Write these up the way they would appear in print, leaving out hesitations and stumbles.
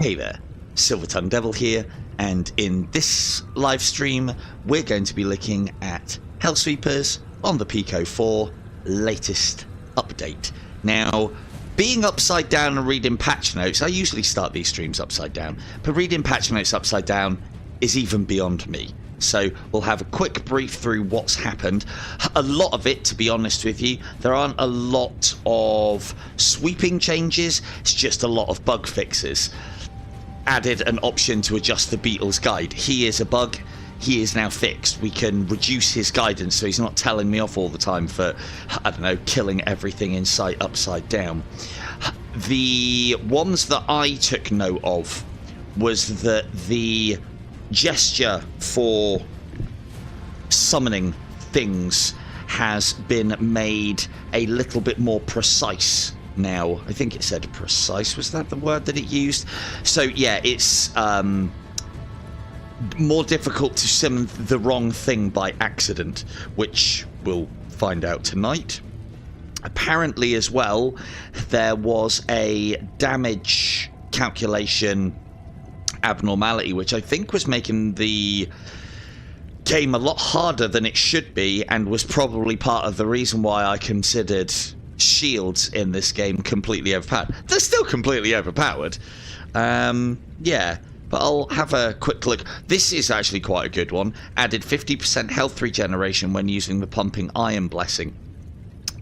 Hey there, Silver Tongue Devil here, and in this live stream we're going to be looking at Hellsweepers on the PICO 4 latest update. Now, being upside down and reading patch notes, I usually start these streams upside down, but reading patch notes upside down is even beyond me. So we'll have a quick brief through what's happened. A lot of it, to be honest with you, there aren't a lot of sweeping changes, it's just a lot of bug fixes. Added an option to adjust the Beetle's guide. He is a bug, he is now fixed. We can reduce his guidance so he's not telling me off all the time for, I don't know, killing everything in sight upside down. The ones that I took note of was that the gesture for summoning things has been made a little bit more precise now. I think it said precise, was that the word that it used? So yeah, it's more difficult to summon the wrong thing by accident, which we'll find out tonight. Apparently as well, there was a damage calculation abnormality, which I think was making the game a lot harder than it should be, and was probably part of the reason why I considered shields in this game completely overpowered. They're still completely overpowered. Yeah, but I'll have a quick look. This is actually quite a good one. Added 50% health regeneration when using the pumping iron blessing.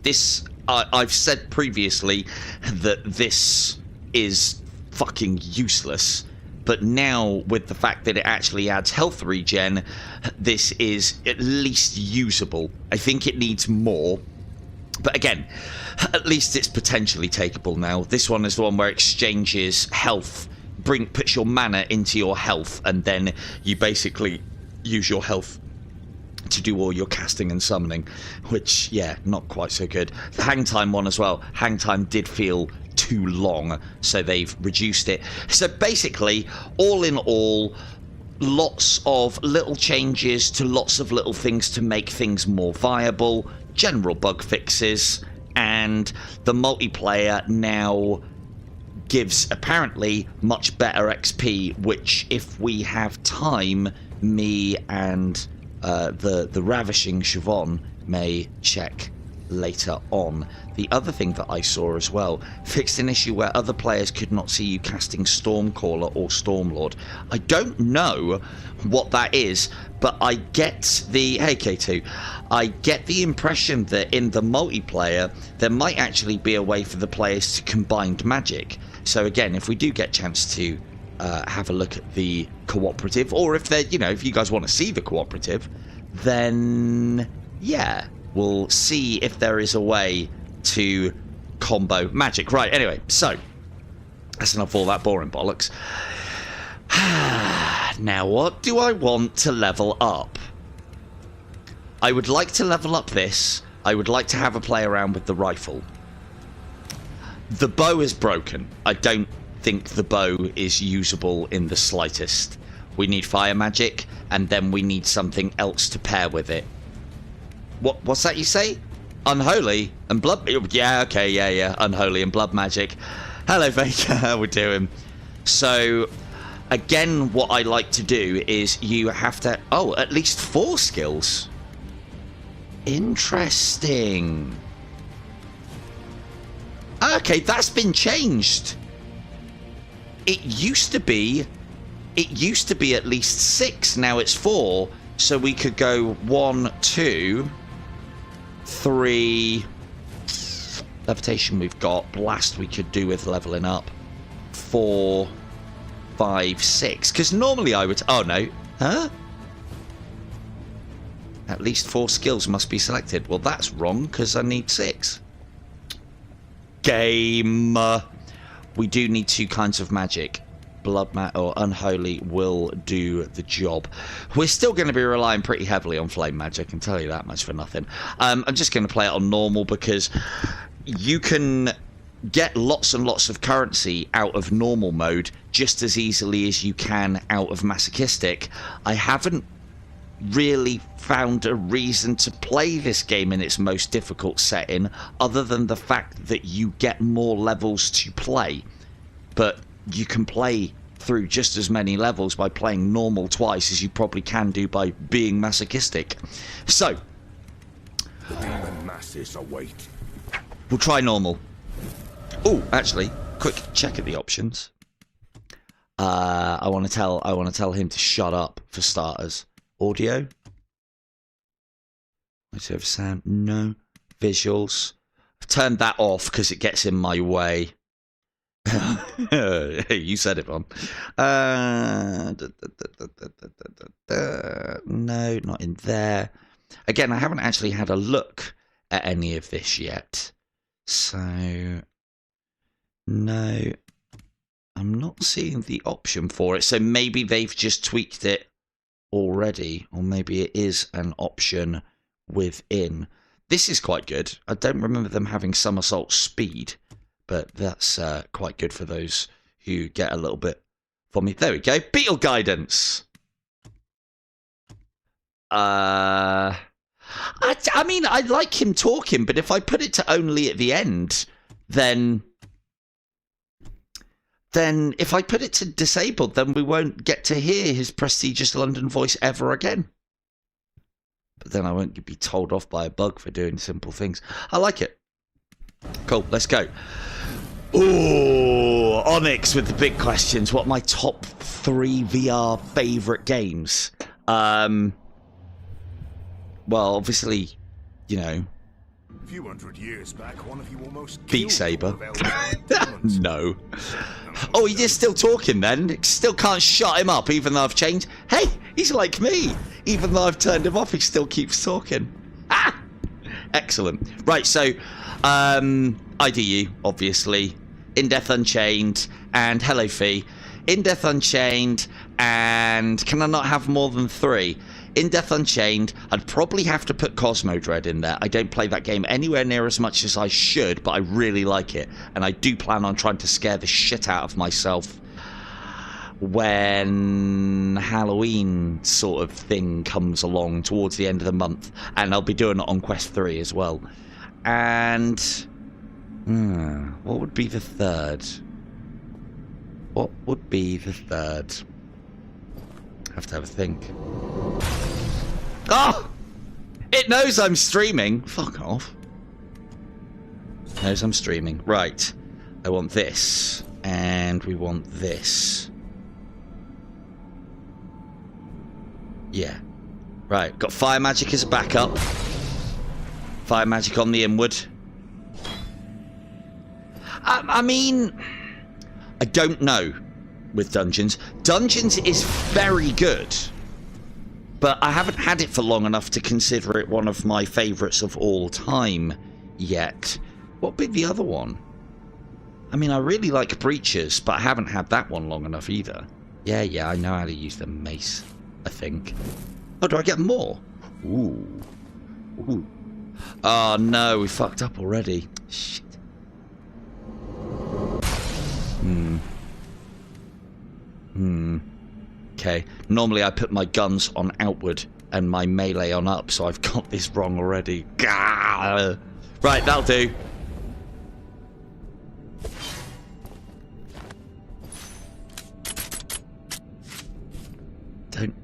This, I've said previously that this is fucking useless, but now with the fact that it actually adds health regen, this is at least usable. I think it needs more, but again, at least it's potentially takeable now. This one is the one where it exchanges health, puts your mana into your health, and then you basically use your health to do all your casting and summoning, which, yeah, not quite so good. The hang time one as well. Hang time did feel too long, so they've reduced it. So basically, all in all, lots of little changes to lots of little things to make things more viable, general bug fixes, and the multiplayer now gives apparently much better XP, which if we have time, me and the ravishing Siobhan may check later on. The other thing that I saw as well, fixed an issue where other players could not see you casting Stormcaller or Stormlord. I don't know what that is, but I get the, hey K2, I get the impression that in the multiplayer there might actually be a way for the players to combine magic. So again, if we do get a chance to have a look at the cooperative, or if they're, you know, if you guys want to see the cooperative, then yeah, we'll see if there is a way to combo magic. Right, anyway, so that's enough of all that boring bollocks. Now, what do I want to level up? I would like to level up this. I would like to have a play around with the rifle. The bow is broken. I don't think the bow is usable in the slightest. We need fire magic, and then we need something else to pair with it. What's that you say? Unholy and blood? Yeah, okay, yeah. Unholy and blood magic. Hello, Faker. How we doing? So, again, what I like to do is you have to... Oh, at least 4 skills. Interesting. Okay, that's been changed. It used to be at least 6. Now it's 4. So we could go 1, 2, 3. Levitation we've got. Blast we could do with leveling up. 4, 5, 6. Because normally I would... Oh, no. Huh? At least 4 skills must be selected. Well, that's wrong, because I need 6. Game. We do need 2 kinds of magic. Blood or unholy will do the job. We're still going to be relying pretty heavily on flame magic, I can tell you that much for nothing. I'm just going to play it on normal because you can get lots and lots of currency out of normal mode just as easily as you can out of masochistic. I haven't really found a reason to play this game in its most difficult setting other than the fact that you get more levels to play. But you can play through just as many levels by playing normal twice as you probably can do by being masochistic. So, Demon masses await. we'll try normal. Oh, actually, quick check at the options. I want to tell him to shut up for starters. Audio. Let's have sound. No. Visuals. I've turned that off because it gets in my way. Hey, you said it, Ron. No, not in there. Again, I haven't actually had a look at any of this yet. So, no. I'm not seeing the option for it. So maybe they've just tweaked it already. Or maybe it is an option within. This is quite good. I don't remember them having somersault speed, but that's quite good for those who get a little bit for me. There we go. Beetle guidance. I mean, I like him talking, but if I put it to only at the end, then if I put it to disabled, then we won't get to hear his prestigious London voice ever again. But then I won't be told off by a bug for doing simple things. I like it. Cool, let's go. Ooh, Onyx with the big questions. What are my top 3 VR favourite games? Well, obviously, you know, A few hundred years back, one of you almost Beat Saber. demons. No. Oh, he is still talking then. Still can't shut him up even though I've changed. Hey, he's like me. Even though I've turned him off, he still keeps talking. Ah! Excellent. Right, so, IDU, obviously. In Death Unchained and Hello Fee. In Death Unchained and... Can I not have more than 3? In Death Unchained, I'd probably have to put Cosmo Dread in there. I don't play that game anywhere near as much as I should, but I really like it. And I do plan on trying to scare the shit out of myself when Halloween sort of thing comes along towards the end of the month. And I'll be doing it on Quest 3 as well. And... what would be the third? What would be the third? Have to have a think. Oh! It knows I'm streaming. Fuck off. It knows I'm streaming. Right. I want this. And we want this. Yeah. Right. Got Fire Magic as a backup. Fire Magic on the inward. I mean... I don't know with Dungeons. Dungeons is very good. But I haven't had it for long enough to consider it one of my favourites of all time yet. What would be the other one? I mean, I really like Breaches, but I haven't had that one long enough either. Yeah, I know how to use the mace, I think. Oh, do I get more? Ooh. Oh, no, we fucked up already. Shit. Okay, normally I put my guns on outward and my melee on up, so I've got this wrong already. Gah! Right, that'll do. Don't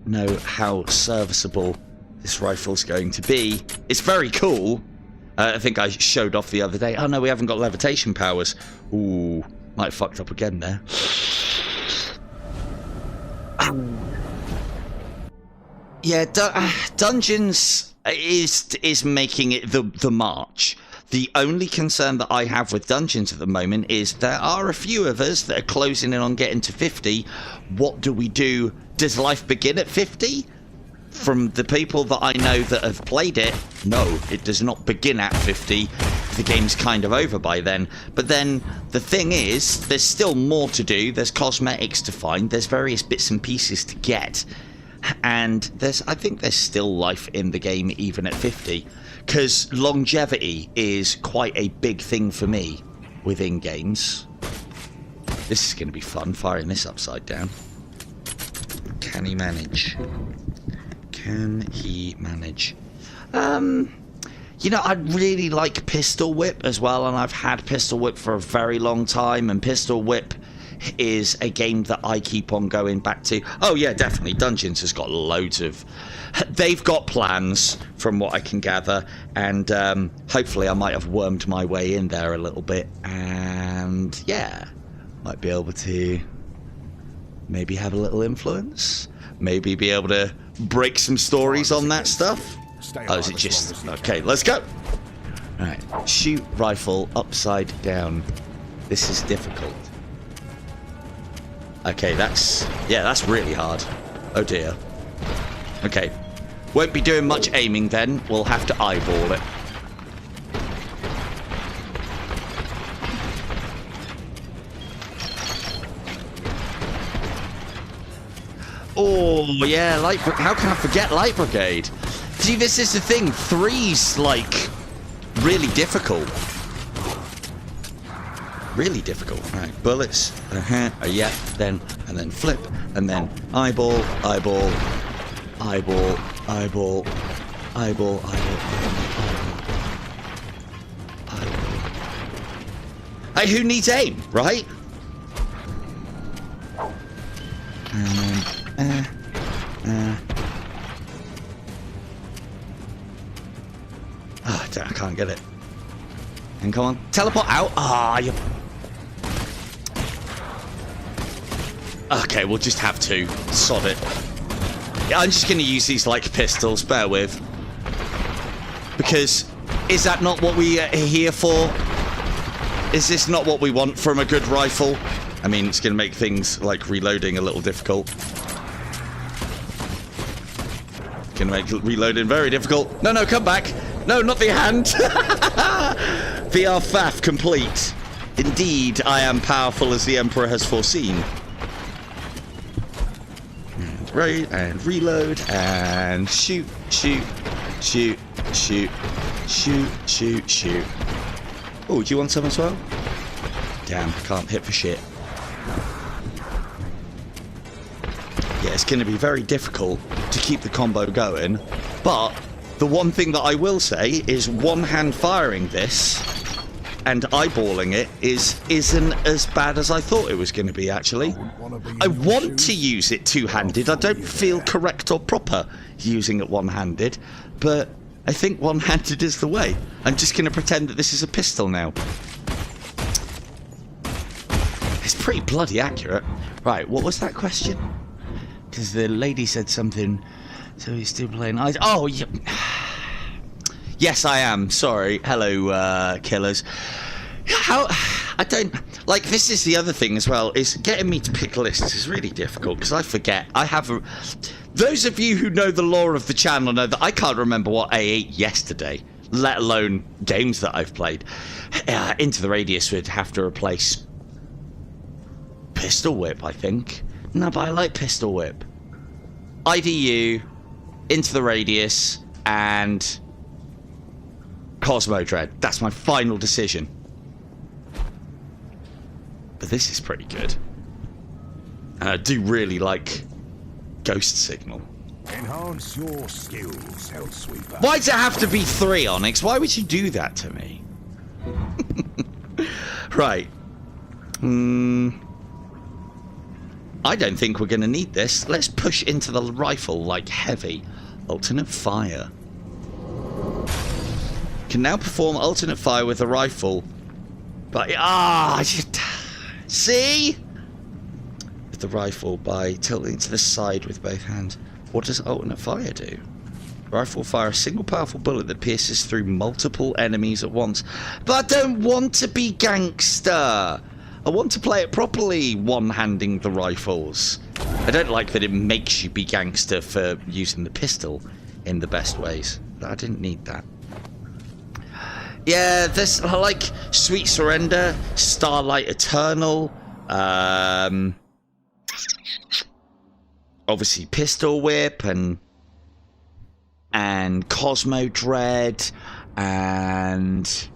know how serviceable this rifle's going to be. It's very cool. I think I showed off the other day. Oh no, we haven't got levitation powers. Ooh, might have fucked up again there. Yeah, Dungeons is making it the march. The only concern that I have with Dungeons at the moment is there are a few of us that are closing in on getting to 50. What do we do? Does life begin at 50? From the people that I know that have played it, no, it does not begin at 50. The game's kind of over by then. But then the thing is, there's still more to do. There's cosmetics to find. There's various bits and pieces to get. And I think there's still life in the game even at 50. Because longevity is quite a big thing for me within games. This is going to be fun, firing this upside down. Can he manage? Can he manage? You know, I'd really like Pistol Whip as well, and I've had Pistol Whip for a very long time, and Pistol Whip is a game that I keep on going back to. Oh yeah, definitely. Dungeons has got loads of... They've got plans, from what I can gather, and hopefully I might have wormed my way in there a little bit, and yeah, might be able to maybe have a little influence, maybe be able to break some stories on that stuff. Oh, is it just... Okay, let's go! Alright, shoot rifle upside down. This is difficult. Okay, that's... Yeah, that's really hard. Oh dear. Okay. Won't be doing much aiming then. We'll have to eyeball it. Oh, yeah, light... How can I forget Light Brigade? See, this is the thing. 3's, like, really difficult. Really difficult. Right, bullets. Yeah, then, and then flip, and then eyeball, eyeball, eyeball, eyeball, eyeball, eyeball, eyeball. Hey, who needs aim, right? And then, oh, I can't get it. And come on, teleport out. Ah, you. Okay, we'll just have to sod it. Yeah, I'm just going to use these like pistols. Bear with, because is that not what we are here for? Is this not what we want from a good rifle? I mean, it's going to make things like reloading a little difficult. Going to make reloading very difficult. No, no, come back. No, not the hand. VR faff complete. Indeed, I am powerful as the Emperor has foreseen. And right, and reload, and shoot, shoot, shoot, shoot, shoot, shoot, shoot. Oh, do you want some as well? Damn, can't hit for shit. Yeah, it's going to be very difficult to keep the combo going, but the one thing that I will say is one-hand firing this and eyeballing it isn't as bad as I thought it was going to be, actually. I want to use it two-handed. I don't feel correct or proper using it one-handed, but I think one-handed is the way. I'm just going to pretend that this is a pistol now. It's pretty bloody accurate. Right, what was that question? Because the lady said something, so he's still playing eyes. Oh, yeah. Yes, I am. Sorry. Hello, killers. How... I don't... Like, this is the other thing as well, is getting me to pick lists is really difficult, because I forget. I have a... Those of you who know the lore of the channel know that I can't remember what I ate yesterday, let alone games that I've played. Into the Radius would have to replace Pistol Whip, I think. No, but I like Pistol Whip. IDU, Into the Radius, and Cosmo Dread. That's my final decision. But this is pretty good. And I do really like Ghost Signal. Enhance your skills, Hellsweeper. Why does it have to be 3, Onyx? Why would you do that to me? Right. I don't think we're going to need this. Let's push into the rifle like heavy. Alternate fire. Can now perform alternate fire with the rifle. But see? With the rifle by tilting to the side with both hands. What does alternate fire do? Rifle fire a single powerful bullet that pierces through multiple enemies at once. But I don't want to be gangster. I want to play it properly, one-handing the rifles. I don't like that it makes you be gangster for using the pistol in the best ways. I didn't need that. Yeah, this, I like Sweet Surrender, Starlight Eternal, obviously Pistol Whip, and Cosmo Dread, and...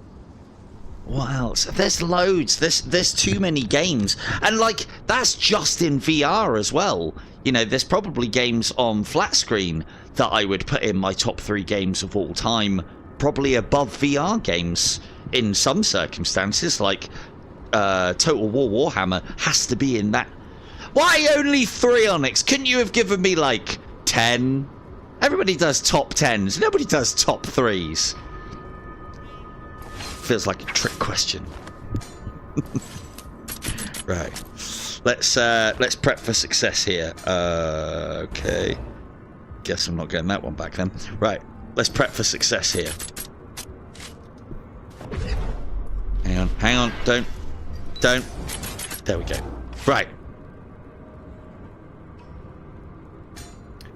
what else? There's loads. There's too many games. And, like, that's just in VR as well. You know, there's probably games on flat screen that I would put in my top 3 games of all time. Probably above VR games in some circumstances. Like, Total War Warhammer has to be in that. Why only 3 onyx? Couldn't you have given me like 10? Everybody does top 10s. Nobody does top 3s. Feels like a trick question. Right. Let's prep for success here. Okay. Guess I'm not getting that one back then. Right. Let's prep for success here. Hang on. Don't. There we go. Right.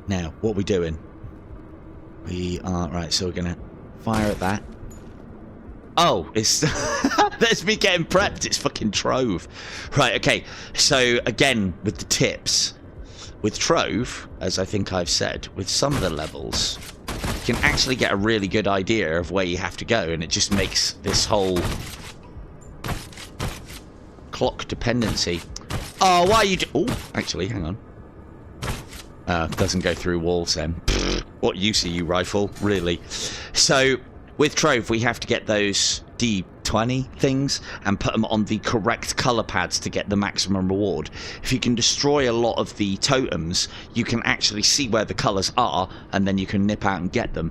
Now, what are we doing? We are... Right, so we're going to fire at that. Oh, it's... That's me getting prepped. It's fucking Trove. Right, okay. So, again, with the tips. With Trove, as I think I've said, with some of the levels, you can actually get a really good idea of where you have to go, and it just makes this whole clock dependency. Oh, why are you... Oh, actually, hang on. Doesn't go through walls then. What use are you, rifle? Really? So, with Trove, we have to get those D20 things and put them on the correct colour pads to get the maximum reward. If you can destroy a lot of the totems, you can actually see where the colours are, and then you can nip out and get them.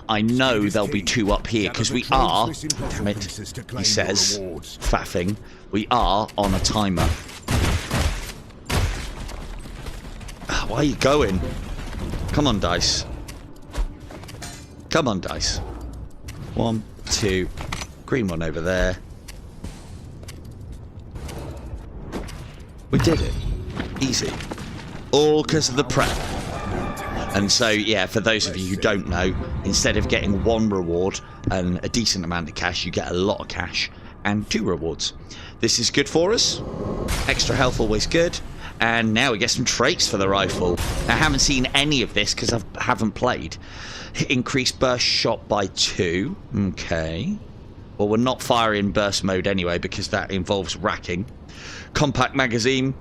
I know there'll be 2 up here, because we are... Damn it, he says, faffing. We are on a timer. Why are you going? Come on, dice. Come on, dice. 1, 2. Green one over there. We did it. Easy. All because of the prep. And so, yeah, for those of you who don't know, instead of getting 1 reward and a decent amount of cash, you get a lot of cash and 2 rewards. This is good for us. Extra health, always good. And now we get some traits for the rifle. I haven't seen any of this because I haven't played. Increase burst shot by 2. Okay. Well, we're not firing burst mode anyway because that involves racking. Compact magazine.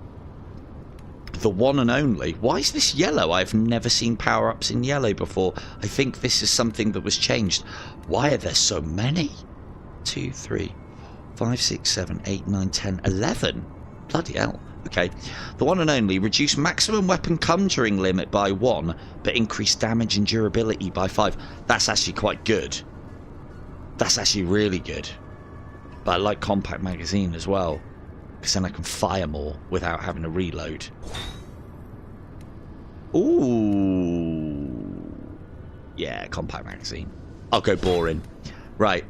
The one and only. Why is this yellow? I've never seen power-ups in yellow before. I think this is something that was changed. Why are there so many? 2, 3, 5, 6, 7, 8, 9, 10, 11. Bloody hell. Okay, the one and only. Reduce maximum weapon conjuring limit by 1, but increase damage and durability by 5. That's actually quite good. That's actually really good. But I like compact magazine as well, because then I can fire more without having to reload. Ooh. Yeah, compact magazine. I'll go boring. Right.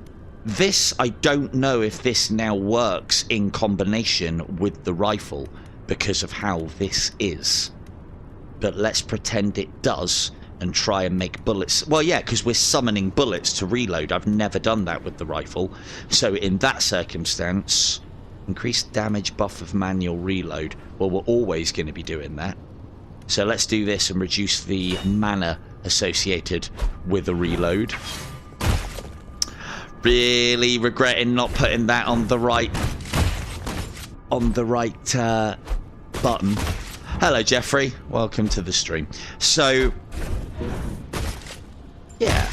This, I don't know if this now works in combination with the rifle because of how this is. But let's pretend it does and try and make bullets. Well, yeah, because we're summoning bullets to reload. I've never done that with the rifle. So in that circumstance, increase damage buff of manual reload. Well, we're always going to be doing that. So let's do this and reduce the mana associated with a reload. Really regretting not putting that on the right button. Hello, Jeffrey. Welcome to the stream. So, yeah.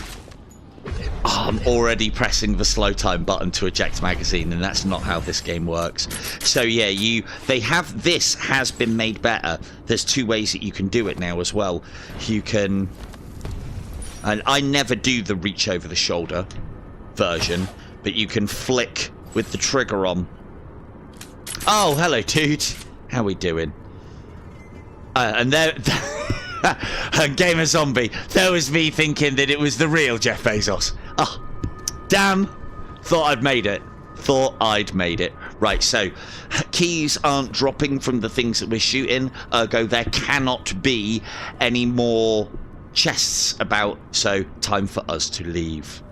Oh, I'm already pressing the slow time button to eject magazine, and that's not how this game works. So yeah, this has been made better. There's 2 ways that you can do it now as well. You can, and I never do the reach over the shoulder version, but you can flick with the trigger on. Oh, hello, dude. How we doing? And there, Gamer Zombie. That was me thinking that it was the real Jeff Bezos. Oh, damn. Thought I'd made it. Right, so keys aren't dropping from the things that we're shooting. Ergo, there cannot be any more chests about. So, time for us to leave.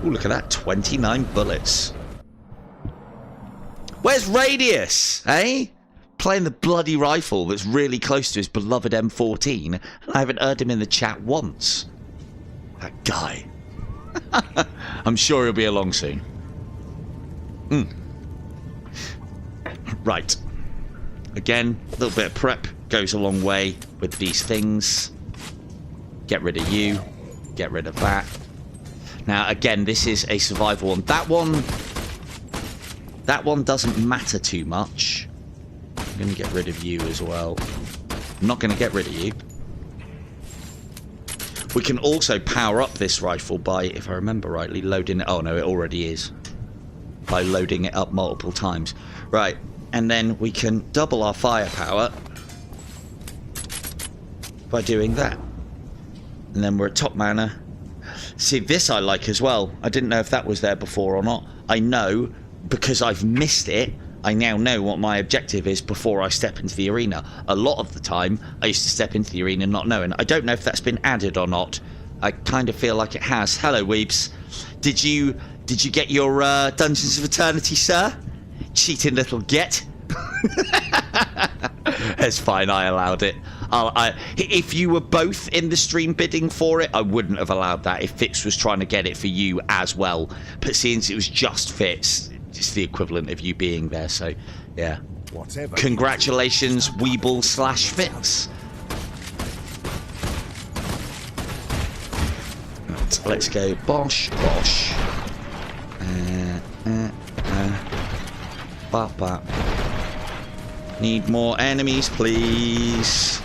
Oh, look at that. 29 bullets. Where's Radius? Eh? Playing the bloody rifle that's really close to his beloved M14. And I haven't heard him in the chat once. That guy. I'm sure he'll be along soon. Right. Again, a little bit of prep goes a long way with these things. Get rid of you. Get rid of that. Now, again, this is a survival one. That one, That one doesn't matter too much. I'm going to get rid of you as well. I'm not going to get rid of you. We can also power up this rifle by, if I remember rightly, loading it. Oh no, it already is. By loading it up multiple times. Right, and then we can double our firepower by doing that. And then we're at top mana. See, this I like as well. I didn't know if that was there before or not. I know, because I've missed it, I now know what my objective is before I step into the arena. A lot of the time, I used to step into the arena not knowing. I don't know if that's been added or not. I kind of feel like it has. Hello, Weebs. Did you get your Dungeons of Eternity, sir? Cheating little get. It's fine, I allowed it. If you were both in the stream bidding for it, I wouldn't have allowed that if Fitz was trying to get it for you as well. But since it was just Fitz, it's the equivalent of you being there, so yeah. Whatever. Congratulations, Weeble / Fitz. Right, let's go Bosh, Bosh. Bop, bop. Need more enemies, please.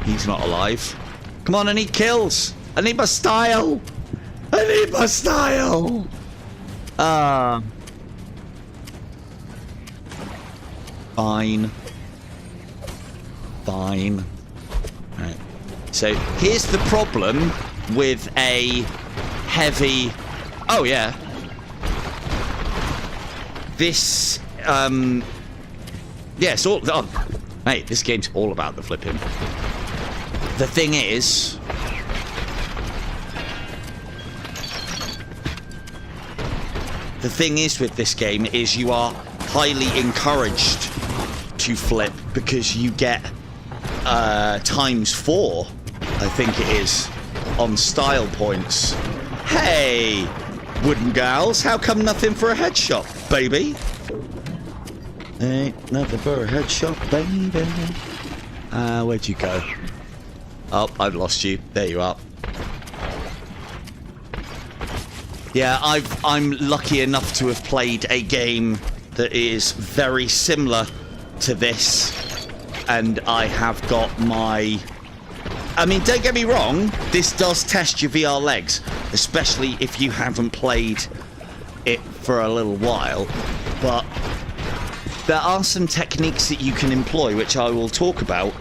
He's not alive. Come on, I need kills. I need my style. I need my style. Fine. Fine. Right. So here's the problem with a heavy... Oh, yeah. This, yeah, it's all... Oh, mate, this game's all about the flipping. The thing is... The thing is with this game is you are highly encouraged to flip because you get ×4, I think it is, on style points. Hey, wooden gals, how come nothing for a headshot, baby? Ain't nothing for a headshot, baby. Where'd you go? Oh, I've lost you. There you are. Yeah, I'm lucky enough to have played a game that is very similar to this, and I have got my... I mean, don't get me wrong, this does test your VR legs, especially if you haven't played it for a little while, but there are some techniques that you can employ, which I will talk about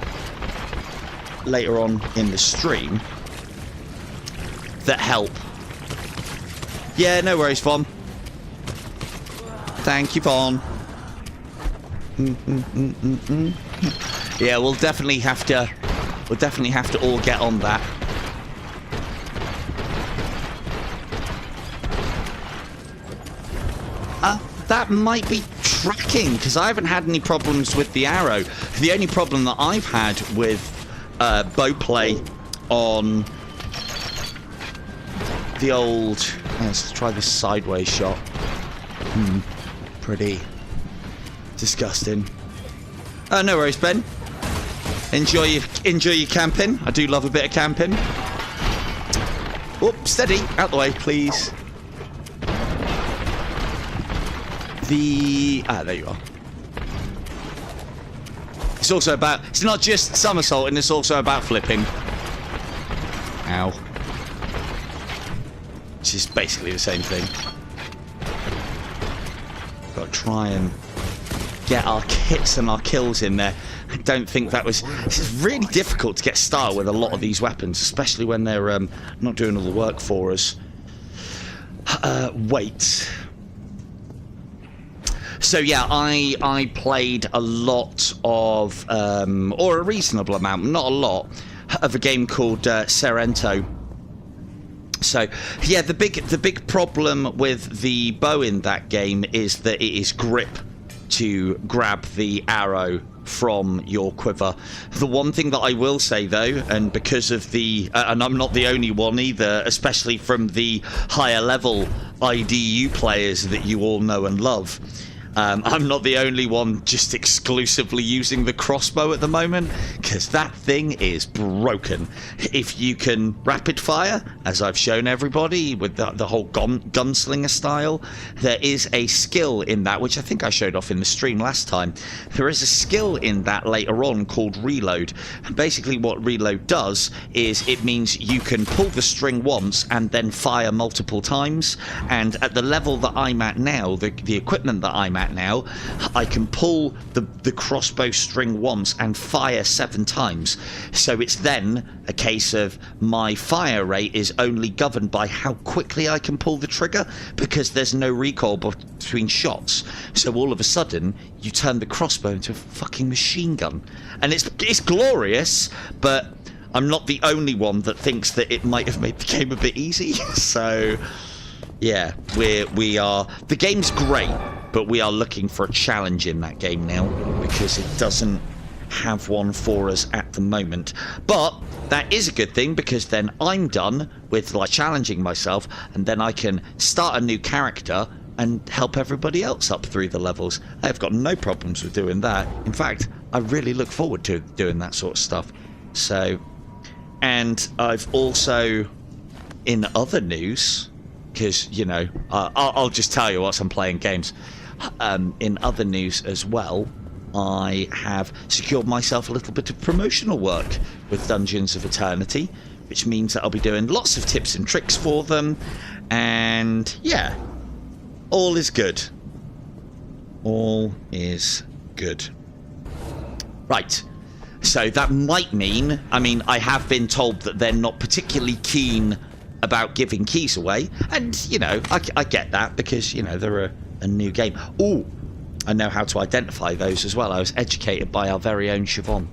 later on in the stream, that help. Yeah, no worries, Vaughn. Thank you, Vaughn. Yeah, we'll definitely have to all get on that. That might be tracking, because I haven't had any problems with the arrow. The only problem that I've had with bow play on the old... Let's try this sideways shot. Pretty disgusting. No worries, Ben. Enjoy your camping. I do love a bit of camping. Whoop, steady. Out the way, please. There you are. It's also about... It's not just somersaulting, it's also about flipping. Ow. Which is basically the same thing. Got to try and get our hits and our kills in there. I don't think that was... It's really difficult to get style with a lot of these weapons, especially when they're not doing all the work for us. Wait. So yeah, I played a lot of, or a reasonable amount, not a lot, of a game called Sairento. So yeah, the big problem with the bow in that game is that it is grip to grab the arrow from your quiver. The one thing that I will say though, and because of the and I'm not the only one either, especially from the higher level IDU players that you all know and love, I'm not the only one just exclusively using the crossbow at the moment, because that thing is broken. If you can rapid fire, as I've shown everybody with the whole gunslinger style, there is a skill in that, which I think I showed off in the stream last time. There is a skill in that later on called reload. And basically what reload does is it means you can pull the string once and then fire multiple times. And at the level that I'm at now, the equipment that I'm at now, I can pull the crossbow string once and fire 7 times. So it's then a case of my fire rate is only governed by how quickly I can pull the trigger, because there's no recoil between shots. So all of a sudden you turn the crossbow into a fucking machine gun, and it's glorious. But I'm not the only one that thinks that it might have made the game a bit easy. So yeah, we are, the game's great, but we are looking for a challenge in that game now, because it doesn't have one for us at the moment. But that is a good thing, because then I'm done with like challenging myself, and then I can start a new character and help everybody else up through the levels. I've got no problems with doing that. In fact, I really look forward to doing that sort of stuff. So, and I've also, in other news, because, you know, I'll just tell you whilst I'm playing games. In other news as well, I have secured myself a little bit of promotional work with Dungeons of Eternity, which means that I'll be doing lots of tips and tricks for them. And yeah, all is good. All is good. Right. So that might mean, I mean, I have been told that they're not particularly keen about giving keys away, and you know, I get that, because you know they're a new game. Oh, I know how to identify those as well. I was educated by our very own Siobhan.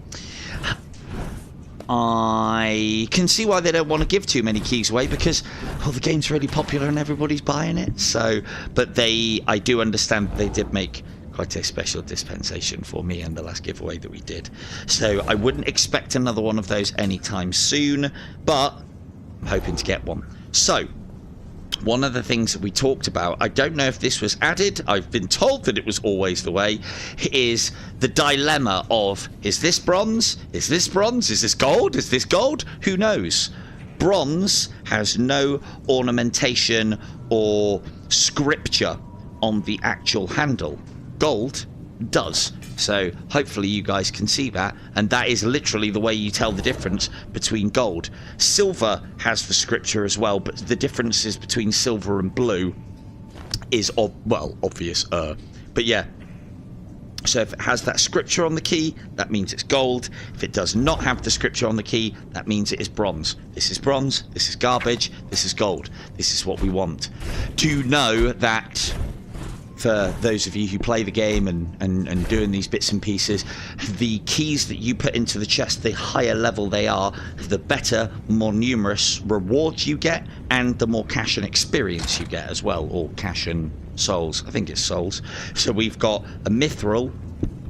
I can see why they don't want to give too many keys away, because the game's really popular and everybody's buying it. So, but I do understand they did make quite a special dispensation for me in the last giveaway that we did. So I wouldn't expect another one of those anytime soon, but I'm hoping to get one. So, one of the things that we talked about, I don't know if this was added, I've been told that it was always the way, is the dilemma of, is this bronze? Is this bronze? Is this gold? Is this gold? Who knows? Bronze has no ornamentation or scripture on the actual handle. Gold does. So hopefully you guys can see that, and that is literally the way you tell the difference between gold. Silver has the scripture as well, but the differences between silver and blue is obvious. But yeah, so if it has that scripture on the key, that means it's gold. If it does not have the scripture on the key, that means it is bronze. This is bronze, this is garbage, this is gold. This is what we want. To know that, for those of you who play the game and doing these bits and pieces, the keys that you put into the chest, the higher level they are, the better, more numerous rewards you get, and the more cash and experience you get as well, or cash and souls. I think it's souls. So we've got a mithril,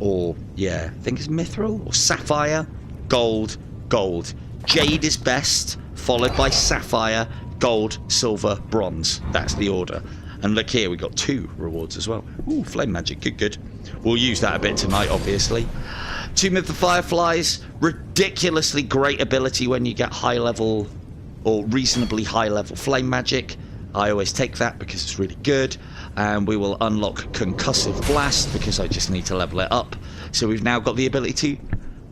or yeah, I think it's mithril, or sapphire, gold, gold. Jade is best, followed by sapphire, gold, silver, bronze. That's the order. And look here, we got 2 rewards as well. Ooh, flame magic, good, good. We'll use that a bit tonight, obviously. Tomb of the Fireflies, ridiculously great ability when you get high level, or reasonably high level flame magic. I always take that because it's really good. And we will unlock Concussive Blast, because I just need to level it up. So we've now got the ability to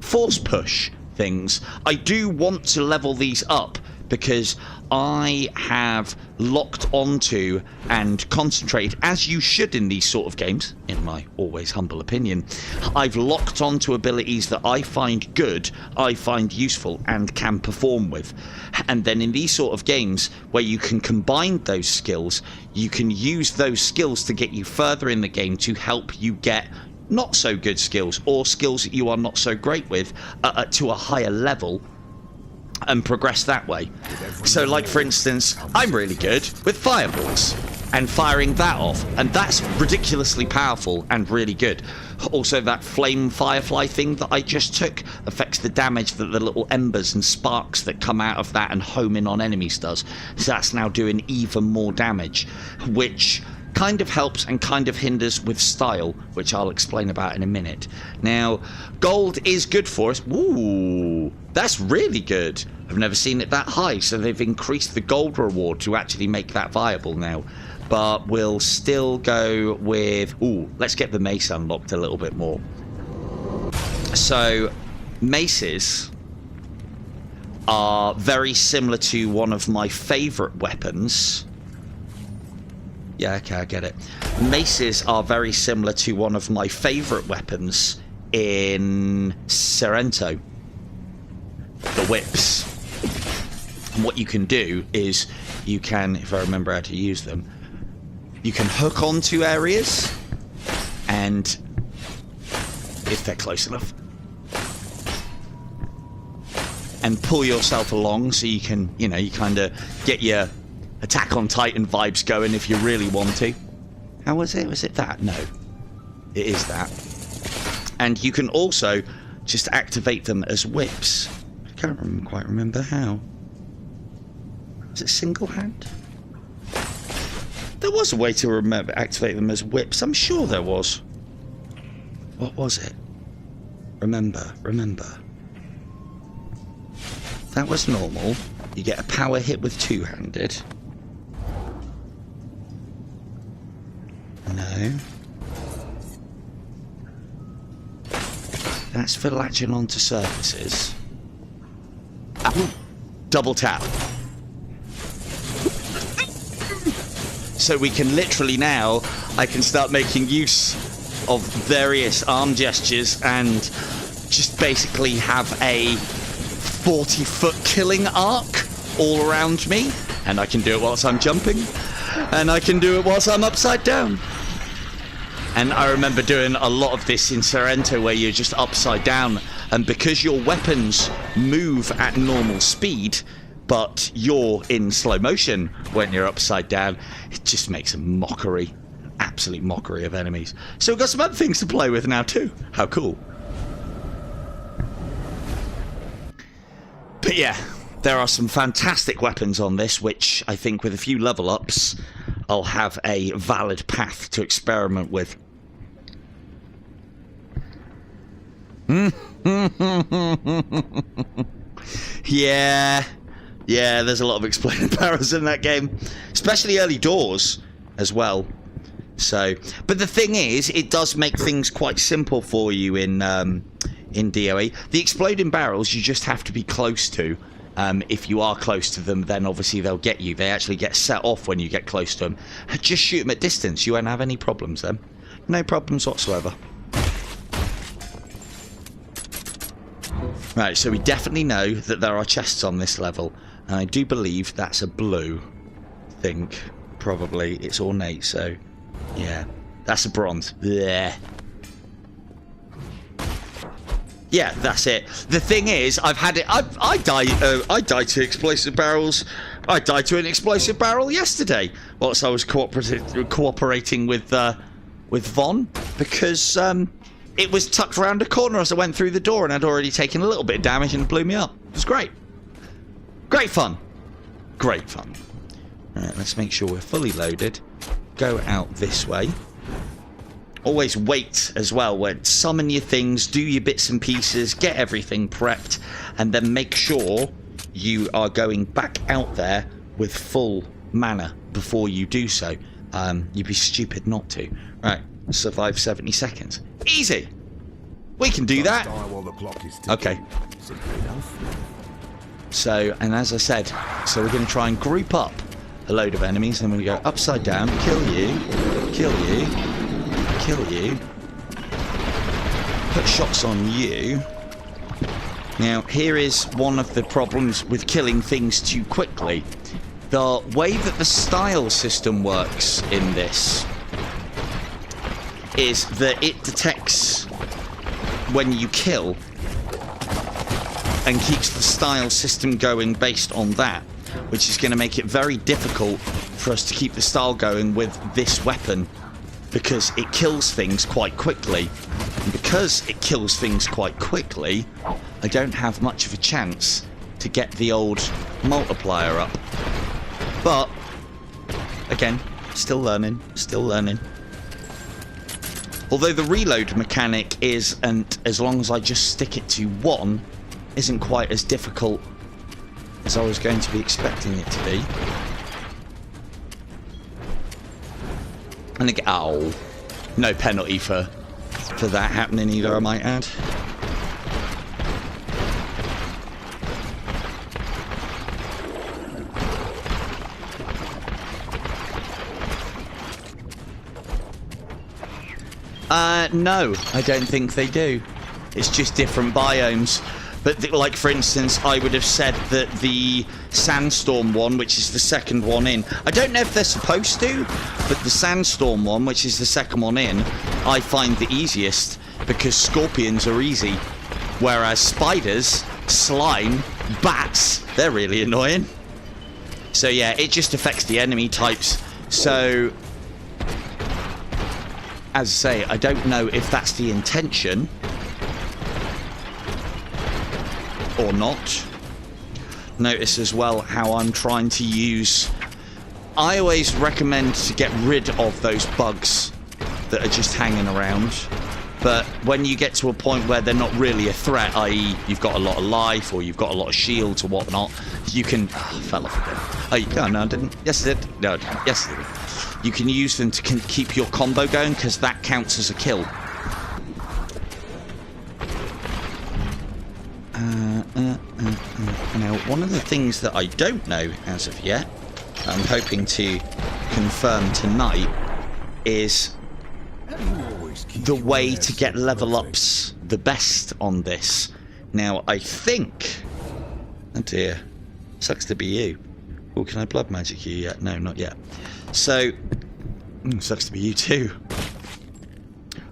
force push things. I do want to level these up, because I have locked onto and concentrated, as you should in these sort of games, in my always humble opinion, I've locked onto abilities that I find good, I find useful, and can perform with. And then in these sort of games, where you can combine those skills, you can use those skills to get you further in the game, to help you get not so good skills, or skills that you are not so great with, to a higher level, and progress that way. So like, for instance, I'm really good with fireballs and firing that off, and that's ridiculously powerful and really good. Also, that flame firefly thing that I just took affects the damage that the little embers and sparks that come out of that and home in on enemies does. So that's now doing even more damage, which kind of helps and kind of hinders with style, which I'll explain about in a minute. Now, gold is good for us. Ooh, that's really good. I've never seen it that high, so they've increased the gold reward to actually make that viable now. But we'll still go with... Ooh, let's get the mace unlocked a little bit more. So, maces are very similar to one of my favourite weapons. Yeah, okay, I get it. Maces are very similar to one of my favourite weapons in Sairento. The whips. And what you can do is you can, if I remember how to use them, you can hook onto areas, and if they're close enough, and pull yourself along so you can, you know, you kind of get your Attack on Titan vibes going if you really want to. How was it? Was it that? No. It is that. And you can also just activate them as whips. I can't quite remember how. Was it single hand? There was a way to activate them as whips. I'm sure there was. What was it? Remember. That was normal. You get a power hit with two-handed. No. That's for latching onto surfaces. Oh, double tap. So we can literally now, I can start making use of various arm gestures and just basically have a 40-foot killing arc all around me. And I can do it whilst I'm jumping. And I can do it whilst I'm upside down. And I remember doing a lot of this in Sairento where you're just upside down. And because your weapons move at normal speed, but you're in slow motion when you're upside down, it just makes a mockery, absolute mockery of enemies. So we've got some other things to play with now too. How cool. But yeah, there are some fantastic weapons on this, which I think with a few level ups, I'll have a valid path to experiment with. Yeah, there's a lot of exploding barrels in that game, especially early doors as well. So, but the thing is, it does make things quite simple for you in DOE. The exploding barrels you just have to be close to. If you are close to them, then obviously they'll get you. They actually get set off when you get close to them. Just shoot them at distance. You won't have any problems then. No problems whatsoever. Right, so we definitely know that there are chests on this level. And I do believe that's a blue. I think. Probably. It's ornate, so... yeah. That's a bronze. Blech. Yeah, that's it. The thing is, I've had it. I died to explosive barrels. I died to an explosive barrel yesterday, whilst I was cooperating with Von, because it was tucked around a corner as I went through the door, and I'd already taken a little bit of damage and it blew me up. It was great. Great fun. Great fun. All right, let's make sure we're fully loaded. Go out this way. Always wait as well, when summon your things, do your bits and pieces, get everything prepped, and then make sure you are going back out there with full mana before you do so. You'd be stupid not to. Right, survive 70 seconds. Easy! We can do that! Okay. So, and as I said, so we're going to try and group up a load of enemies, and we're going to go upside down, kill you, kill you, kill you, put shots on you. Now, here is one of the problems with killing things too quickly. The way that the style system works in this is that it detects when you kill and keeps the style system going based on that, which is going to make it very difficult for us to keep the style going with this weapon, because it kills things quite quickly. And because it kills things quite quickly, I don't have much of a chance to get the old multiplier up. But again, Still learning. Still learning. Although the reload mechanic isn't, as long as I just stick it to 1, isn't quite as difficult as I was going to be expecting it to be. And again, oh, no penalty for that happening either, I might add. No, I don't think they do. It's just different biomes. But like, for instance, I would have said that the sandstorm one, which is the second one in, I don't know if they're supposed to, but the sandstorm one, which is the second one in, I find the easiest because scorpions are easy, whereas spiders, slime, bats, they're really annoying. So yeah, it just affects the enemy types. So as I say, I don't know if that's the intention or not. Notice as well how I'm trying to use... I always recommend to get rid of those bugs that are just hanging around. But when you get to a point where they're not really a threat, i.e. you've got a lot of life or you've got a lot of shields or whatnot, you can... Oh, I fell off again. Oh, no, I didn't. Yes, I did. No, I didn't. Yes, I did. You can use them to keep your combo going, because that counts as a kill. Now, one of the things that I don't know as of yet, I'm hoping to confirm tonight, is the way to get level ups the best on this. Now, I think... Oh dear. Sucks to be you. Oh, can I blood magic you yet? No, not yet. So, sucks to be you too.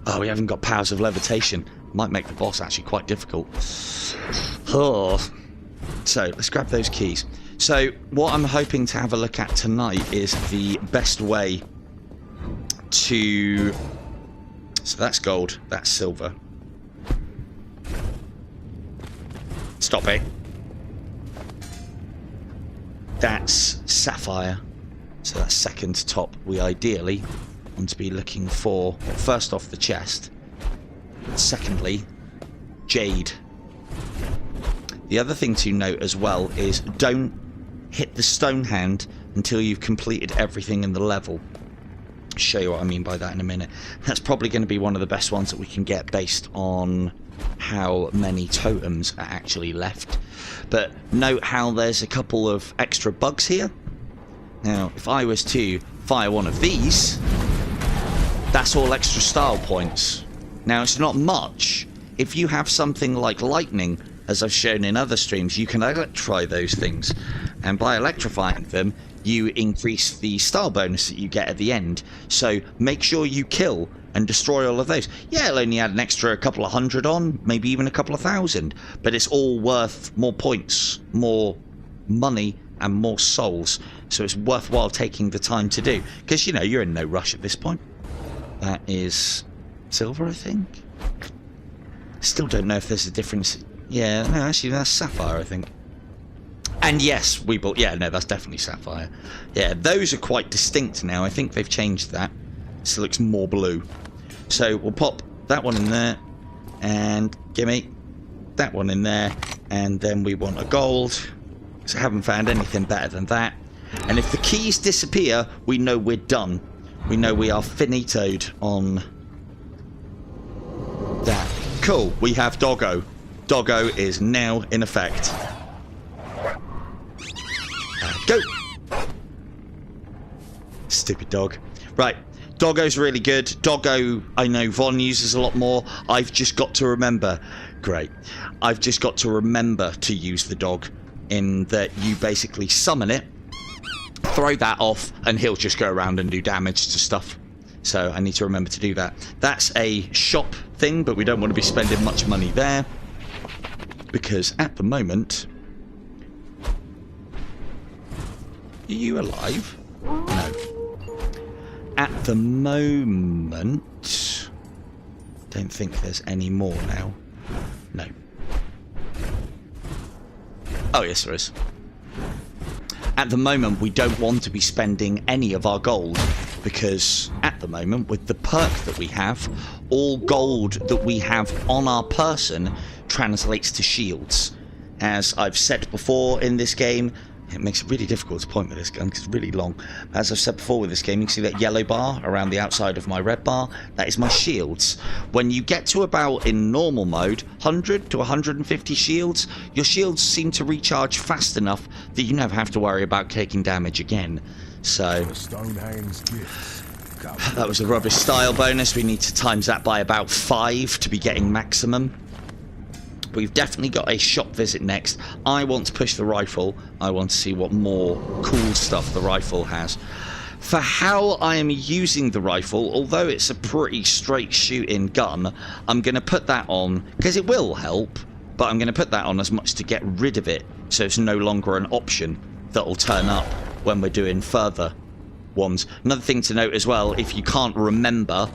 Oh, we haven't got powers of levitation. Might make the boss actually quite difficult. Oh. So, let's grab those keys. So, what I'm hoping to have a look at tonight is the best way to... So that's gold, that's silver. Stop it. That's sapphire. So that's second top. We ideally want to be looking for, first off, the chest. Secondly, jade. The other thing to note as well is don't hit the stone hand until you've completed everything in the level. I'll show you what I mean by that in a minute. That's probably going to be one of the best ones that we can get based on how many totems are actually left. But note how there's a couple of extra bugs here. Now, if I was to fire one of these, that's all extra style points. Now, it's not much. If you have something like lightning, as I've shown in other streams, you can electrify those things. And by electrifying them, you increase the style bonus that you get at the end. So make sure you kill and destroy all of those. Yeah, it'll only add an extra couple of hundred on, maybe even a couple of thousand. But it's all worth more points, more money, and more souls. So it's worthwhile taking the time to do. Because, you know, you're in no rush at this point. That is silver, I think. Still don't know if there's a difference. Yeah, no, actually, that's sapphire, I think. And yes, we bought... Yeah, no, that's definitely sapphire. Yeah, those are quite distinct now. I think they've changed that. So it looks more blue. So we'll pop that one in there. And gimme that one in there. And then we want a gold. So I haven't found anything better than that. And if the keys disappear, we know we're done. We know we are finitoed on that. Cool, we have Doggo. Doggo is now in effect. Go! Stupid dog. Right, Doggo's really good. Doggo, I know Von uses a lot more. I've just got to remember. Great. I've just got to remember to use the dog, in that you basically summon it, throw that off, and he'll just go around and do damage to stuff. So I need to remember to do that. That's a shop thing, but we don't want to be spending much money there, because at the moment... Are you alive? No. At the moment... Don't think there's any more now. No. Oh, yes, there is. At the moment, we don't want to be spending any of our gold, because at the moment, with the perk that we have, all gold that we have on our person translates to shields. As I've said before in this game, it makes it really difficult to point with this gun because it's really long. As I've said before with this game, you can see that yellow bar around the outside of my red bar. That is my shields. When you get to about, in normal mode, 100 to 150 shields, your shields seem to recharge fast enough that you never have to worry about taking damage again. So, that was a rubbish style bonus. We need to times that by about 5 to be getting maximum. We've definitely got a shop visit next. I want to push the rifle. I want to see what more cool stuff the rifle has. For how I am using the rifle, although it's a pretty straight shooting gun, I'm going to put that on, because it will help, but I'm going to put that on as much to get rid of it, so it's no longer an option that will turn up when we're doing further ones. Another thing to note as well, if you can't remember,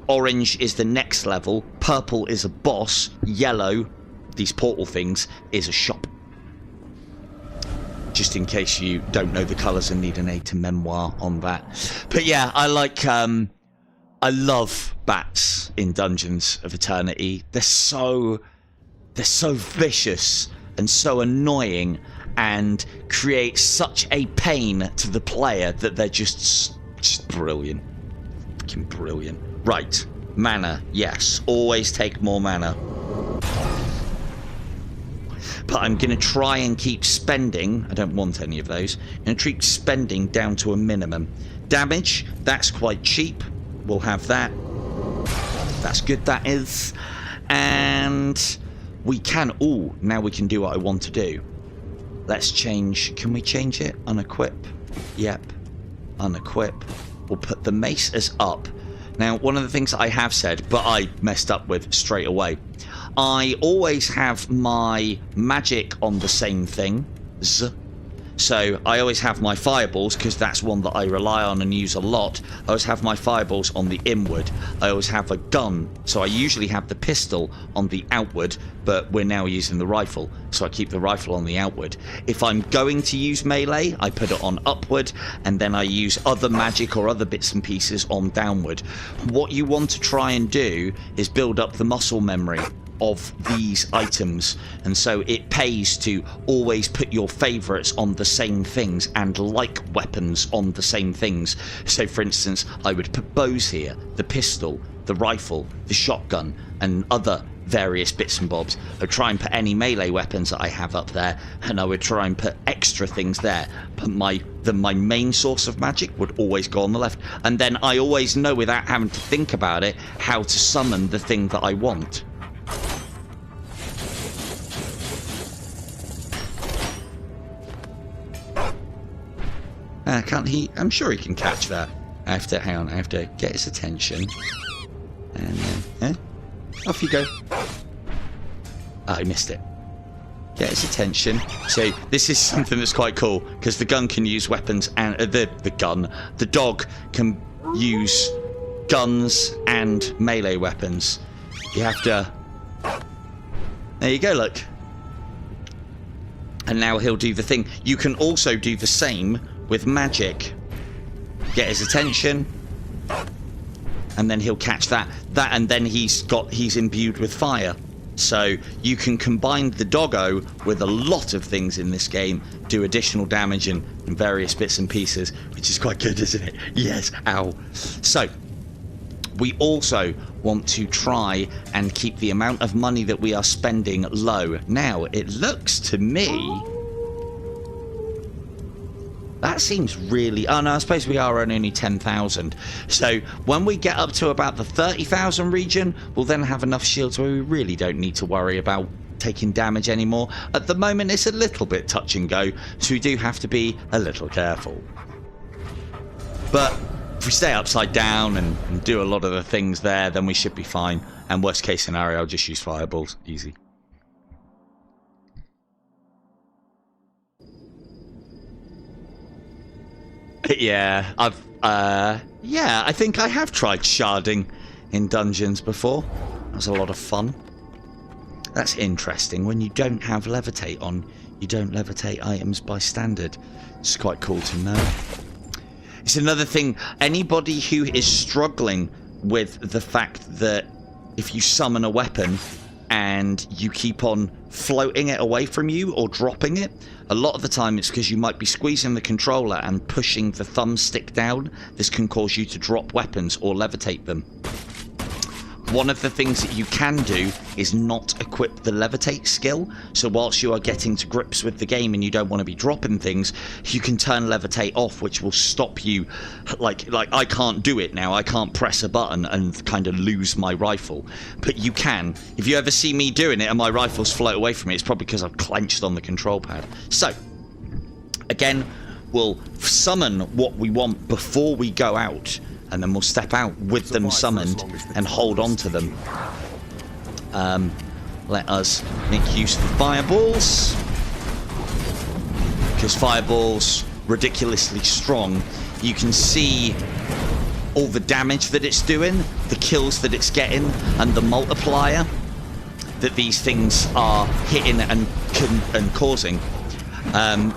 orange is the next level, purple is a boss, yellow, these portal things, is a shop. Just in case you don't know the colours and need an aid to memoir on that. But yeah, I love bats in Dungeons of Eternity. They're so vicious and so annoying and create such a pain to the player that they're just brilliant. Fucking brilliant. Right, mana, yes, always take more mana. But I'm going to try and keep spending, I don't want any of those, I'm going to keep spending down to a minimum. Damage, that's quite cheap, we'll have that. That's good, that is. And we can, ooh, now we can do what I want to do. Let's change, can we change it? Unequip, yep, unequip. We'll put the mace as up. Now, one of the things I have said, but I messed up with straight away, I always have my magic on the same thing. So I always have my fireballs, because that's one that I rely on and use a lot. I always have my fireballs on the inward. I always have a gun, so I usually have the pistol on the outward, but we're now using the rifle, so I keep the rifle on the outward. If I'm going to use melee, I put it on upward, and then I use other magic or other bits and pieces on downward. What you want to try and do is build up the muscle memory of these items, and so it pays to always put your favorites on the same things and like weapons on the same things. So for instance, I would put bows here, the pistol, the rifle, the shotgun, and other various bits and bobs. I'd try and put any melee weapons that I have up there, and I would try and put extra things there, but my main source of magic would always go on the left, and then I always know, without having to think about it, how to summon the thing that I want. Can't he? I'm sure he can catch that. I have to, hang on, I have to get his attention. And then, off you go. Oh, I missed it. Get his attention. So, this is something that's quite cool, because the gun can use weapons, and the dog can use guns and melee weapons. You have to... There you go, look. And now he'll do the thing. You can also do the same with magic. Get his attention, and then he'll catch that, and then he's imbued with fire. So you can combine the doggo with a lot of things in this game, do additional damage and various bits and pieces, which is quite good, isn't it? Yes, ow. So we also want to try and keep the amount of money that we are spending low. Now, it looks to me... That seems really... Oh, no, I suppose we are on only 10,000. So when we get up to about the 30,000 region, we'll then have enough shields where we really don't need to worry about taking damage anymore. At the moment, it's a little bit touch and go, so we do have to be a little careful. But if we stay upside down and do a lot of the things there, then we should be fine. And worst case scenario, I'll just use fireballs. Easy. Yeah, I think I have tried sharding in dungeons before. That was a lot of fun. That's interesting. When you don't have levitate on, you don't levitate items by standard. It's quite cool to know. It's another thing. Anybody who is struggling with the fact that if you summon a weapon and you keep on floating it away from you or dropping it, a lot of the time it's because you might be squeezing the controller and pushing the thumbstick down. This can cause you to drop weapons or levitate them. One of the things that you can do is not equip the levitate skill. So whilst you are getting to grips with the game and you don't want to be dropping things, you can turn levitate off, which will stop you. Like I can't do it now. I can't press a button and kind of lose my rifle. But you can. If you ever see me doing it and my rifles float away from me, it's probably because I've clenched on the control pad. So, again, we'll summon what we want before we go out. And then we'll step out with them summoned and hold on to them. Let us make use of fireballs. Because fireballs, ridiculously strong. You can see all the damage that it's doing, the kills that it's getting, and the multiplier that these things are hitting and causing.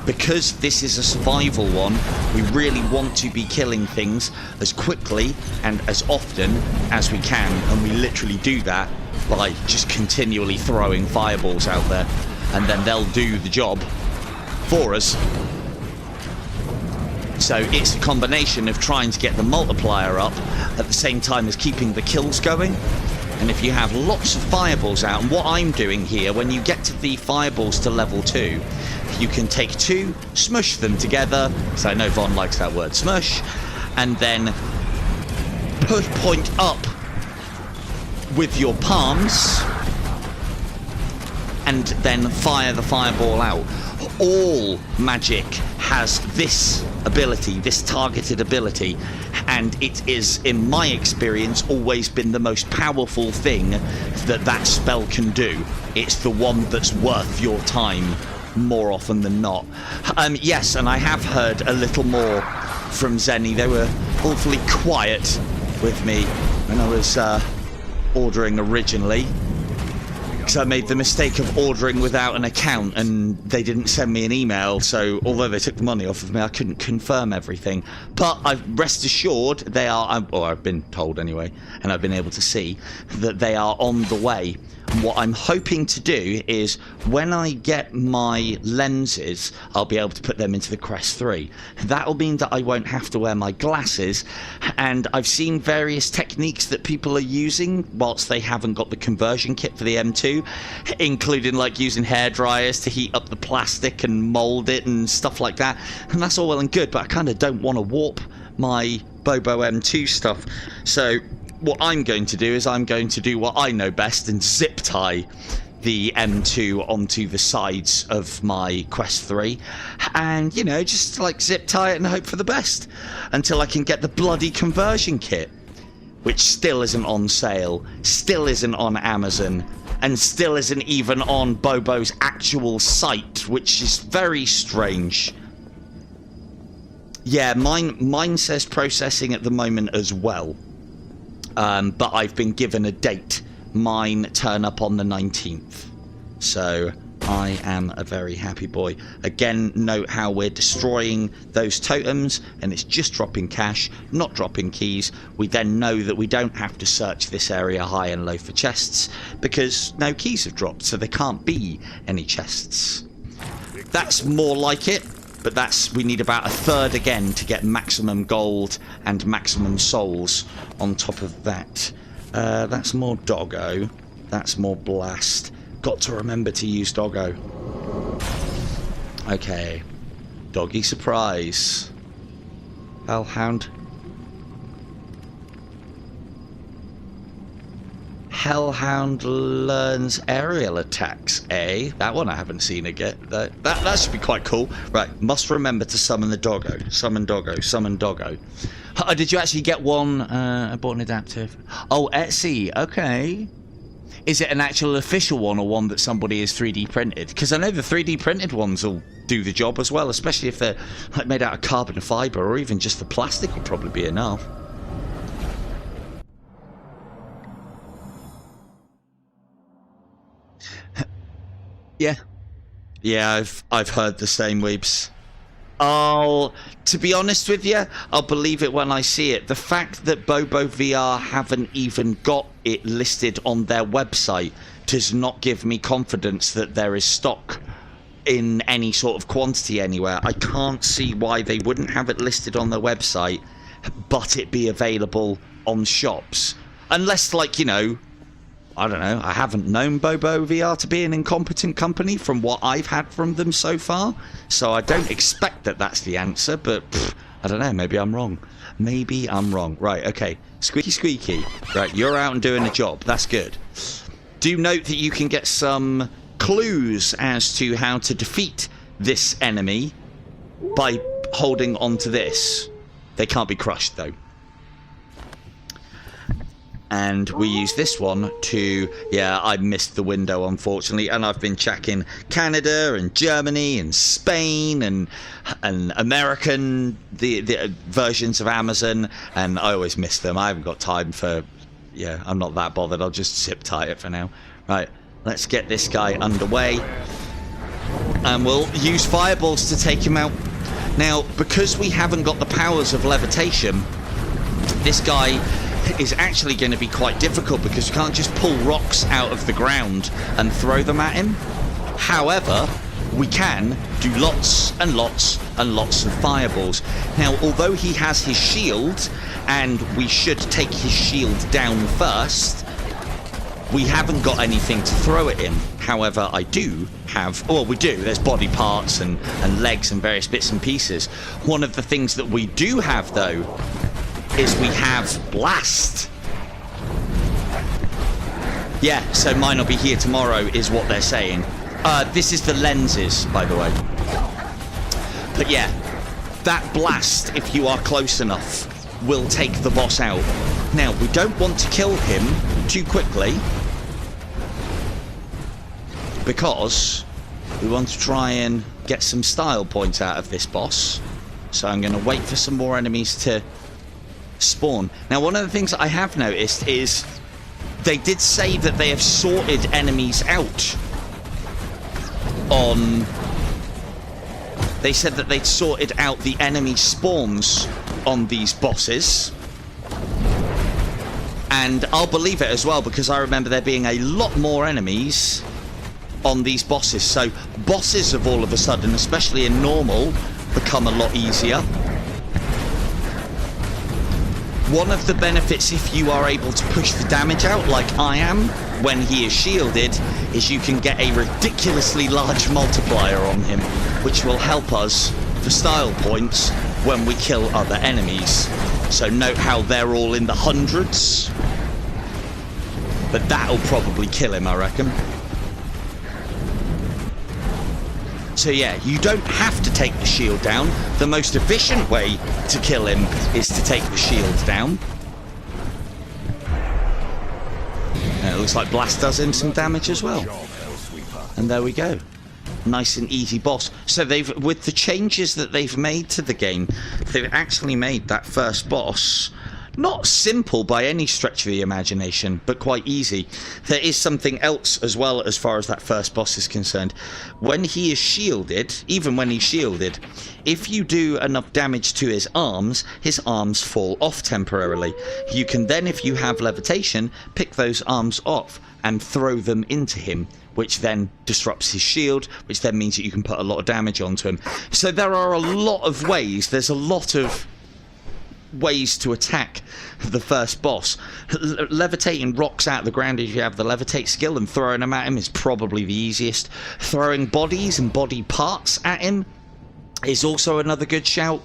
Because this is a survival one, we really want to be killing things as quickly and as often as we can, and we literally do that by just continually throwing fireballs out there, and then they'll do the job for us. So it's a combination of trying to get the multiplier up at the same time as keeping the kills going. And if you have lots of fireballs out, and what I'm doing here, when you get to the fireballs to level 2, you can take 2, smush them together, because I know Von likes that word, smush, and then point up with your palms, and then fire the fireball out. All magic has this ability, this targeted ability, and it is, in my experience, always been the most powerful thing that spell can do. It's the one that's worth your time more often than not. Yes, and I have heard a little more from Zenny. They were awfully quiet with me when I was ordering originally, because I made the mistake of ordering without an account and they didn't send me an email, so although they took the money off of me, I couldn't confirm everything. But rest assured, they are, or I've been told anyway, and I've been able to see that they are on the way. And what I'm hoping to do is, when I get my lenses, I'll be able to put them into the Quest 3. That'll mean that I won't have to wear my glasses, and I've seen various techniques that people are using whilst they haven't got the conversion kit for the M2, including like using hair dryers to heat up the plastic and mold it and stuff like that. And that's all well and good, but I kind of don't want to warp my Bobo M2 stuff. So what I'm going to do is I'm going to do what I know best and zip tie the M2 onto the sides of my Quest 3, and, you know, just like zip tie it and hope for the best until I can get the bloody conversion kit, which still isn't on sale, still isn't on Amazon, and still isn't even on Bobo's actual site, which is very strange. Yeah, mine says processing at the moment as well. But I've been given a date. Mine turn up on the 19th. So I am a very happy boy. Again, note how we're destroying those totems, and it's just dropping cash, not dropping keys. We then know that we don't have to search this area high and low for chests, because no keys have dropped, so there can't be any chests. That's more like it. But we need about a third again to get maximum gold and maximum souls on top of that. That's more doggo. That's more blast. Got to remember to use doggo. Okay. Doggy surprise. Hellhound. Hellhound learns aerial attacks, eh? That one I haven't seen it yet. That should be quite cool. Right, must remember to summon the doggo. Summon doggo, summon doggo. Did you actually get one? I bought an adaptive. Oh, Etsy, okay. Is it an actual official one or one that somebody has 3D printed? Because I know the 3D printed ones will do the job as well, especially if they're like made out of carbon fibre, or even just the plastic would probably be enough. Yeah, I've heard the same, Weebs. To be honest with you, I'll believe it when I see it. The fact that Bobo VR haven't even got it listed on their website does not give me confidence that there is stock in any sort of quantity anywhere. I can't see why they wouldn't have it listed on their website, but it be available on shops. Unless, like, you know, I don't know, I haven't known Bobo VR to be an incompetent company from what I've had from them so far, so I don't expect that that's the answer, but I don't know, maybe I'm wrong. Maybe I'm wrong. Right, okay. Squeaky squeaky. Right, you're out and doing a job. That's good. Do note that you can get some clues as to how to defeat this enemy by holding onto this. They can't be crushed, though. And we use this one to... Yeah, I missed the window, unfortunately. And I've been checking Canada and Germany and Spain and American the versions of Amazon. And I always miss them. I haven't got time for... Yeah, I'm not that bothered. I'll just zip tie it for now. Right, let's get this guy underway. And we'll use fireballs to take him out. Now, because we haven't got the powers of levitation, this guy is actually going to be quite difficult because you can't just pull rocks out of the ground and throw them at him. However, we can do lots and lots and lots of fireballs. Now, although he has his shield, and we should take his shield down first, we haven't got anything to throw at him. However, I do have... Well, we do. There's body parts and legs and various bits and pieces. One of the things that we do have, though, is we have blast. Yeah, so mine will be here tomorrow is what they're saying. This is the lenses, by the way. But yeah, that blast, if you are close enough, will take the boss out. Now, we don't want to kill him too quickly, because we want to try and get some style points out of this boss. So I'm going to wait for some more enemies to spawn. Now, one of the things I have noticed is they did say that they have sorted enemies out on... They said that they'd sorted out the enemy spawns on these bosses. And I'll believe it as well, because I remember there being a lot more enemies on these bosses. So bosses have all of a sudden, especially in normal, become a lot easier. One of the benefits, if you are able to push the damage out like I am when he is shielded, is you can get a ridiculously large multiplier on him, which will help us for style points when we kill other enemies. So note how they're all in the hundreds, but that'll probably kill him, I reckon. So yeah, you don't have to take the shield down. The most efficient way to kill him is to take the shield down. And it looks like blast does him some damage as well. And there we go. Nice and easy boss. So they've, with the changes that they've made to the game, they've actually made that first boss not simple by any stretch of the imagination, but quite easy. There is something else as well as far as that first boss is concerned. When he is shielded, even when he's shielded, if you do enough damage to his arms fall off temporarily. You can then, if you have levitation, pick those arms off and throw them into him, which then disrupts his shield, which then means that you can put a lot of damage onto him. So there are a lot of ways. There's a lot of ways to attack the first boss. Levitating rocks out of the ground if you have the levitate skill and throwing them at him is probably the easiest. Throwing bodies and body parts at him is also another good shout.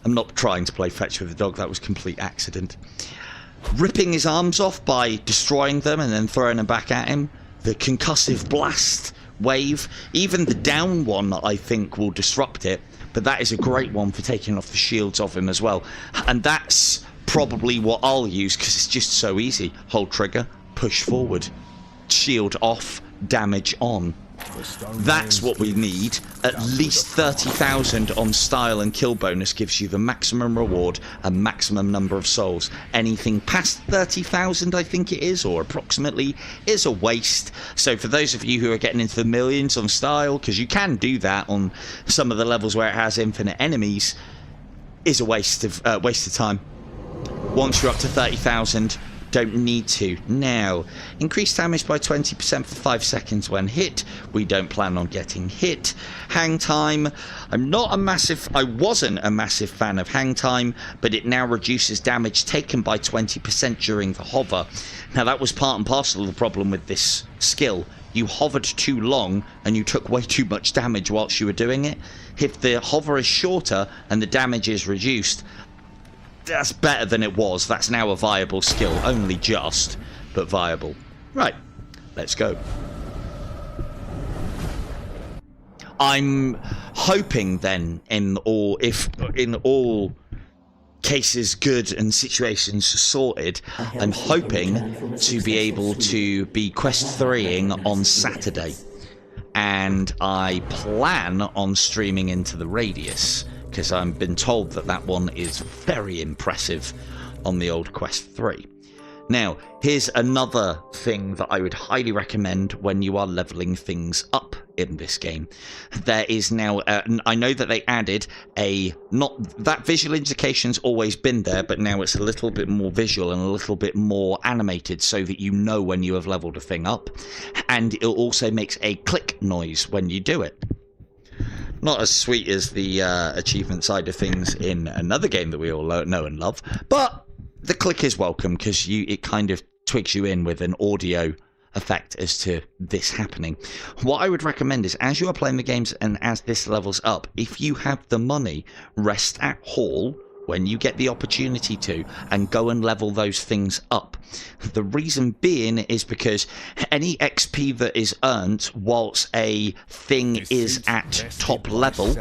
I'm not trying to play fetch with the dog, that was complete accident. Ripping his arms off by destroying them and then throwing them back at him. The concussive blast wave, even the down one I think will disrupt it, but that is a great one for taking off the shields of him as well. And that's probably what I'll use because it's just so easy. Hold trigger, push forward, shield off, damage on. That's what we need. At least 30,000 on style and kill bonus gives you the maximum reward and maximum number of souls. Anything past 30,000, I think it is, or approximately, is a waste. So for those of you who are getting into the millions on style, because you can do that on some of the levels where it has infinite enemies, is a waste of time. Once you're up to 30,000, don't need to. Now, increase damage by 20% for 5 seconds when hit. We don't plan on getting hit. Hang time. I wasn't a massive fan of hang time, but it now reduces damage taken by 20% during the hover. Now, that was part and parcel of the problem with this skill. You hovered too long and you took way too much damage whilst you were doing it. If the hover is shorter and the damage is reduced, that's better than it was. That's now a viable skill. Only just, but viable. Right, let's go. I'm hoping then, in all cases good and situations sorted, I'm hoping to be able to be quest 3ing on Saturday. And I plan on streaming into the Radius, because I've been told that that one is very impressive on the old Quest 3. Now, here's another thing that I would highly recommend when you are leveling things up in this game. There is now, I know that they added that visual indication's always been there, but now it's a little bit more visual and a little bit more animated so that you know when you have leveled a thing up. And it also makes a click noise when you do it. Not as sweet as the achievement side of things in another game that we all know and love, but the click is welcome because it kind of twigs you in with an audio effect as to this happening. What I would recommend is, as you are playing the games and as this levels up, if you have the money, rest at Hall when you get the opportunity to and go and level those things up. The reason being is because any XP that is earned whilst a thing is at top level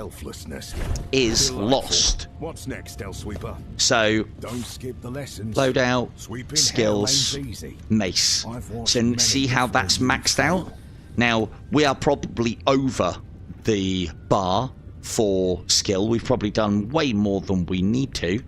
is lost. What's next, Hellsweeper? So, Don't skip the lessons. loadout, Sweeping skills, hell ain't easy. mace. I've watched So many see how people that's use maxed out? Now, we are probably over the bar for skill. We've probably done way more than we need to.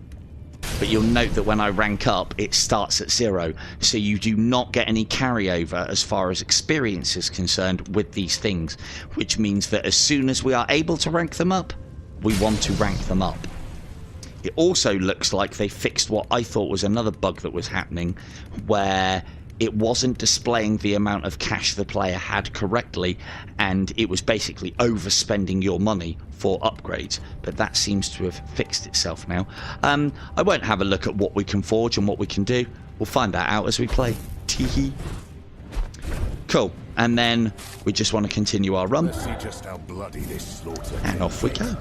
But you'll note that when I rank up, it starts at 0. So you do not get any carryover as far as experience is concerned with these things. Which means that as soon as we are able to rank them up, we want to rank them up. It also looks like they fixed what I thought was another bug that was happening, where it wasn't displaying the amount of cash the player had correctly, and it was basically overspending your money for upgrades. But that seems to have fixed itself now. I won't have a look at what we can forge and what we can do. We'll find that out as we play. Teehee. Cool. And then we just want to continue our run. Let's see just how bloody this slaughter And off we go.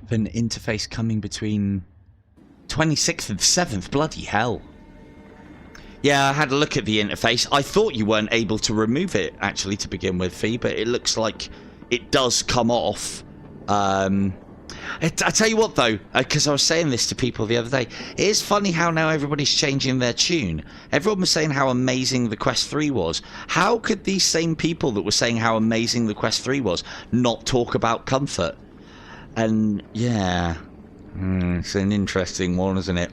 An interface coming between 26th and 7th. Bloody hell. Yeah, I had a look at the interface. I thought you weren't able to remove it, actually, to begin with, Fee, but it looks like it does come off. I tell you what, though, because I was saying this to people the other day, it is funny how now everybody's changing their tune. Everyone was saying how amazing the Quest 3 was. How could these same people that were saying how amazing the Quest 3 was not talk about comfort? And, yeah, it's an interesting one, isn't it?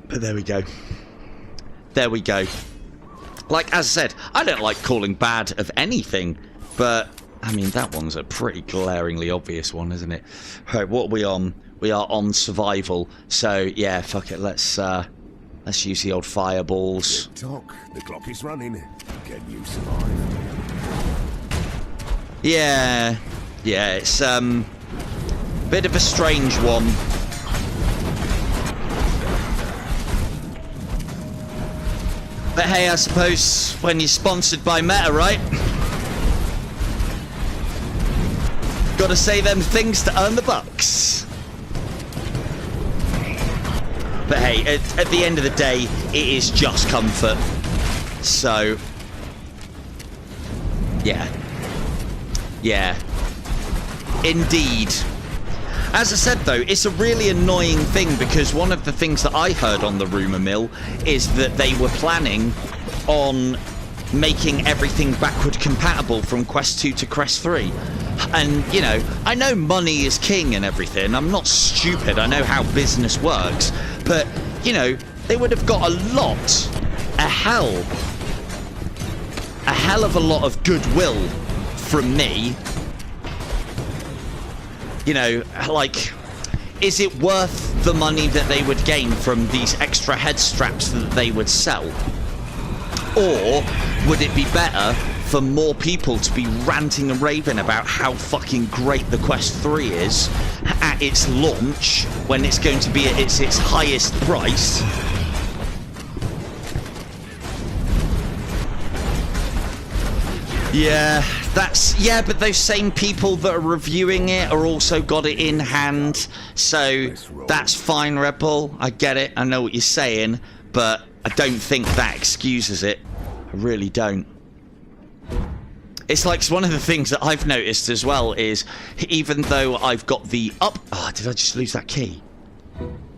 But there we go. There we go. Like, as I said, I don't like calling bad of anything, but, I mean, that one's a pretty glaringly obvious one, isn't it? Right, what are we on? We are on survival, so, yeah, fuck it, let's use the old fireballs. Talk. The clock is running. Can you survive? Yeah, it's bit of a strange one. But hey, I suppose when you're sponsored by Meta, right? Gotta say them things to earn the bucks. But hey, at the end of the day, it is just comfort. So, yeah. Yeah, indeed. As I said, though, it's a really annoying thing because one of the things that I heard on the rumour mill is that they were planning on making everything backward compatible from Quest 2 to Quest 3. And, you know, I know money is king and everything. I'm not stupid. I know how business works. But, you know, they would have got a hell of a lot of goodwill from me. You know, like, is it worth the money that they would gain from these extra head straps that they would sell? Or would it be better for more people to be ranting and raving about how fucking great the Quest 3 is at its launch when it's going to be at its highest price? Yeah, but those same people that are reviewing it are also got it in hand, so that's fine, Red Bull. I get it, I know what you're saying, but I don't think that excuses it. I really don't. It's like one of the things that I've noticed as well is, even though I've got the up... Oh, did I just lose that key?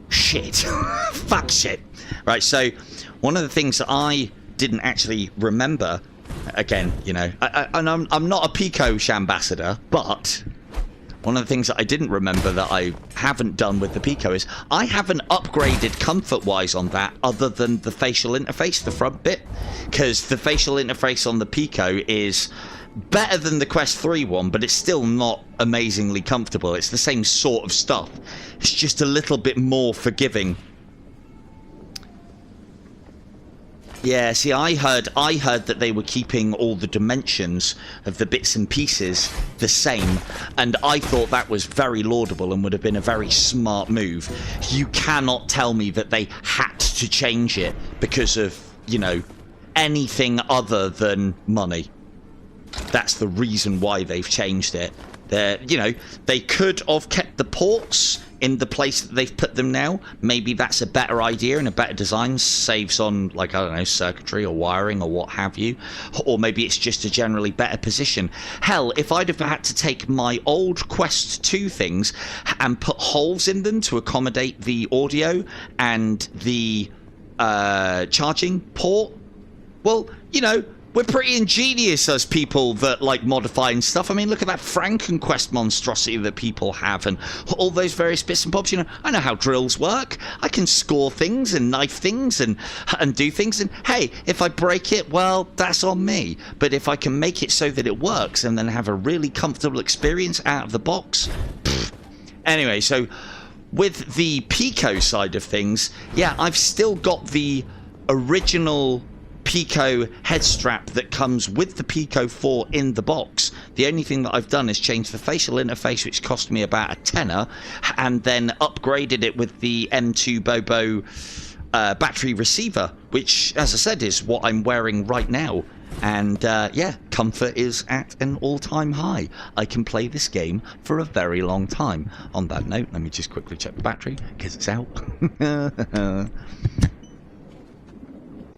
Shit. Fuck shit. Right, so one of the things that I didn't actually remember... Again, you know, I'm not a PICO ambassador, but one of the things that I didn't remember that I haven't done with the PICO is I haven't upgraded comfort-wise on that other than the facial interface, the front bit, because the facial interface on the PICO is better than the Quest 3 one, but it's still not amazingly comfortable. It's the same sort of stuff. It's just a little bit more forgiving. Yeah, see, I heard that they were keeping all the dimensions of the bits and pieces the same, and I thought that was very laudable and would have been a very smart move. You cannot tell me that they had to change it because of, you know, anything other than money. That's the reason why they've changed it. You know, they could have kept the ports in the place that they've put them now. Maybe that's a better idea and a better design, saves on, like, I don't know, circuitry or wiring or what have you. Or maybe it's just a generally better position. Hell, if I'd have had to take my old Quest 2 things and put holes in them to accommodate the audio and the charging port, well, you know, we're pretty ingenious as people that like modifying stuff. I mean, look at that Frankenquest monstrosity that people have and all those various bits and bobs. You know, I know how drills work. I can score things and knife things and do things. And hey, if I break it, well, that's on me. But if I can make it so that it works and then have a really comfortable experience out of the box. Pfft. Anyway, so with the PICO side of things, yeah, I've still got the original PICO head strap that comes with the PICO 4 in the box. The only thing that I've done is change the facial interface, which cost me about a tenner, and then upgraded it with the M2 Bobo battery receiver, which, as I said, is what I'm wearing right now. And yeah, comfort is at an all-time high. I can play this game for a very long time. On that note, let me just quickly check the battery, because it's out.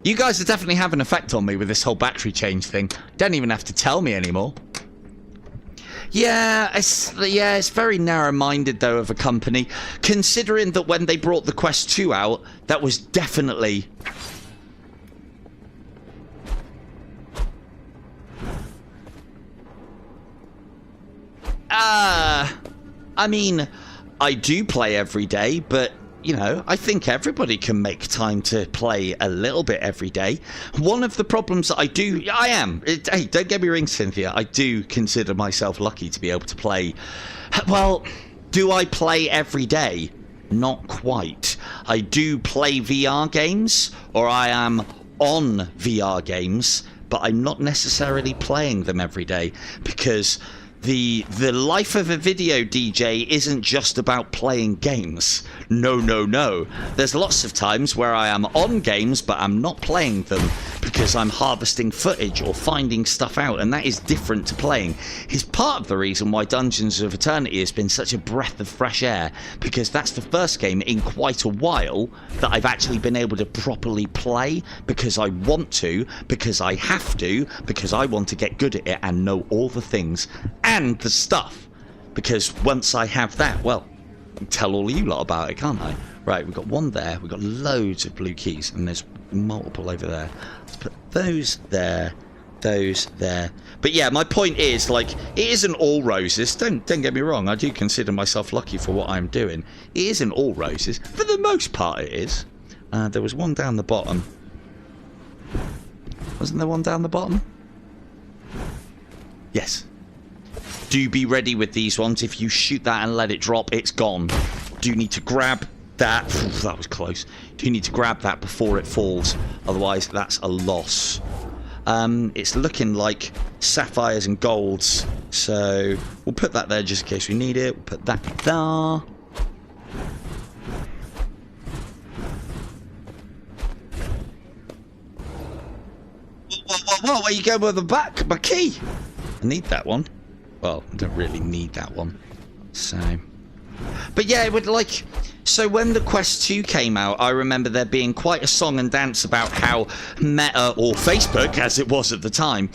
You guys are definitely having an effect on me with this whole battery change thing. Don't even have to tell me anymore. Yeah, it's very narrow-minded, though, of a company. Considering that when they brought the Quest 2 out, that was definitely... I mean, I do play every day, but... You know, I think everybody can make time to play a little bit every day. One of the problems that hey, don't get me wrong, Cynthia, I do consider myself lucky to be able to play. Well, do I play every day? Not quite. I do play VR games, or I am on VR games, but I'm not necessarily playing them every day, because the life of a video DJ isn't just about playing games. No, no, no. There's lots of times where I am on games, but I'm not playing them because I'm harvesting footage or finding stuff out, and that is different to playing. It's part of the reason why Dungeons of Eternity has been such a breath of fresh air, because that's the first game in quite a while that I've actually been able to properly play because I want to, because I have to, because I want to get good at it and know all the things and the stuff. Because once I have that, well, tell all you lot about it, can't I? Right, we've got one there. We've got loads of blue keys, and there's multiple over there. Let's put those there, those there. But yeah, my point is, like, it isn't all roses. Don't get me wrong. I do consider myself lucky for what I'm doing. It isn't all roses. For the most part, it is. There was one down the bottom. Wasn't there one down the bottom? Yes. Do be ready with these ones. If you shoot that and let it drop, it's gone. Do need to grab that. That was close. Do need to grab that before it falls. Otherwise, that's a loss. It's looking like sapphires and golds. So we'll put that there just in case we need it. We'll put that there. Whoa, where you going with the back? My key! I need that one. Well, I don't really need that one. So... But yeah, it would like... So when the Quest 2 came out, I remember there being quite a song and dance about how Meta, or Facebook, as it was at the time,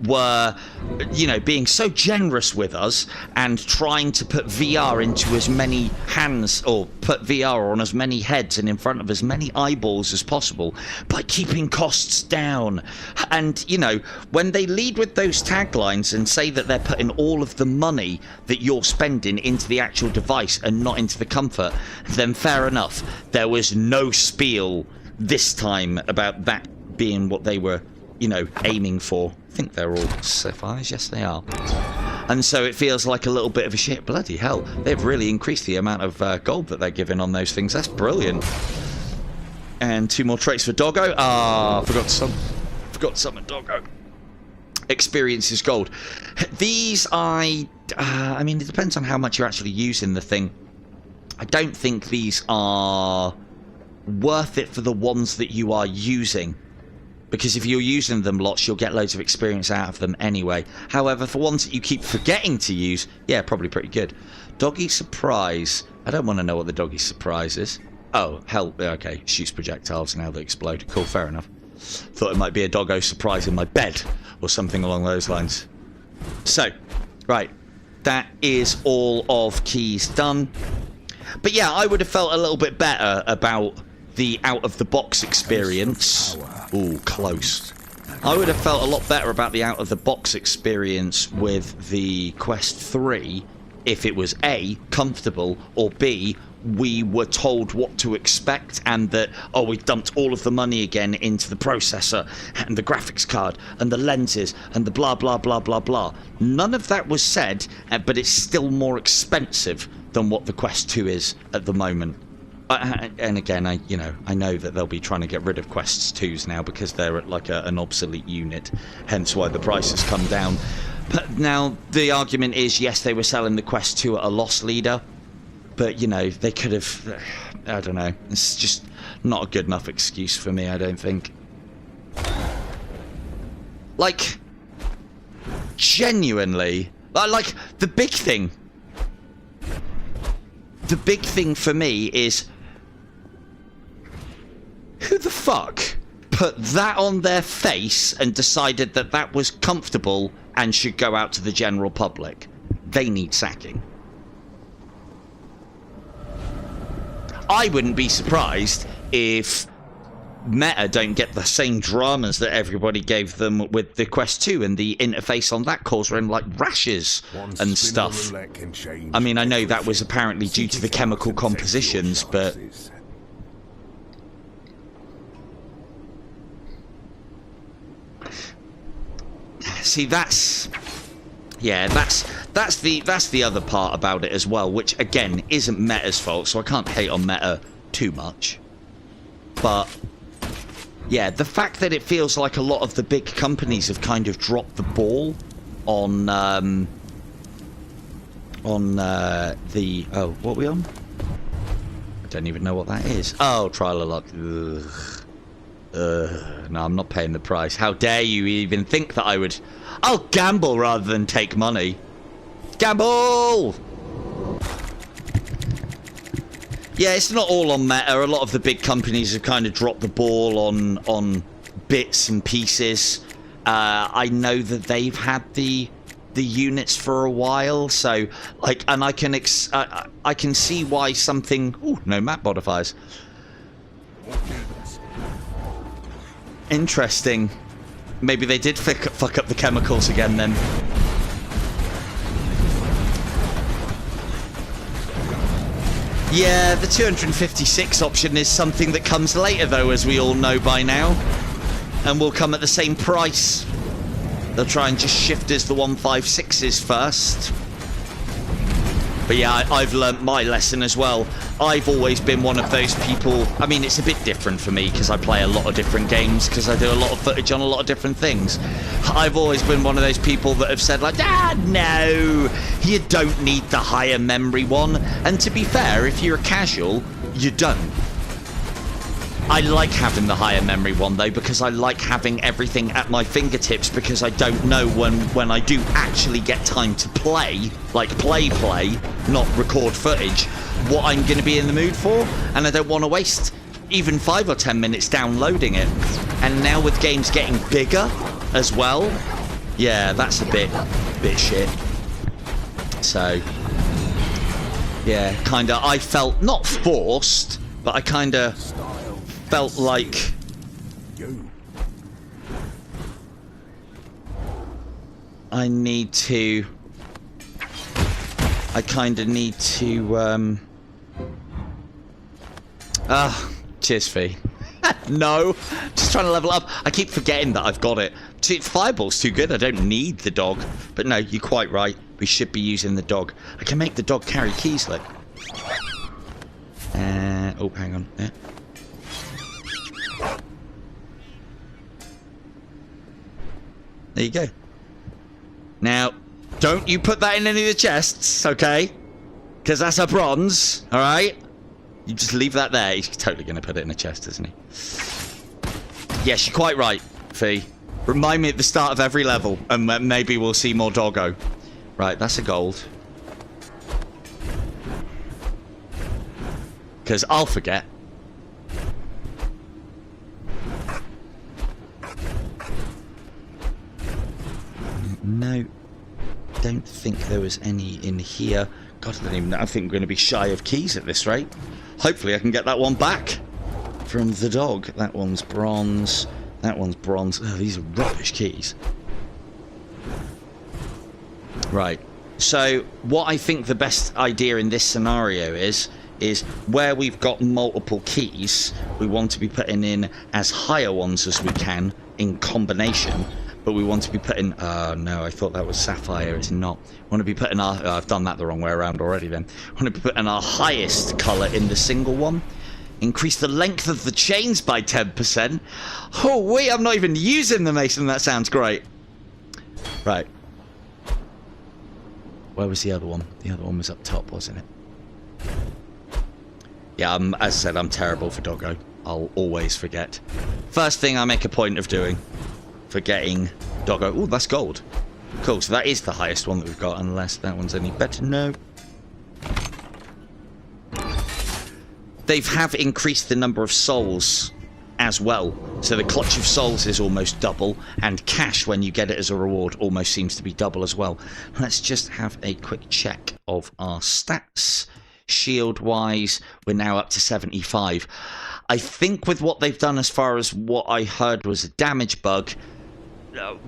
were, you know, being so generous with us and trying to put VR into as many hands, or put VR on as many heads and in front of as many eyeballs as possible by keeping costs down. And, you know, when they lead with those taglines and say that they're putting all of the money that you're spending into the actual device and not into the comfort, then fair enough. There was no spiel this time about that being what they were, you know, aiming for. I think they're all sapphires. Yes, they are. And so it feels like a little bit of a shit. Bloody hell. They've really increased the amount of gold that they're giving on those things. That's brilliant. And 2 more traits for Doggo. Ah, forgot some Doggo. Experience is gold. These, I mean, it depends on how much you're actually using the thing. I don't think these are worth it for the ones that you are using, because if you're using them lots, you'll get loads of experience out of them anyway. However, for ones that you keep forgetting to use, yeah, probably pretty good. Doggy surprise. I don't want to know what the doggy surprise is. Oh, hell, okay. Shoots projectiles now that explode. Cool, fair enough. Thought it might be a doggo surprise in my bed or something along those lines. So, right. That is all of keys done. But yeah, I would have felt a little bit better about the out-of-the-box experience. Ooh, close. I would have felt a lot better about the out-of-the-box experience with the Quest 3 if it was A, comfortable, or B, we were told what to expect, and that, oh, we dumped all of the money again into the processor and the graphics card and the lenses and the blah blah blah blah blah. None of that was said, but it's still more expensive than what the Quest 2 is at the moment. And again, I know that they'll be trying to get rid of Quests 2s now because they're at like an obsolete unit, hence why the price has come down. But now the argument is, yes, they were selling the Quest 2 at a loss leader, but, you know, they could have... I don't know. It's just not a good enough excuse for me, I don't think. Like, genuinely, like, the big thing for me is, who the fuck put that on their face and decided that that was comfortable and should go out to the general public? They need sacking. I wouldn't be surprised if Meta don't get the same dramas that everybody gave them with the Quest 2, and the interface on that causing like rashes and stuff. I mean, I know that was apparently due to the chemical compositions, but... See, that's... Yeah, that's the other part about it as well, which again isn't Meta's fault, so I can't hate on Meta too much. But yeah, the fact that it feels like a lot of the big companies have kind of dropped the ball on the oh, what are we on? I don't even know what that is. Oh, trial of luck. No, I'm not paying the price. How dare you even think that I would... I'll gamble rather than take money. Gamble! Yeah, it's not all on Meta. A lot of the big companies have kind of dropped the ball on bits and pieces. I know that they've had the the units for a while, so like, and I can I can see why something. Ooh, no map modifiers. Interesting. Maybe they did fuck up the chemicals again then. Yeah, the 256 option is something that comes later though, as we all know by now, and will come at the same price. They'll try and just shift us the 156s first. But yeah, I've learnt my lesson as well. I've always been one of those people. I mean, it's a bit different for me because I play a lot of different games, because I do a lot of footage on a lot of different things. I've always been one of those people that have said like, no, you don't need the higher memory one. And to be fair, if you're a casual, you don't. I like having the higher memory one though, because I like having everything at my fingertips, because I don't know when I do actually get time to play, like play, not record footage, what I'm going to be in the mood for, and I don't want to waste even 5 or 10 minutes downloading it. And now with games getting bigger as well, yeah, that's a bit shit. So yeah, kinda, I felt not forced, but I kinda felt like I kind of need to cheers fee. No, just trying to level up. I keep forgetting that I've got it. Fireball's too good, I don't need the dog. But no, you're quite right, we should be using the dog. I can make the dog carry keys, look. Oh, hang on. Yeah. There you go. Now, don't you put that in any of the chests, okay? Because that's a bronze, alright? You just leave that there. He's totally going to put it in a chest, isn't he? Yes, you're quite right, Fee. Remind me at the start of every level, and maybe we'll see more doggo. Right, that's a gold. Because I'll forget. No, don't think there was any in here. God, I don't even know. I think we're going to be shy of keys at this rate. Hopefully I can get that one back from the dog. That one's bronze. That one's bronze. Oh, these are rubbish keys. Right. So what I think the best idea in this scenario is where we've got multiple keys, we want to be putting in as higher ones as we can in combination. But we want to be putting... no, I thought that was sapphire. It's not. We want to be putting our... I've done that the wrong way around already then. We want to be putting our highest colour in the single one. Increase the length of the chains by 10%. Oh, wait, I'm not even using the mason. That sounds great. Right. Where was the other one? The other one was up top, wasn't it? Yeah, as I said, I'm terrible for doggo. I'll always forget. First thing I make a point of doing. Forgetting doggo. Oh, that's gold. Cool, so that is the highest one that we've got, unless that one's any better. No. They have increased the number of souls as well. So the clutch of souls is almost double, and cash, when you get it as a reward, almost seems to be double as well. Let's just have a quick check of our stats. Shield-wise, we're now up to 75. I think with what they've done as far as what I heard was a damage bug,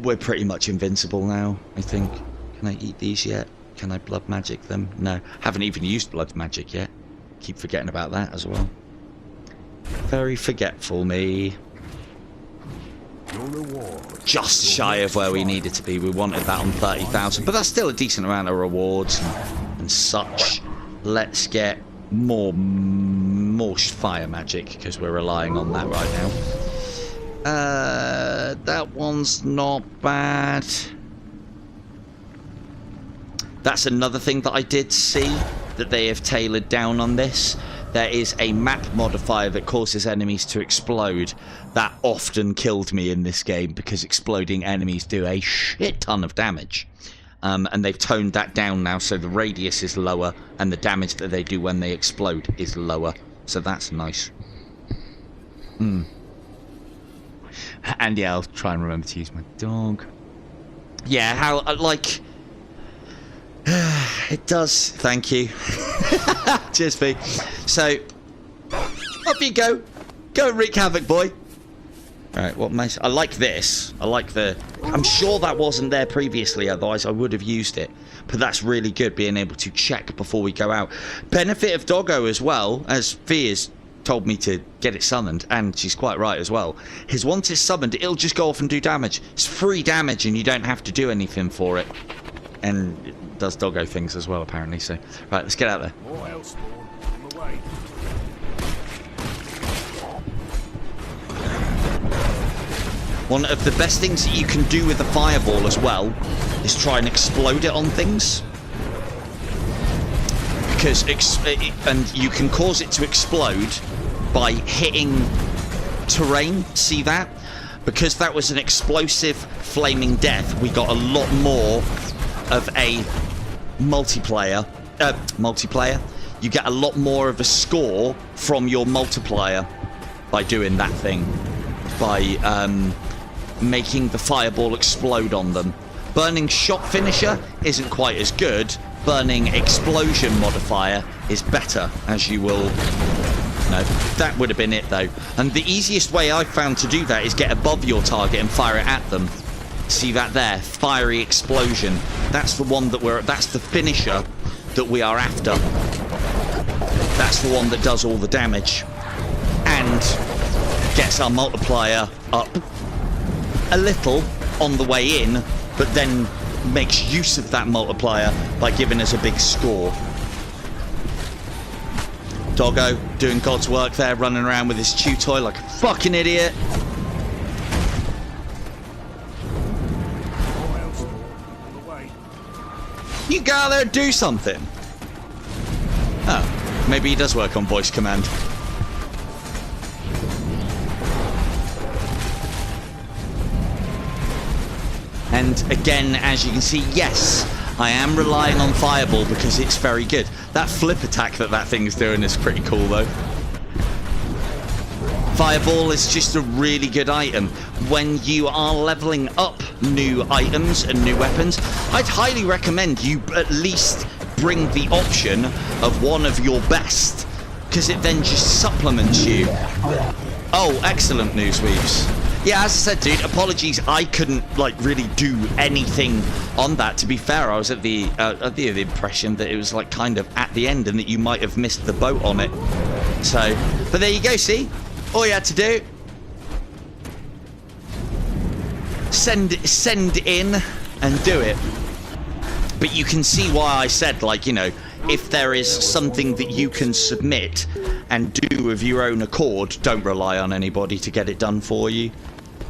we're pretty much invincible now, I think. Can I eat these yet? Can I blood magic them? No, haven't even used blood magic yet. Keep forgetting about that as well. Very forgetful me. Just shy of where we needed to be. We wanted that on 30,000, but that's still a decent amount of rewards and such. Let's get more fire magic, because we're relying on that right now. That one's not bad. That's another thing that I did see that they have tailored down on this. There is a map modifier that causes enemies to explode. That often killed me in this game, because exploding enemies do a shit ton of damage. And they've toned that down now, so the radius is lower and the damage that they do when they explode is lower. So that's nice. And yeah, I'll try and remember to use my dog. Yeah, how, like, It does. Thank you. Cheers, P. So, up you go. Go and wreak havoc, boy. Alright, what am I like this. I like the... I'm sure that wasn't there previously, otherwise I would have used it. But that's really good, being able to check before we go out. Benefit of Doggo as well, as Fee has told me to get it summoned, and she's quite right as well, is once it's summoned, it'll just go off and do damage. It's free damage, and you don't have to do anything for it. And it does Doggo things as well, apparently, so... Right, let's get out there. More Hellspawn on the way. One of the best things that you can do with the fireball as well is try and explode it on things. Because and you can cause it to explode by hitting terrain. See that? Because that was an explosive flaming death, we got a lot more of a multiplayer. You get a lot more of a score from your multiplier by doing that thing. By making the fireball explode on them. Burning shot finisher isn't quite as good. Burning explosion modifier is better, as you will... No, that would have been it though. And the easiest way I've found to do that is get above your target and fire it at them. See that there? Fiery explosion. That's the one that that's the finisher that we are after. That's the one that does all the damage. And gets our multiplier up a little on the way in, but then makes use of that multiplier by giving us a big score. Doggo doing God's work there, running around with his chew toy like a fucking idiot. You go out there and do something. Oh, maybe he does work on voice command. And again, as you can see, yes, I am relying on Fireball because it's very good. That flip attack that thing's doing is pretty cool, though. Fireball is just a really good item. When you are leveling up new items and new weapons, I'd highly recommend you at least bring the option of one of your best, because it then just supplements you. Oh, excellent news, Weaves. Yeah, as I said, dude, apologies, I couldn't, like, really do anything on that. To be fair, I was at the impression that it was, like, kind of at the end and that you might have missed the boat on it. So, but there you go, see? All you had to do, send in and do it. But you can see why I said, like, you know, if there is something that you can submit and do of your own accord, don't rely on anybody to get it done for you.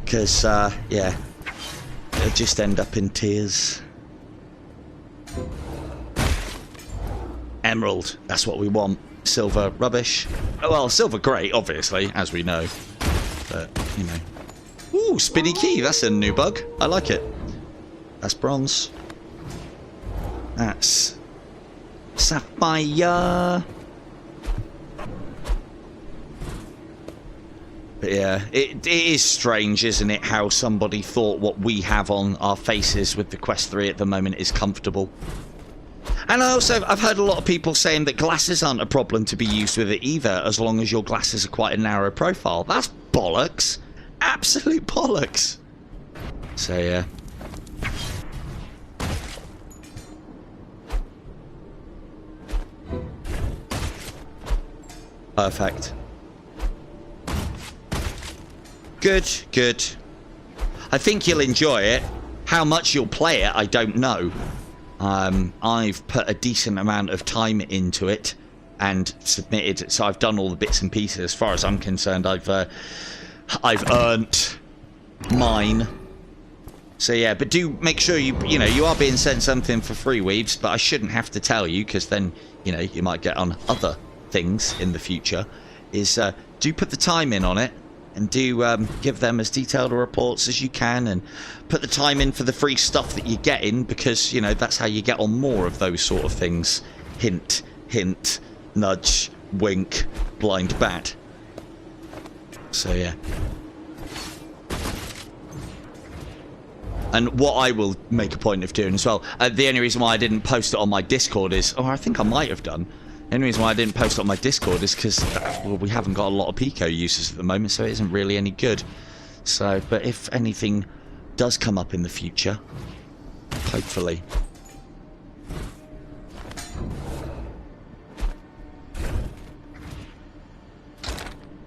Because, yeah, it'll just end up in tears. Emerald, that's what we want. Silver, rubbish. Well, silver, great, obviously, as we know. But, you know. Ooh, spinny key, that's a new bug. I like it. That's bronze. That's sapphire. But yeah, it is strange, isn't it, how somebody thought what we have on our faces with the Quest 3 at the moment is comfortable. And I've heard a lot of people saying that glasses aren't a problem to be used with it either, as long as your glasses are quite a narrow profile. That's bollocks. Absolute bollocks. So yeah. Perfect. Good, good. I think you'll enjoy it. How much you'll play it, I don't know. I've put a decent amount of time into it and submitted, so I've done all the bits and pieces. As far as I'm concerned, I've earned mine. So yeah, but do make sure you know, you are being sent something for free, Weaves, but I shouldn't have to tell you, because then, you know, you might get on other things in the future. Is do put the time in on it. And do give them as detailed a reports as you can, and put the time in for the free stuff that you're getting, because, you know, that's how you get on more of those sort of things. Hint, hint, nudge, wink, blind bat. So, yeah. And what I will make a point of doing as well, the only reason why I didn't post it on my Discord is, or I think I might have done, the only reason why I didn't post it on my Discord is because, well, we haven't got a lot of PICO users at the moment, so it isn't really any good. So, but if anything does come up in the future, hopefully.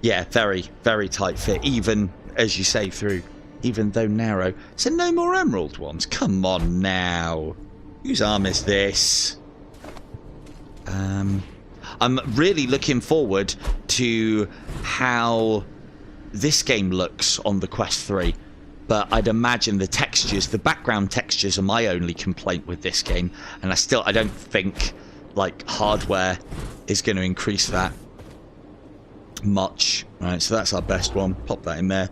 Yeah, very, very tight fit, even, as you say, through, even though narrow. So no more emerald ones? Come on now. Whose arm is this? I'm really looking forward to how this game looks on the Quest 3. But I'd imagine the textures, the background textures are my only complaint with this game. And I don't think, like, hardware is going to increase that much. Right, so that's our best one. Pop that in there.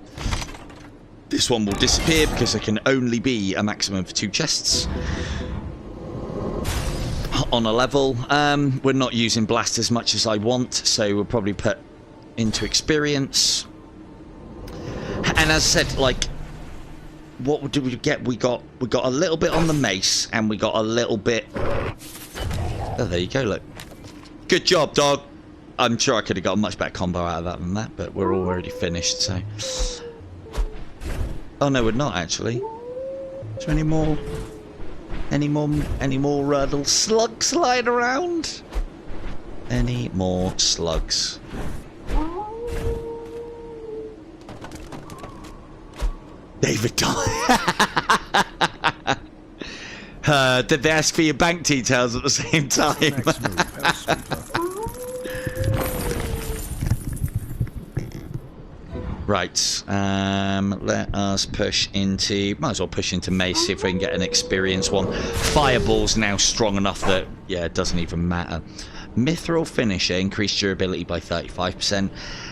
This one will disappear because there can only be a maximum of 2 chests on a level. We're not using blast as much as I want, so we'll probably put into experience. And as I said, like, what did we get? We got a little bit on the mace, and we got a little bit. Oh, there you go. Look, good job, dog. I'm sure I could have got a much better combo out of that than that, but we're already finished. So, oh no, we're not actually. Is there any more? Any more little slugs lying around? Any more slugs? David died. Did they ask for your bank details at the same time? Next move, Hellsweeper. Right, let us push into, might as well push into mace, see if we can get an experience one. Fireball's now strong enough that, yeah, it doesn't even matter. Mithril Finisher, increased durability by 35%.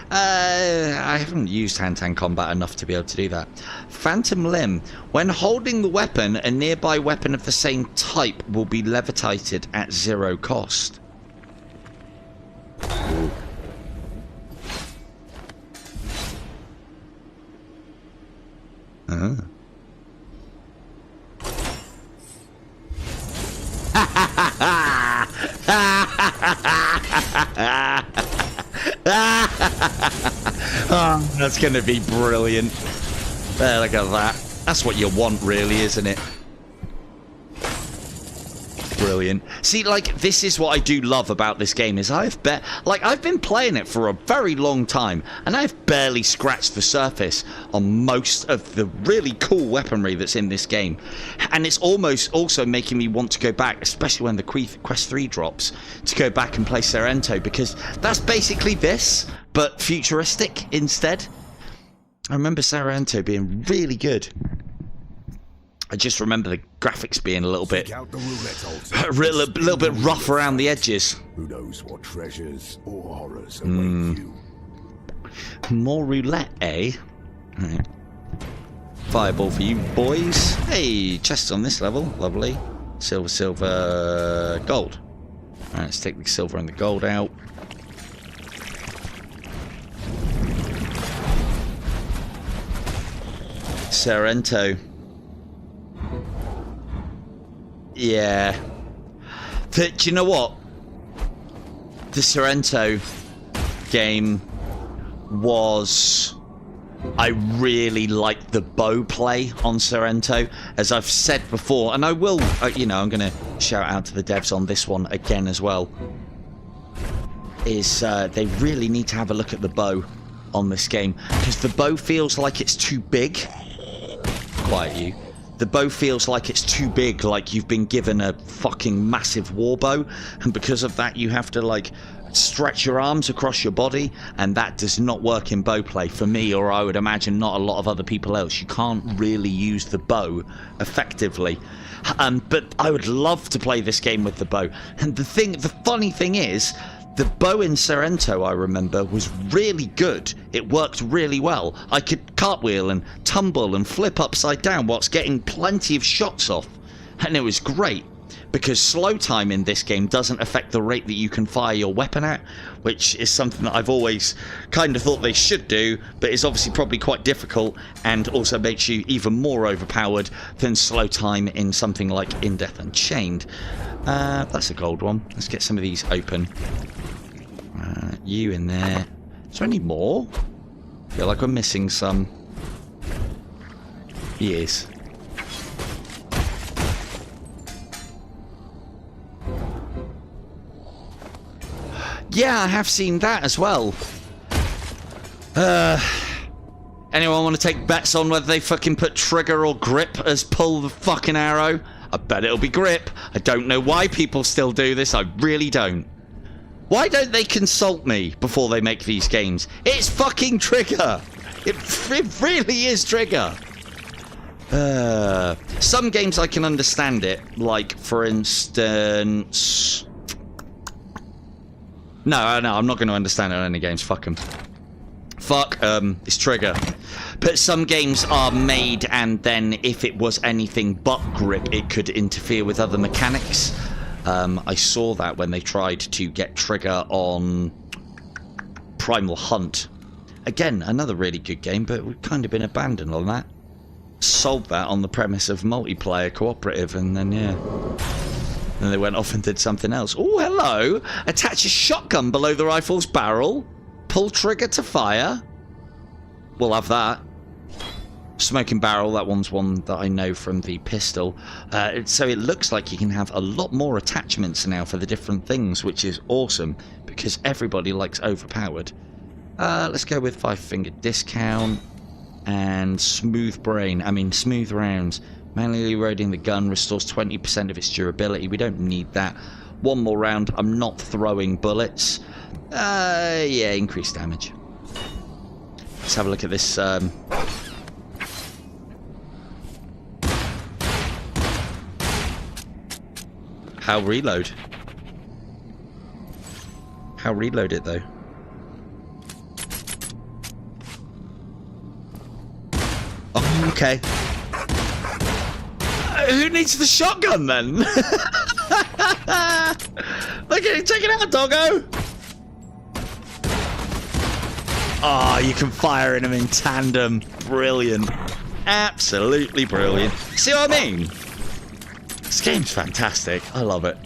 I haven't used hand-to-hand combat enough to be able to do that. Phantom Limb, when holding the weapon, a nearby weapon of the same type will be levitated at 0 cost. Ooh. Oh, that's going to be brilliant. There, look at that. That's what you want, really, isn't it? Brilliant. See, like, this is what I do love about this game is I've been playing it for a very long time, and I've barely scratched the surface on most of the really cool weaponry that's in this game. And it's almost also making me want to go back, especially when the Quest 3 drops, to go back and play Sairento, because that's basically this, but futuristic instead. I remember Sairento being really good. I just remember the graphics being a little bit, a little bit rough around the edges. Who knows what treasures or horrors await you? More roulette, eh? Right. Fireball for you boys. Hey, chests on this level, lovely. Silver, silver, gold. All right, let's take the silver and the gold out. Sairento. Yeah. Do you know what? The Sairento game was... I really liked the bow play on Sairento, as I've said before, and I will, you know, I'm going to shout out to the devs on this one again as well, is they really need to have a look at the bow on this game, because the bow feels like it's too big. Quiet you. The bow feels like it's too big, like you've been given a fucking massive war bow, and because of that you have to, like, stretch your arms across your body, and that does not work in bow play for me, or I would imagine not a lot of other people else. You can't really use the bow effectively. But I would love to play this game with the bow. And the funny thing is, the bow in Sairento, I remember, was really good. It worked really well. I could cartwheel and tumble and flip upside down whilst getting plenty of shots off. And it was great. because slow time in this game doesn't affect the rate that you can fire your weapon at, which is something that I've always kind of thought they should do, but it's obviously probably quite difficult and also makes you even more overpowered than slow time in something like In Death Unchained. That's a gold one. Let's get some of these open. You in there. Is there any more? I feel like we're missing some. He is. Yeah, I have seen that as well. Anyone want to take bets on whether they fucking put trigger or grip as pull the fucking arrow? I bet it'll be grip. I don't know why people still do this. I really don't. Why don't they consult me before they make these games? It's fucking trigger. It really is trigger. Some games I can understand it. Like, for instance... No, I'm not going to understand it on any games. Fuck them. Fuck, it's trigger. But some games are made, and then if it was anything but grip, it could interfere with other mechanics. I saw that when they tried to get trigger on Primal Hunt. Again, another really good game, but we've kind of been abandoned on that. Sold that on the premise of multiplayer cooperative, and then, yeah. Then they went off and did something else. Oh, hello! Attach a shotgun below the rifle's barrel. Pull trigger to fire. We'll have that. Smoking barrel, that one's one that I know from the pistol. So it looks like you can have a lot more attachments now for the different things, which is awesome, because everybody likes overpowered. Let's go with 5-finger discount and smooth rounds. Manually loading the gun restores 20% of its durability. We don't need that. One more round. I'm not throwing bullets. Yeah, increased damage. Let's have a look at this. How reload? How reload it though? Oh, okay. Who needs the shotgun then? Look at it, take it out, doggo! Ah, you can fire in them in tandem. Brilliant. Absolutely brilliant. See what I mean? This game's fantastic. I love it.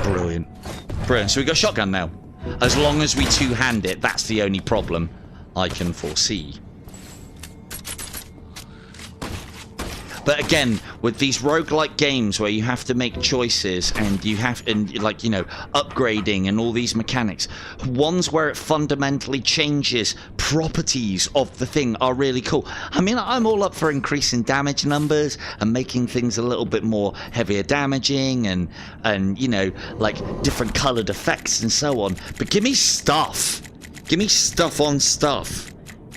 Brilliant. Brilliant. So we got shotgun now. As long as we two-hand it, that's the only problem I can foresee. But again, with these roguelike games where you have to make choices and you have, like, you know, upgrading and all these mechanics, ones where it fundamentally changes properties of the thing are really cool. I mean, I'm all up for increasing damage numbers and making things a little bit more heavier damaging and you know, like different coloured effects and so on. But give me stuff. Give me stuff on stuff.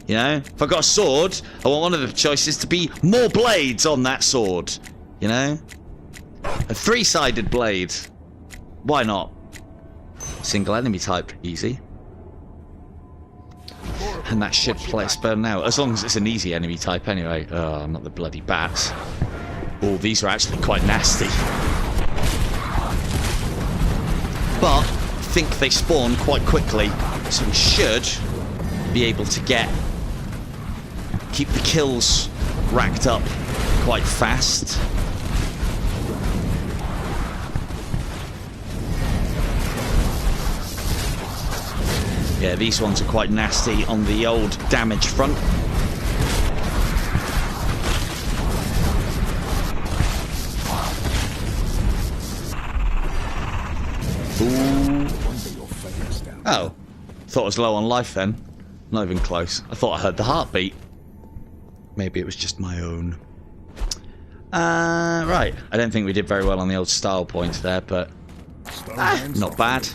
You know, if I got a sword, I want one of the choices to be more blades on that sword. You know? A 3-sided blade. Why not? Single enemy type, easy. And that should play spell now, as long as it's an easy enemy type anyway. Oh, not the bloody bats. Oh, these are actually quite nasty. But I think they spawn quite quickly, so we should be able to keep the kills racked up quite fast. Yeah, these ones are quite nasty on the old damage front. Ooh. Oh, thought I was low on life then. Not even close. I thought I heard the heartbeat. Maybe it was just my own. Right. I don't think we did very well on the old style points there, but not bad.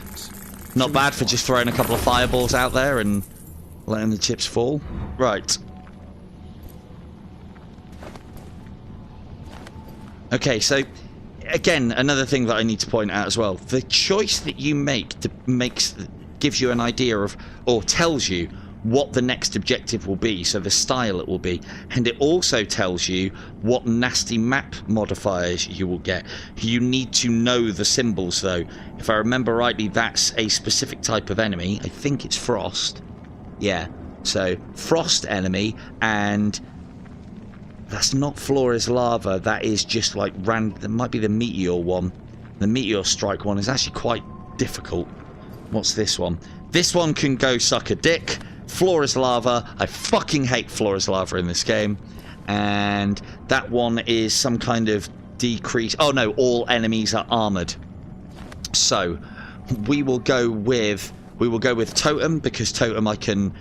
Not bad for just throwing a couple of fireballs out there and letting the chips fall. Right. Okay, so again, another thing that I need to point out as well. The choice that you make gives you an idea of, or tells you, what the next objective will be, so the style it will be, and it also tells you what nasty map modifiers you will get. You need to know the symbols though. If I remember rightly, that's a specific type of enemy. I think it's frost. Yeah, so frost enemy, and that's not floor is lava, that is just like random. That might be the meteor one. The meteor strike one is actually quite difficult. What's this one? This one can go suck a dick. Floor is lava. I fucking hate floor is lava in this game. And that one is some kind of decrease. Oh no, all enemies are armored. So we will go with totem, because totem I can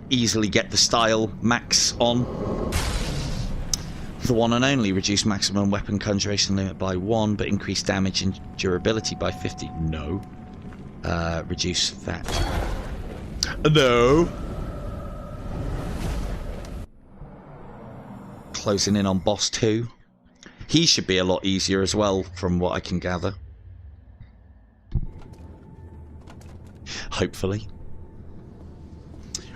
easily get the style max on. The one and only, reduce maximum weapon conjuration limit by 1, but increase damage and durability by 50. No. Reduce that. No. Closing in on boss 2. He should be a lot easier as well, from what I can gather. Hopefully.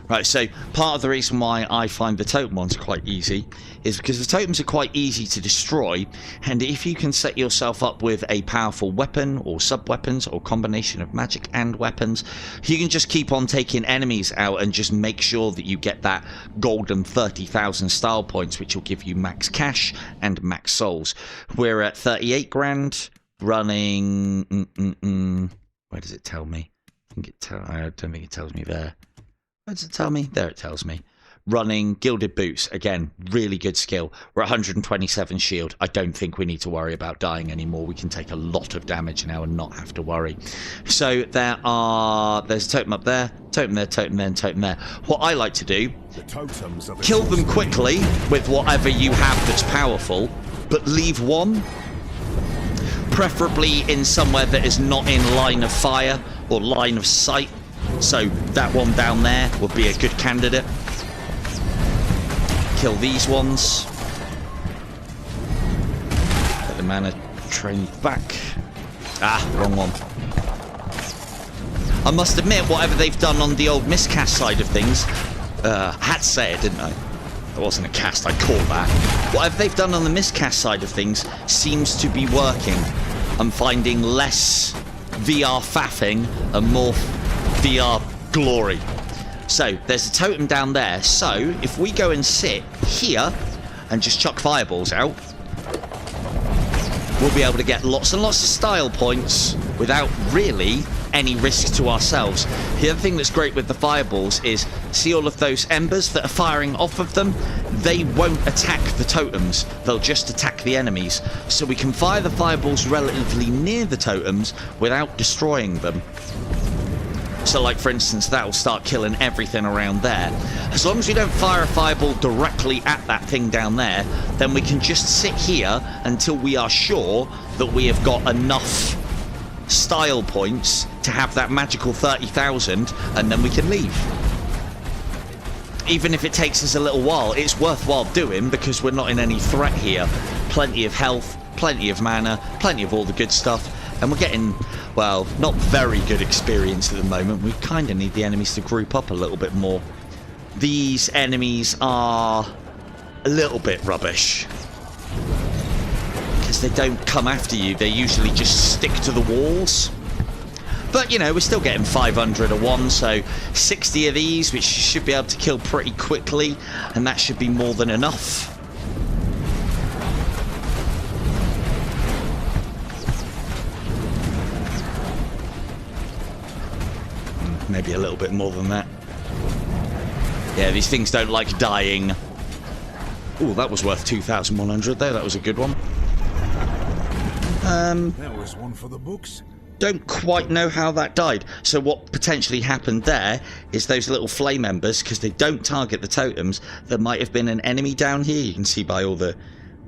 Right, so part of the reason why I find the totem ones quite easy is because the totems are quite easy to destroy, and if you can set yourself up with a powerful weapon or sub-weapons or combination of magic and weapons, you can just keep on taking enemies out and just make sure that you get that golden 30,000 style points, which will give you max cash and max souls. We're at 38 grand, running... Where does it tell me? I don't think it tells me there. Where does it tell me? There it tells me. Running gilded boots. Again, really good skill. We're at 127 shield. I don't think we need to worry about dying anymore. We can take a lot of damage now and not have to worry. So there's a totem up there, totem there, totem there, and totem there. What I like to do, kill them quickly with whatever you have that's powerful, but leave one, preferably in somewhere that is not in line of fire or line of sight. So that one down there would be a good candidate. Kill these ones. Get the mana train back. Ah, wrong one. I must admit, whatever they've done on the old miscast side of things, I had to say it, didn't I? It wasn't a cast, I called that. Whatever they've done on the miscast side of things seems to be working. I'm finding less VR faffing and more VR glory. So there's a totem down there, so if we go and sit here and just chuck fireballs out, we'll be able to get lots and lots of style points without really any risk to ourselves. The other thing that's great with the fireballs is, see all of those embers that are firing off of them? They won't attack the totems, they'll just attack the enemies. So we can fire the fireballs relatively near the totems without destroying them. So like for instance, that will start killing everything around there. As long as we don't fire a fireball directly at that thing down there, then we can just sit here until we are sure that we have got enough style points to have that magical 30,000, and then we can leave. Even if it takes us a little while, it's worthwhile doing because we're not in any threat here. Plenty of health, plenty of mana, plenty of all the good stuff. And we're getting, well, not very good experience at the moment. We kind of need the enemies to group up a little bit more. These enemies are a little bit rubbish. Because they don't come after you. They usually just stick to the walls. But, you know, we're still getting 500 a one, so 60 of these, which you should be able to kill pretty quickly. And that should be more than enough. Maybe a little bit more than that. Yeah, these things don't like dying. Ooh, that was worth 2,100 there. That was a good one. That was one for the books. Don't quite know how that died. So what potentially happened there is those little flame embers, because they don't target the totems, there might have been an enemy down here. You can see by all the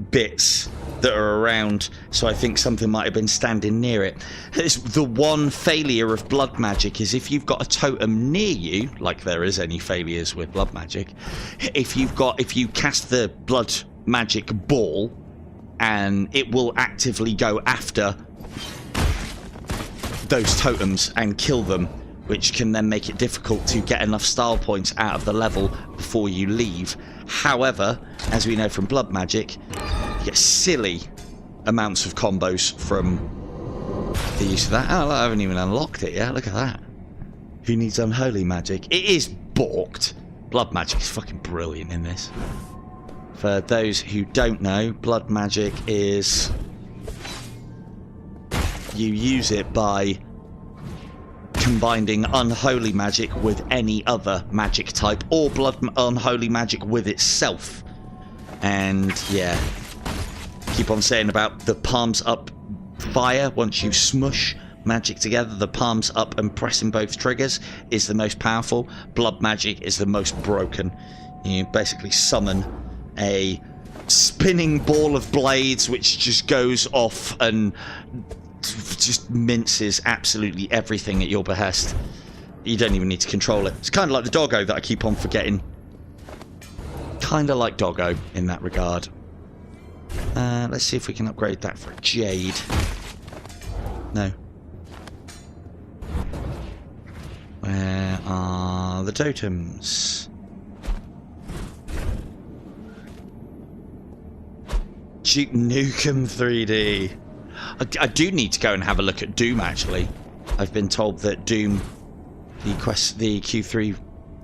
bits that are around, so I think something might have been standing near it. It's the one failure of blood magic is if you've got a totem near you, like there is any failures with blood magic, if you cast the blood magic ball, and it will actively go after those totems and kill them which can then make it difficult to get enough style points out of the level before you leave. However, as we know from blood magic, you get silly amounts of combos from the use of that. Oh, I haven't even unlocked it yet. Look at that. Who needs unholy magic? It is balked. Blood magic is fucking brilliant in this. For those who don't know, blood magic is... you use it by combining unholy magic with any other magic type, or blood unholy magic with itself. And yeah, keep on saying about the palms up fire. Once you smush magic together, the palms up and pressing both triggers is the most powerful. Blood magic is the most broken. You basically summon a spinning ball of blades which just goes off and just minces absolutely everything at your behest. You don't even need to control it. It's kind of like the doggo that I keep on forgetting. Kind of like doggo in that regard. Let's see if we can upgrade that for jade. No. Where are the totems? Duke Nukem 3D. I do need to go and have a look at Doom, actually. I've been told that Doom, the Q3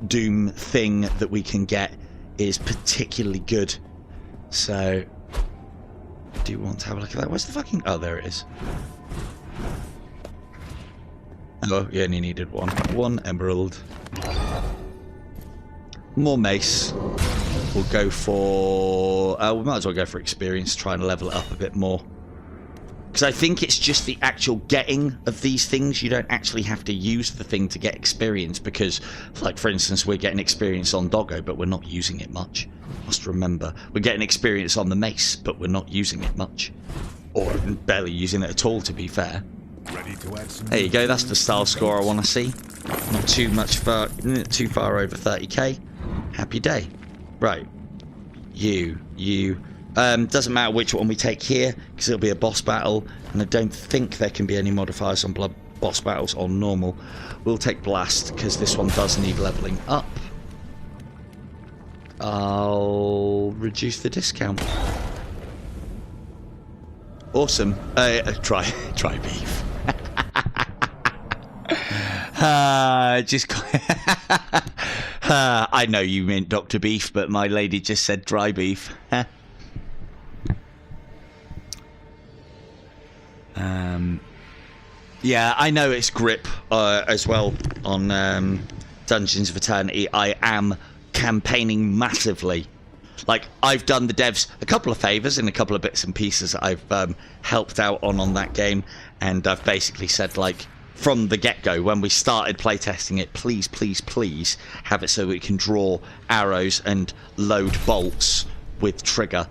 Doom thing that we can get, is particularly good. So, I do want to have a look at that. Where's the fucking... oh, there it is. Oh, you only needed one. One emerald. More mace. We'll go for... we might as well go for experience, try and level it up a bit more. Because I think it's just the actual getting of these things. You don't actually have to use the thing to get experience, because, like, for instance, we're getting experience on Doggo, but we're not using it much. Must remember. We're getting experience on the mace, but we're not using it much. Or barely using it at all, to be fair. Ready to add some... There you go, that's the style score I want to see. Not too far over 30k. Happy day. Right. You. Doesn't matter which one we take here, because it'll be a boss battle, and I don't think there can be any modifiers on blood boss battles on normal. We'll take blast, because this one does need leveling up. I'll reduce the discount. Awesome. Try beef. I know you meant Dr. Beef, but my lady just said dry beef. Yeah, I know it's grip as well on Dungeons of Eternity. I am campaigning massively. Like, I've done the devs a couple of favours in a couple of bits and pieces that I've helped out on that game, and I've basically said, like, from the get-go, when we started playtesting it, please, please, please have it so we can draw arrows and load bolts with trigger.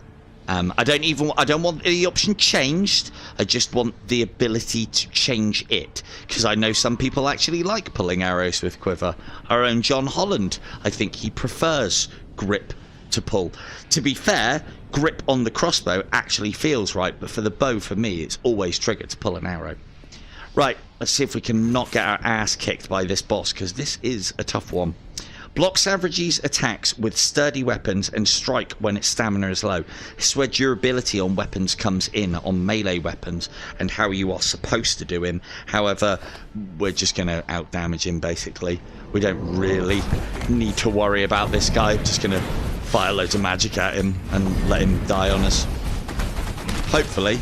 I don't want the option changed. I just want the ability to change it, because I know some people actually like pulling arrows with quiver. Our own John Holland, I think he prefers grip to pull. To be fair, grip on the crossbow actually feels right, but for the bow, for me, it's always trigger to pull an arrow. Right, let's see if we can not get our ass kicked by this boss, because this is a tough one. Block Savage's attacks with sturdy weapons and strike when its stamina is low. This is where durability on weapons comes in, on melee weapons, and how you are supposed to do him. However, we're just going to out-damage him, basically. We don't really need to worry about this guy. Just going to fire loads of magic at him and let him die on us. Hopefully.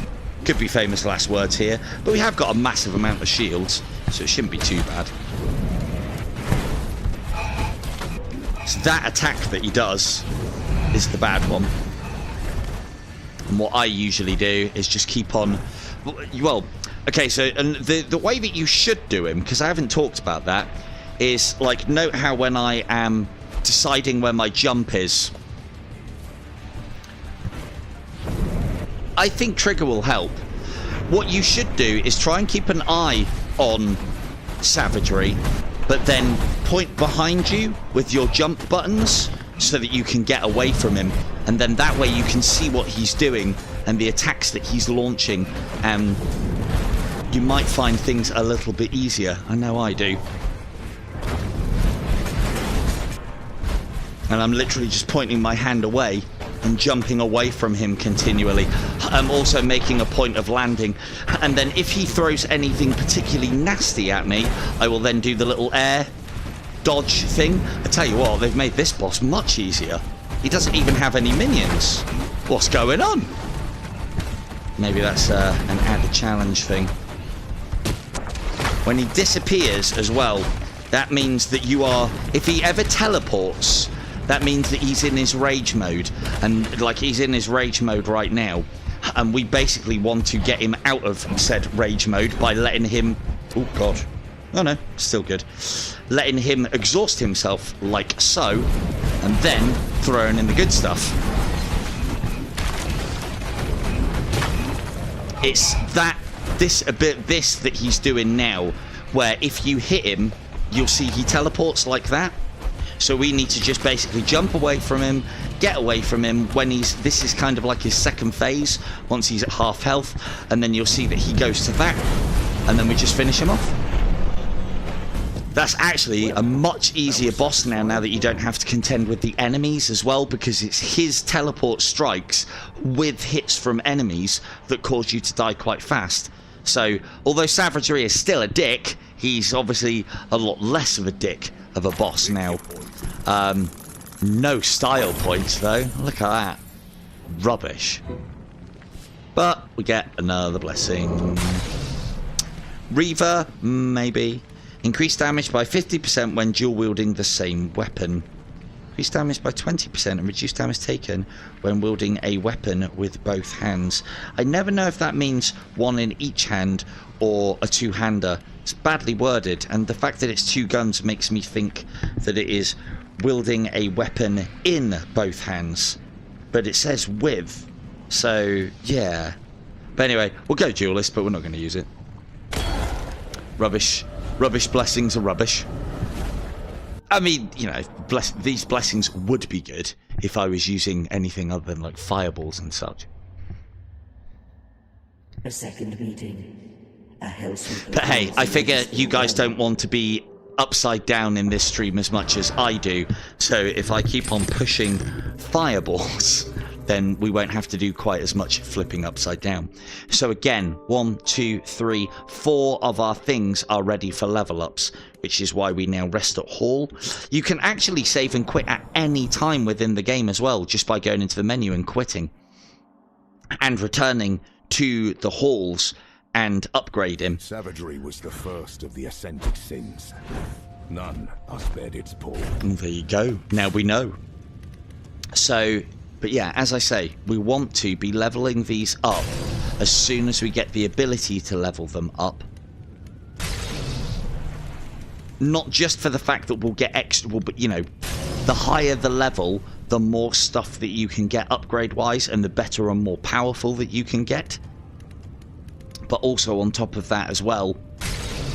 Could be famous last words here, but we have got a massive amount of shields, so it shouldn't be too bad. So that attack that he does is the bad one. And what I usually do is just keep on... well, okay, so and the way that you should do him, because I haven't talked about that, is, like, note how when I am deciding where my jump is, I think trigger will help. What you should do is try and keep an eye on savagery, but then point behind you with your jump buttons so that you can get away from him, and then that way you can see what he's doing and the attacks that he's launching, and you might find things a little bit easier. I know I do. And I'm literally just pointing my hand away and jumping away from him continually. I'm also making a point of landing. And then if he throws anything particularly nasty at me, I will then do the little air dodge thing. I tell you what, they've made this boss much easier. He doesn't even have any minions. What's going on? Maybe that's an added challenge thing. When he disappears as well, that means that you are... If he ever teleports, that means that he's in his rage mode. And, like, he's in his rage mode right now. And we basically want to get him out of said rage mode by letting him... Oh, God. Oh, no. Still good. Letting him exhaust himself like so. And then throwing in the good stuff. It's this that he's doing now, where if you hit him, you'll see he teleports like that. So we need to just basically jump away from him, get away from him when this is kind of like his second phase, once he's at half health, and then you'll see that he goes to that, and then we just finish him off. That's actually a much easier boss now that you don't have to contend with the enemies as well, because it's his teleport strikes with hits from enemies that cause you to die quite fast. So, although Savagery is still a dick, he's obviously a lot less of a dick of a boss now. No style points though. Look at that. Rubbish. But we get another blessing. Reaver, maybe. Increase damage by 50% when dual wielding the same weapon. Increase damage by 20% and reduce damage taken when wielding a weapon with both hands. I never know if that means one in each hand or a two-hander. It's badly worded, and the fact that it's two guns makes me think that it is wielding a weapon in both hands. But it says with, so yeah. But anyway, we'll go duelist, but we're not going to use it. Rubbish. Rubbish blessings are rubbish. I mean, you know, these blessings would be good if I was using anything other than like fireballs and such. A second meeting. A Hellsweeper. But hey, I figure you guys don't want to be upside down in this stream as much as I do. So if I keep on pushing fireballs, then we won't have to do quite as much flipping upside down. So again, 1, 2, 3, 4 of our things are ready for level ups, which is why we now rest at Hall. You can actually save and quit at any time within the game as well, just by going into the menu and quitting. And returning to the halls and upgrading. Savagery was the first of the ascetic sins. None are spared its paw. And there you go. Now we know. So... But yeah, as I say, we want to be leveling these up as soon as we get the ability to level them up. Not just for the fact that we'll get extra, but you know, the higher the level, the more stuff that you can get upgrade-wise, and the better and more powerful that you can get. But also on top of that as well,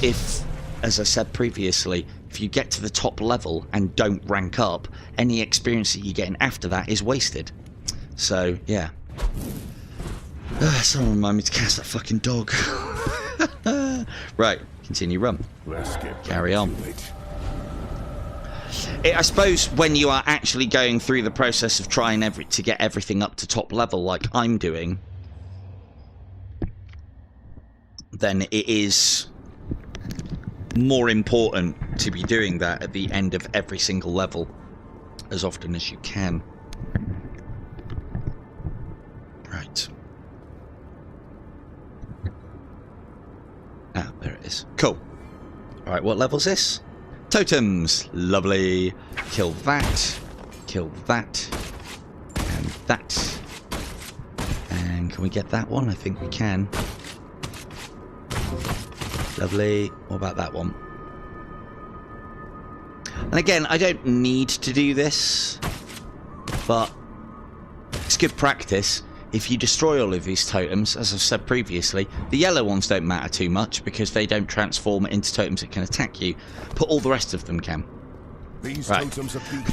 if, as I said previously, if you get to the top level and don't rank up, any experience that you get in after that is wasted. So, yeah. Someone remind me to cast that fucking dog. Right, continue run. Carry on. I suppose when you are actually going through the process of trying to get everything up to top level like I'm doing, then it is more important to be doing that at the end of every single level as often as you can. Right. Ah, there it is. Cool. Alright, what level's this? Totems. Lovely. Kill that. Kill that. And that. And can we get that one? I think we can. Lovely. What about that one? And again, I don't need to do this, but it's good practice. If you destroy all of these totems, as I've said previously, the yellow ones don't matter too much because they don't transform into totems that can attack you, but all the rest of them can. Right.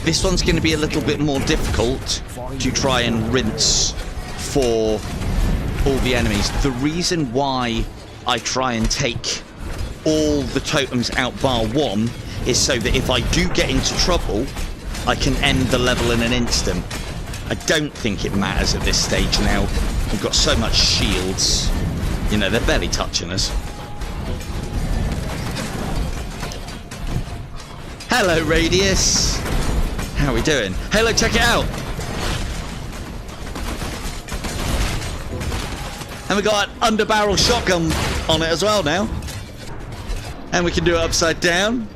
This one's going to be a little bit more difficult to try and rinse for all the enemies. The reason why I try and take all the totems out bar one is so that if I do get into trouble, I can end the level in an instant. I don't think it matters at this stage now. We've got so much shields. You know, they're barely touching us. Hello, Radius. How are we doing? Halo, check it out. And we got an underbarrel shotgun on it as well now. And we can do it upside down.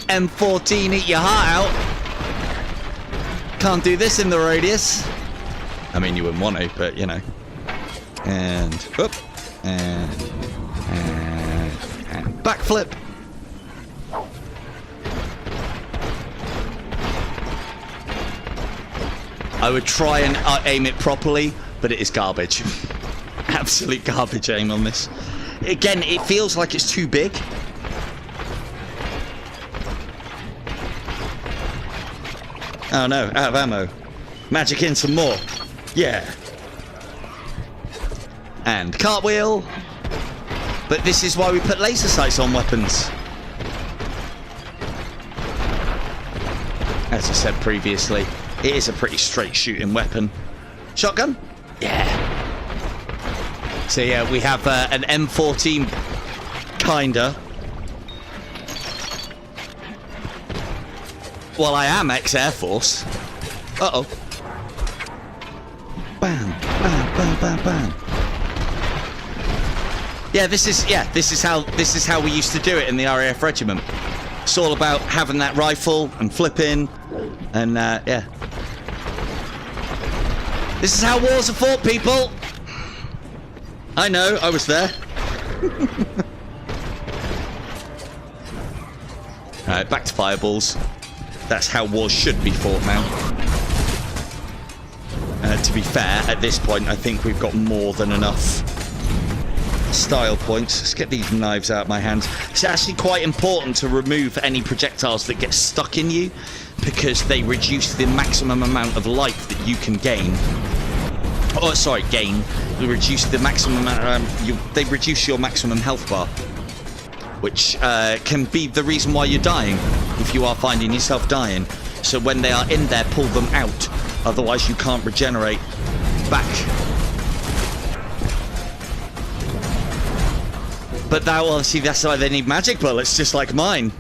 M14, eat your heart out. Can't do this in the Radius. I mean, you wouldn't want to, but you know. And whoop, and backflip. I would try and aim it properly, but it is garbage. Absolute garbage aim on this. Again, it feels like it's too big. Oh no, out of ammo. Magic in some more. Yeah. And cartwheel. But this is why we put laser sights on weapons. As I said previously, it is a pretty straight shooting weapon. Shotgun? Yeah. So yeah, we have an M14 kinda. Well, I am ex-Air Force. Uh-oh. Bam, bam, bam, bam, bam. Yeah, this is how we used to do it in the RAF regiment. It's all about having that rifle and flipping, and yeah. This is how wars are fought, people. I know, I was there. Alright, back to fireballs. That's how wars should be fought now. To be fair, at this point, I think we've got more than enough style points. Let's get these knives out of my hands. It's actually quite important to remove any projectiles that get stuck in you, because they reduce the maximum amount of life that you can gain. Oh, sorry, gain. They reduce the maximum amount. They reduce your maximum health bar, which can be the reason why you're dying, if you are finding yourself dying. So when they are in there, pull them out. Otherwise, you can't regenerate back. But that, well, see, that's why they need magic bullets, just like mine.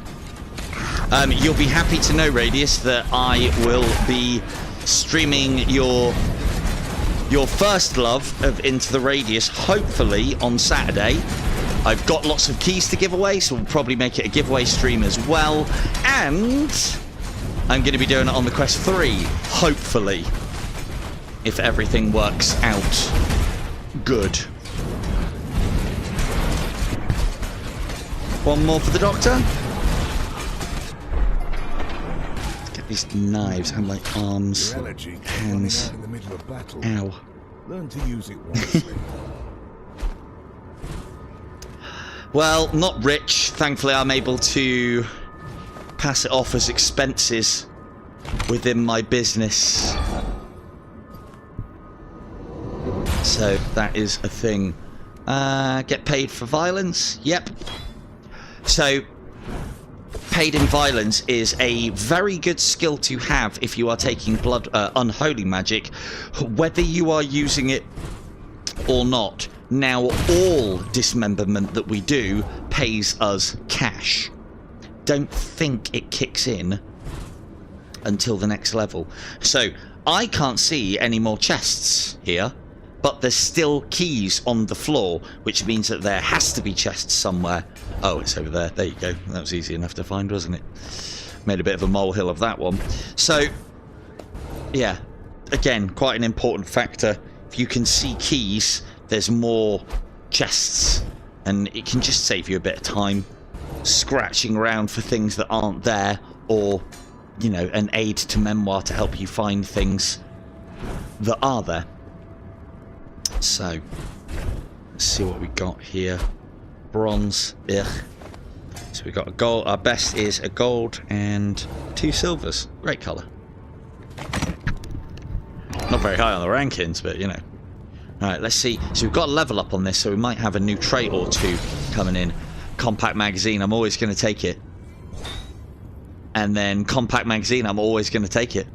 You'll be happy to know, Radius, that I will be streaming your first love of Into the Radius, hopefully on Saturday. I've got lots of keys to give away, so we'll probably make it a giveaway stream as well. And I'm going to be doing it on the Quest 3, hopefully, if everything works out good. One more for the Doctor. Let's get these knives and my arms, hands. Ow. Learn to use it wisely. Well, not rich. Thankfully, I'm able to pass it off as expenses within my business. So that is a thing. Get paid for violence? Yep. So, paid in violence is a very good skill to have if you are taking blood, unholy magic, whether you are using it or not. Now, all dismemberment that we do pays us cash. Don't think it kicks in until the next level. So, I can't see any more chests here, but there's still keys on the floor, which means that there has to be chests somewhere. Oh, it's over there. There you go. That was easy enough to find, wasn't it? Made a bit of a molehill of that one. So, yeah. Again, quite an important factor. If you can see keys, there's more chests. And it can just save you a bit of time scratching around for things that aren't there, or, you know, an aid to memoir to help you find things that are there. So, let's see what we got here. Bronze, ugh. So we got a gold. Our best is a gold and 2 silvers. Great colour. Not very high on the rankings, but you know. Alright, let's see. So we've got a level up on this, so we might have a new trait or two coming in. Compact magazine, I'm always going to take it. And then compact magazine, I'm always going to take it.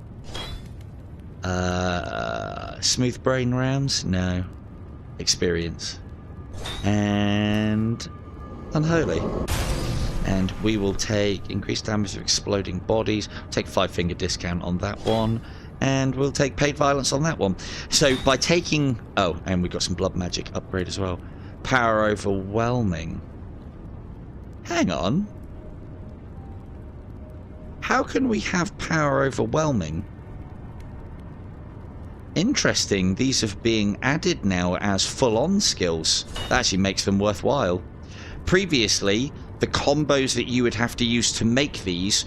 Smooth brain rounds? No. Experience. And unholy. And we will take increased damage of exploding bodies. Take 5-finger discount on that one. And we'll take paid violence on that one. So by taking... Oh, and we got some blood magic upgrade as well. Power overwhelming. Hang on. How can we have power overwhelming? Interesting, these are being added now as full-on skills. That actually makes them worthwhile. Previously, the combos that you would have to use to make these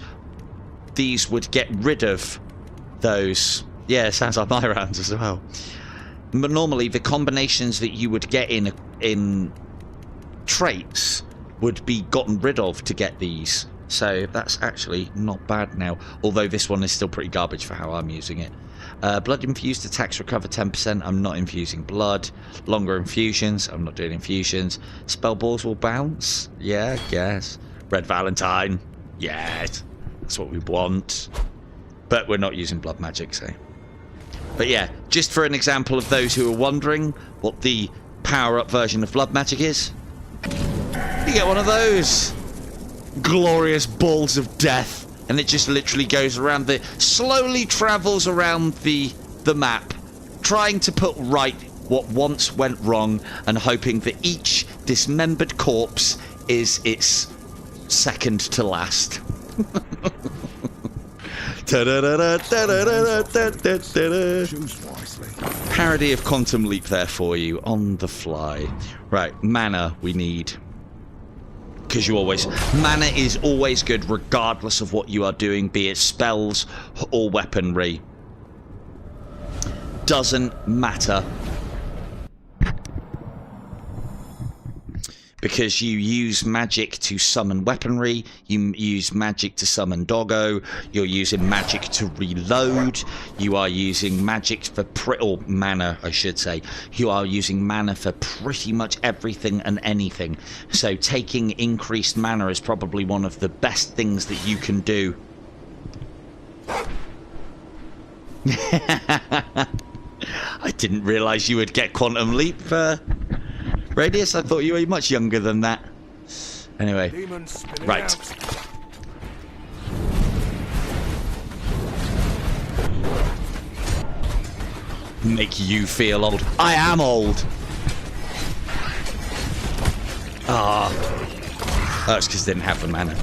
would get rid of those. Yeah, it sounds like my rounds as well. But normally, the combinations that you would get in traits would be gotten rid of to get these. So that's actually not bad now. Although this one is still pretty garbage for how I'm using it. Blood infused attacks recover 10%. I'm not infusing blood. Longer infusions. I'm not doing infusions. Spell balls will bounce. Yeah, I guess. Red Valentine. Yes. That's what we want. But we're not using blood magic, so. But yeah, just for an example of those who are wondering what the power-up version of blood magic is, you get one of those glorious balls of death. And it just literally goes around slowly travels around the map, trying to put right what once went wrong and hoping that each dismembered corpse is its second to last. Parody of Quantum Leap there for you on the fly. Right, mana we need. Because mana is always good regardless of what you are doing, be it spells or weaponry. Doesn't matter. Because you use magic to summon weaponry, you use magic to summon doggo, you're using magic to reload, you are using magic for mana, I should say. You are using mana for pretty much everything and anything. So taking increased mana is probably one of the best things that you can do. I didn't realise you would get Quantum Leap Radius. I thought you were much younger than that. Anyway, right. Make you feel old. I am old. Ah, that's because I didn't have the mana.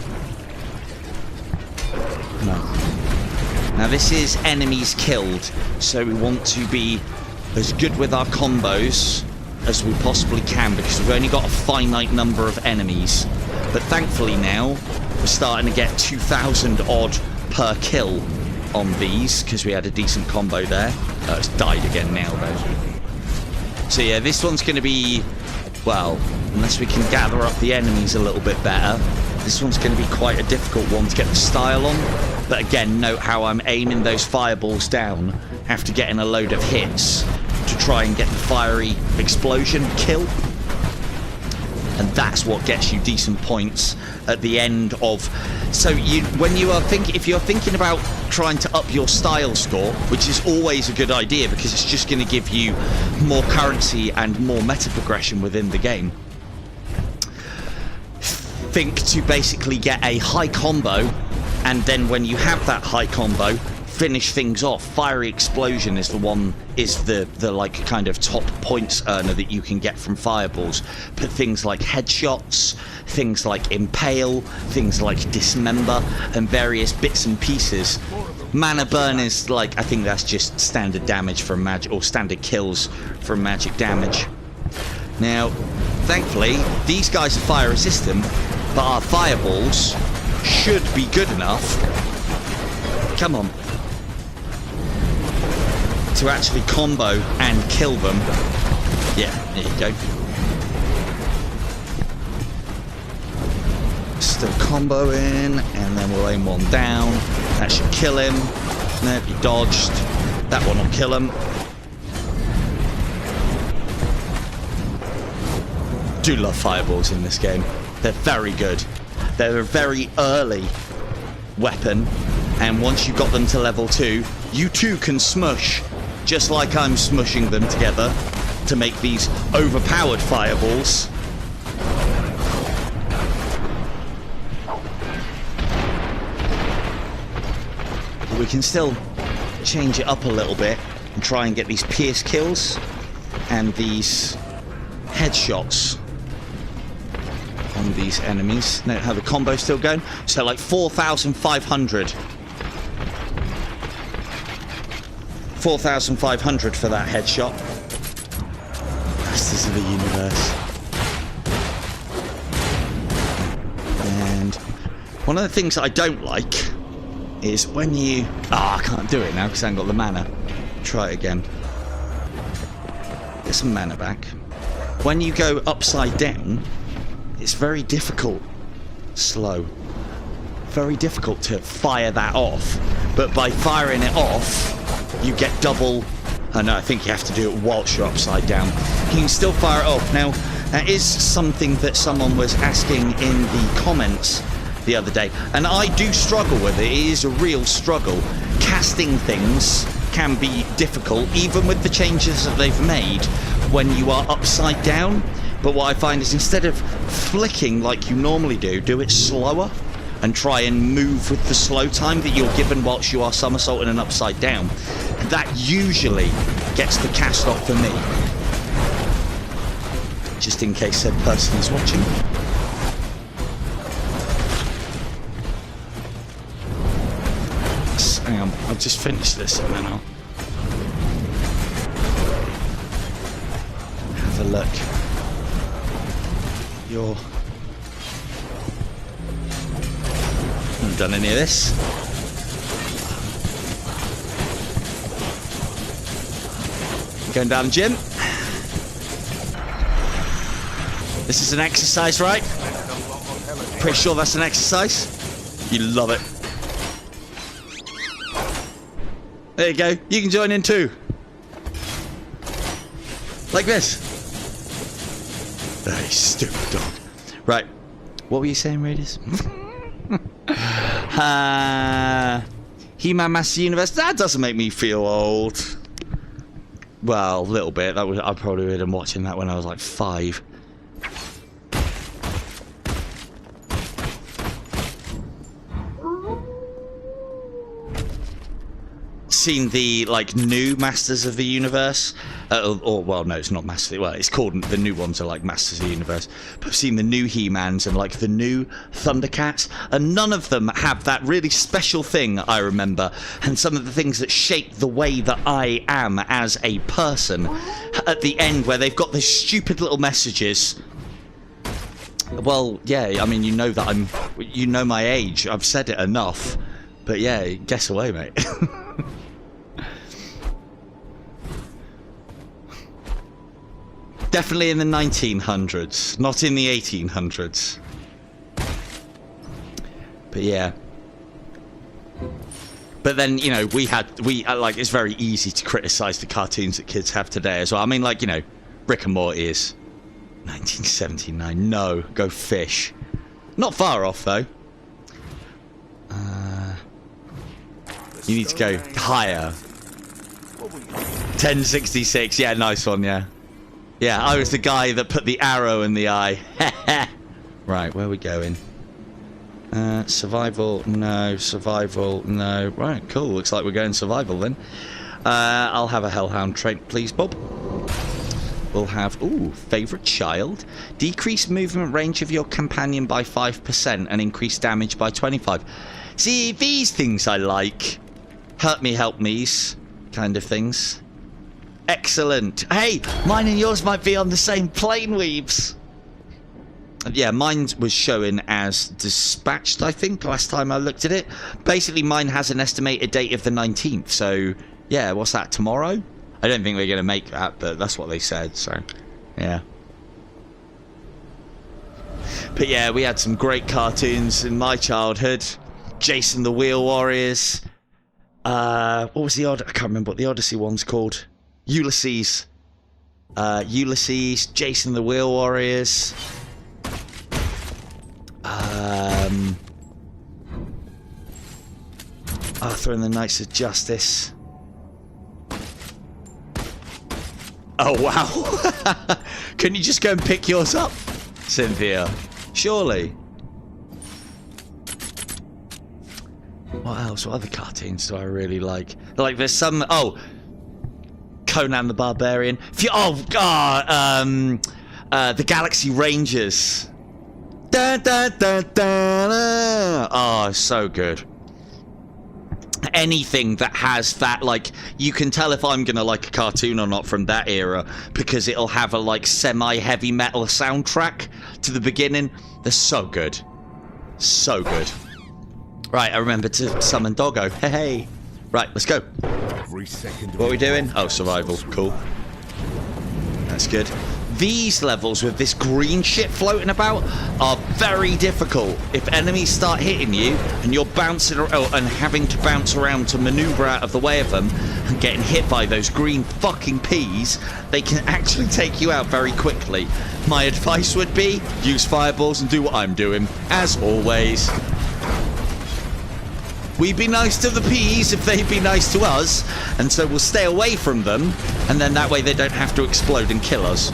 No. Now this is enemies killed, so we want to be as good with our combos as we possibly can, because we've only got a finite number of enemies. But thankfully now we're starting to get 2,000 odd per kill on these, because we had a decent combo there. It's died again now though. So yeah, this one's going to be, well, unless we can gather up the enemies a little bit better, this one's going to be quite a difficult one to get the style on. But again, note how I'm aiming those fireballs down after getting a load of hits to try and get the fiery explosion kill. And that's what gets you decent points at the end of. So when you are if you're thinking about trying to up your style score, which is always a good idea because it's just going to give you more currency and more meta progression within the game, think to basically get a high combo, and then when you have that high combo, finish things off. Fiery explosion is the like kind of top points earner that you can get from fireballs. But things like headshots, things like impale, things like dismember, and various bits and pieces. Mana burn is like, I think that's just standard damage from magic, or standard kills from magic damage. Now, thankfully, these guys are fire resistant, but our fireballs should be good enough. Come on. To actually combo and kill them. Yeah, there you go. Still comboing, and then we'll aim one down. That should kill him. Nope, he dodged. That one will kill him. Do love fireballs in this game. They're very good. They're very early weapon, and once you've got them to level 2, you too can smush, just like I'm smushing them together to make these overpowered fireballs. We can still change it up a little bit and try and get these pierce kills and these headshots on these enemies. Note how the combo's still going. So like 4,500. 4,500 for that headshot. Masters of the Universe. And one of the things I don't like is when you... I can't do it now because I haven't got the mana. Try it again. Get some mana back. When you go upside down, it's very difficult. Slow. Very difficult to fire that off. But by firing it off, you get double... Oh no, I think you have to do it whilst you're upside down. You can still fire it off. Now, that is something that someone was asking in the comments the other day, and I do struggle with it. It is a real struggle. Casting things can be difficult, even with the changes that they've made when you are upside down. But what I find is instead of flicking like you normally do it slower and try and move with the slow time that you're given whilst you are somersaulting and upside down. That usually gets the cast off for me. Just in case said person is watching. Hang on, I'll just finish this and then I'll have a look. I haven't done any of this. Going down the gym. This is an exercise, right? Pretty sure that's an exercise. You love it. There you go. You can join in too. Like this. Hey, stupid dog. Right. What were you saying, Raiders? He-Man Master Universe. That doesn't make me feel old. Well, a little bit. I probably would have been watching that when I was like 5. Seen the like new Masters of the Universe, or well, no, it's not Masters. Well, it's called, the new ones are like Masters of the Universe. But I've seen the new He-Mans and like the new Thundercats, and none of them have that really special thing I remember. And some of the things that shape the way that I am as a person at the end, where they've got these stupid little messages. Well, yeah, I mean, you know that you know my age. I've said it enough. But yeah, guess away, mate. Definitely in the 1900s, not in the 1800s. But yeah. But then, you know, like, it's very easy to criticize the cartoons that kids have today as well. I mean, like, you know, Rick and Morty is 1979. No, go fish. Not far off, though. You need to go higher. 1066. Yeah, nice one, yeah. Yeah, I was the guy that put the arrow in the eye. Right, where are we going? Survival, no. Survival, no. Right, cool. Looks like we're going survival then. I'll have a Hellhound trait, please, Bob. We'll have, ooh, favourite child. Decrease movement range of your companion by 5% and increase damage by 25%. See, these things I like. Hurt me, help me's kind of things. Excellent. Hey, mine and yours might be on the same plane, Weebs. Yeah, mine was showing as dispatched, I think, last time I looked at it. Basically, mine has an estimated date of the 19th. So, yeah, what's that, tomorrow? I don't think they're going to make that, but that's what they said, so, yeah. But yeah, we had some great cartoons in my childhood. Jason the Wheel Warriors. What was the I can't remember what the Odyssey one's called. Ulysses. Ulysses, Jason the Wheel Warriors. Arthur and the Knights of Justice. Oh, wow. Couldn't you just go and pick yours up, Cynthia? Surely. What else? What other cartoons do I really like? Like, there's some... Oh, Conan the Barbarian. Oh, God. The Galaxy Rangers. Da, da, da, da, da. Oh, so good. Anything that has that, like, you can tell if I'm gonna like a cartoon or not from that era because it'll have a like semi-heavy metal soundtrack to the beginning. They're so good. So good. Right, I remember to summon Doggo. Hey. Right, let's go. What are we doing? Oh, survival. Cool. That's good. These levels with this green shit floating about are very difficult. If enemies start hitting you and you're bouncing and having to bounce around to maneuver out of the way of them and getting hit by those green fucking peas, they can actually take you out very quickly. My advice would be use fireballs and do what I'm doing, as always. We'd be nice to the peas if they'd be nice to us, and so we'll stay away from them, and then that way they don't have to explode and kill us.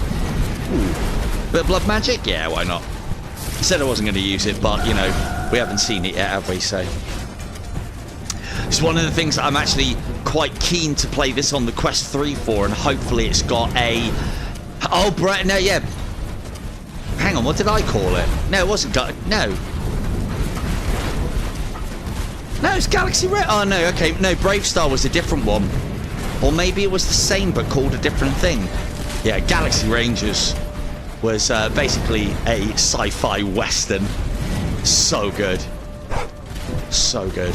Ooh. Bit of blood magic? Yeah, why not? I said I wasn't going to use it, but, you know, we haven't seen it yet, have we? So it's one of the things that I'm actually quite keen to play this on the Quest 3 for, and hopefully it's got a... Oh, no, yeah. Hang on, what did I call it? No, it wasn't... No. No, it's Galaxy Red. Oh, no, okay. No, Brave Star was a different one. Or maybe it was the same, but called a different thing. Yeah, Galaxy Rangers was basically a sci-fi western. So good. So good.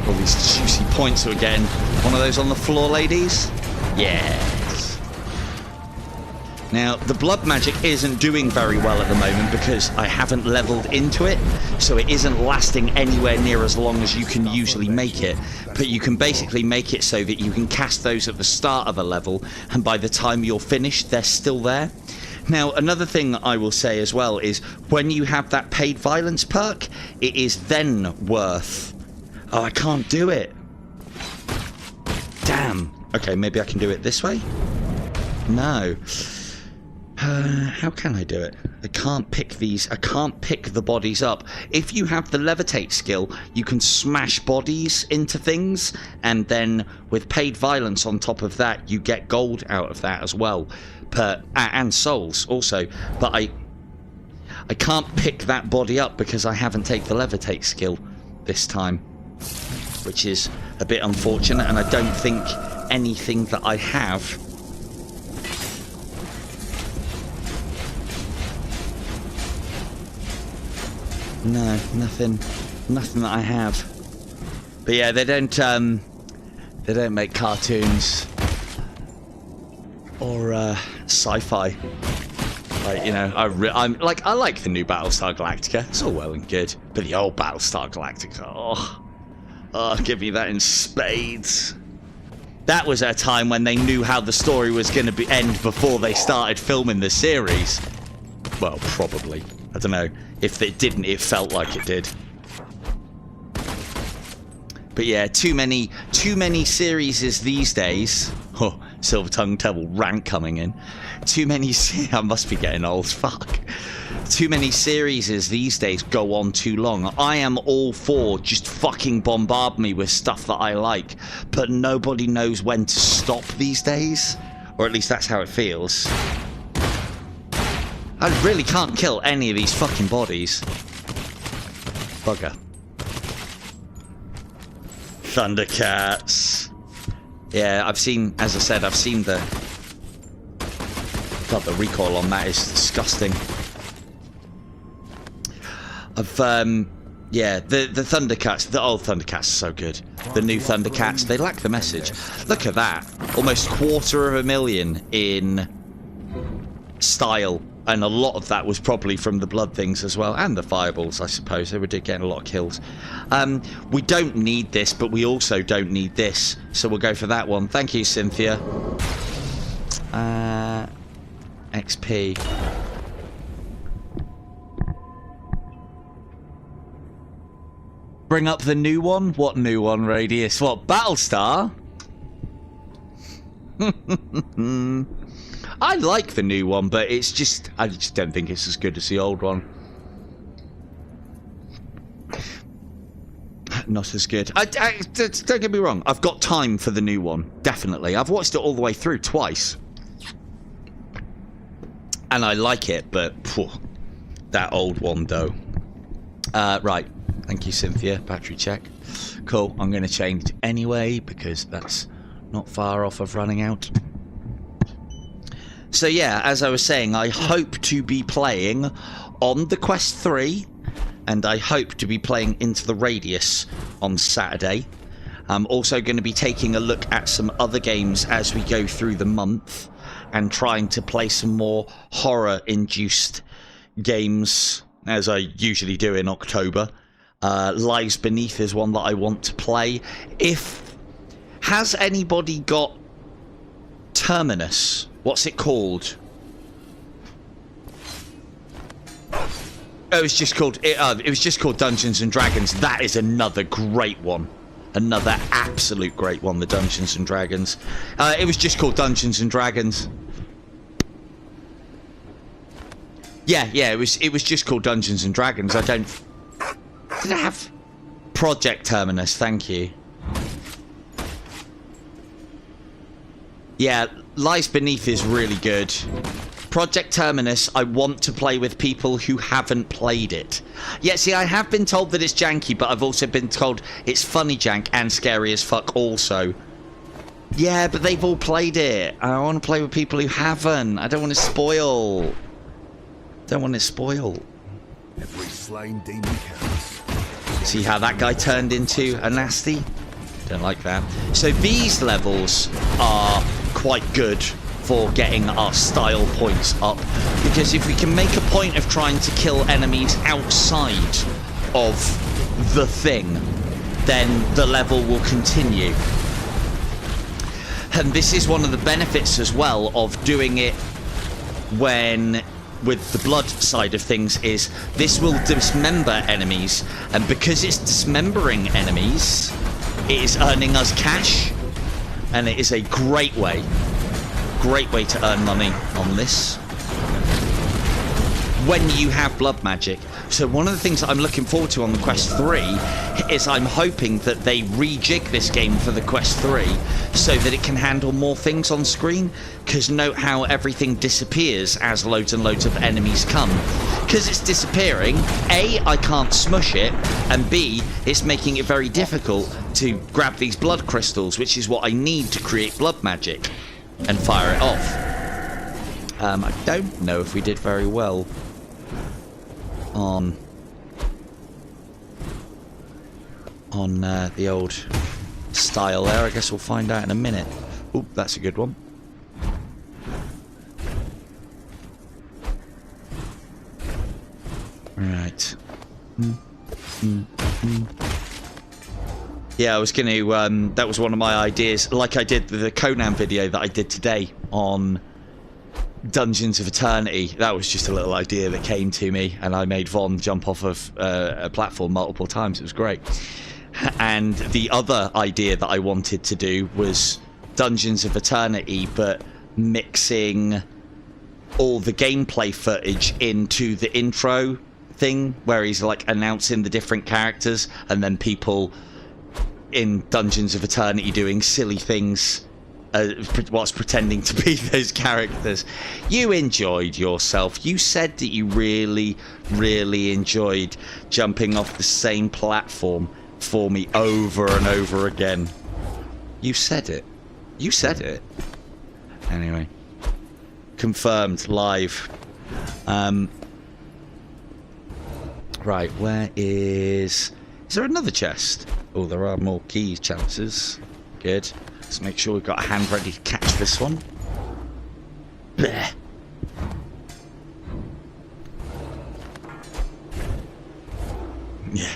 All these juicy points we're getting. One of those on the floor, ladies? Yes. Now, the blood magic isn't doing very well at the moment because I haven't leveled into it, so it isn't lasting anywhere near as long as you can usually make it. But you can basically make it so that you can cast those at the start of a level, and by the time you're finished, they're still there. Now, another thing I will say as well is when you have that paid violence perk, it is then worth... Oh, I can't do it. Damn. Okay, maybe I can do it this way? No. How can I do it? I can't pick these. I can't pick the bodies up. If you have the levitate skill, you can smash bodies into things, and then with paid violence on top of that, you get gold out of that as well. And souls also. But I can't pick that body up because I haven't taken the levitate skill this time, which is a bit unfortunate, and I don't think anything that I have... No, nothing that I have. But yeah, they don't make cartoons or sci-fi. Like, you know, I like the new Battlestar Galactica. It's all well and good, but the old Battlestar Galactica, oh, give me that in spades. That was a time when they knew how the story was going to end before they started filming the series. Well, probably. I don't know. If it didn't, it felt like it did. But yeah, too many series these days. Oh, Silver Tongue Devil rank coming in. Too many... I must be getting old. Fuck. Too many series these days go on too long. I am all for just fucking bombard me with stuff that I like, but nobody knows when to stop these days. Or at least that's how it feels. I really can't kill any of these fucking bodies. Bugger. Thundercats. Yeah, I've seen, as I said, I've seen the... God, the recoil on that is disgusting. Yeah, the Thundercats, the old Thundercats are so good. The new Thundercats, they lack the message. Look at that. Almost 250,000 in style. And a lot of that was probably from the blood things as well. And the fireballs, I suppose. They were getting a lot of kills. We don't need this, but we also don't need this. So we'll go for that one. Thank you, Cynthia. XP. Bring up the new one? What new one, Radius? What, Battlestar? I like the new one, but it's just... I just don't think it's as good as the old one. Not as good. Don't get me wrong. I've got time for the new one. Definitely. I've watched it all the way through twice. And I like it, but... Phew, that old one, though. Right. Thank you, Cynthia. Battery check. Cool. I'm going to change anyway, because that's not far off of running out. So yeah, as I was saying, I hope to be playing on the Quest 3, and I hope to be playing Into the Radius on Saturday. I'm also going to be taking a look at some other games as we go through the month, and trying to play some more horror-induced games, as I usually do in October. Lies Beneath is one that I want to play. Has anybody got Terminus? What's it called? Oh, it was just called Dungeons and Dragons. That is another great one. Another absolute great one, the Dungeons and Dragons. It was just called Dungeons and Dragons. Yeah, it was just called Dungeons and Dragons. Did I have Project Terminus? Thank you. Yeah, Lies Beneath is really good. Project Terminus, I want to play with people who haven't played it. Yeah, see, I have been told that it's janky, but I've also been told it's funny jank and scary as fuck also. Yeah, but they've all played it. I want to play with people who haven't. I don't want to spoil. Every slain demon counts. See how that guy turned into a nasty? Don't like that. So these levels are quite good for getting our style points up, because if we can make a point of trying to kill enemies outside of the thing, then the level will continue. And this is one of the benefits as well of doing it with the blood side of things, is this will dismember enemies, and because it's dismembering enemies, it is earning us cash, and it is a great way to earn money on this when you have blood magic. So one of the things that I'm looking forward to on the Quest 3 is I'm hoping that they rejig this game for the Quest 3 so that it can handle more things on screen, because note how everything disappears as loads and loads of enemies come. Because it's disappearing, A, I can't smush it, and B, it's making it very difficult to grab these blood crystals, which is what I need to create blood magic and fire it off. I don't know if we did very well on the old style there. I guess we'll find out in a minute. Oop, that's a good one. Right. Yeah, I was going to, that was one of my ideas, like I did the Conan video that I did today on Dungeons of Eternity. That was just a little idea that came to me, and I made Von jump off of a platform multiple times. It was great. And the other idea that I wanted to do was Dungeons of Eternity, but mixing all the gameplay footage into the intro thing, where he's like announcing the different characters, and then people in Dungeons of Eternity doing silly things whilst pretending to be those characters. You enjoyed yourself. You said that you really, really enjoyed jumping off the same platform for me over and over again. You said it. You said it. Anyway. Confirmed live. Right, where is there another chest? Oh, there are more keys chances. Good. Let's make sure we've got a hand ready to catch this one. Blech. Yeah.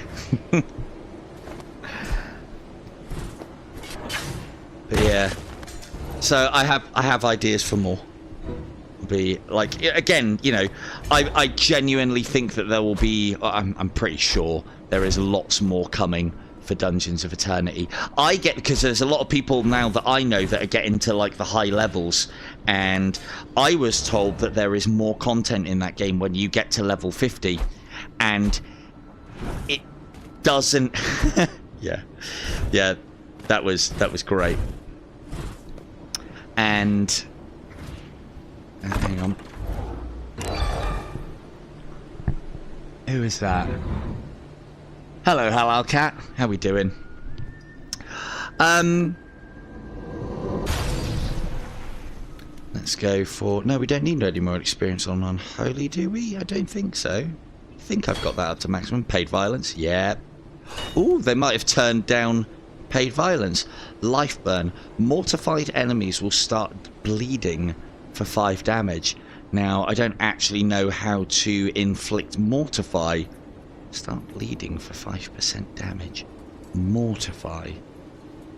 But yeah. So I have ideas for more. be like, again, you know, I genuinely think that there will be, I'm pretty sure there is lots more coming for Dungeons of Eternity. I get, because there's a lot of people now that I know that are getting to like the high levels, and I was told that there is more content in that game when you get to level 50, and it doesn't yeah, that was great. And hang on, who is that? Hello, Halal Cat. How we doing? Let's go for... No, we don't need any more experience on Unholy, do we? I don't think so. I think I've got that up to maximum. Paid violence? Yeah. Ooh, they might have turned down paid violence. Life burn. Mortified enemies will start bleeding for 5 damage. Now, I don't actually know how to inflict mortify. Start bleeding for 5% damage. Mortify.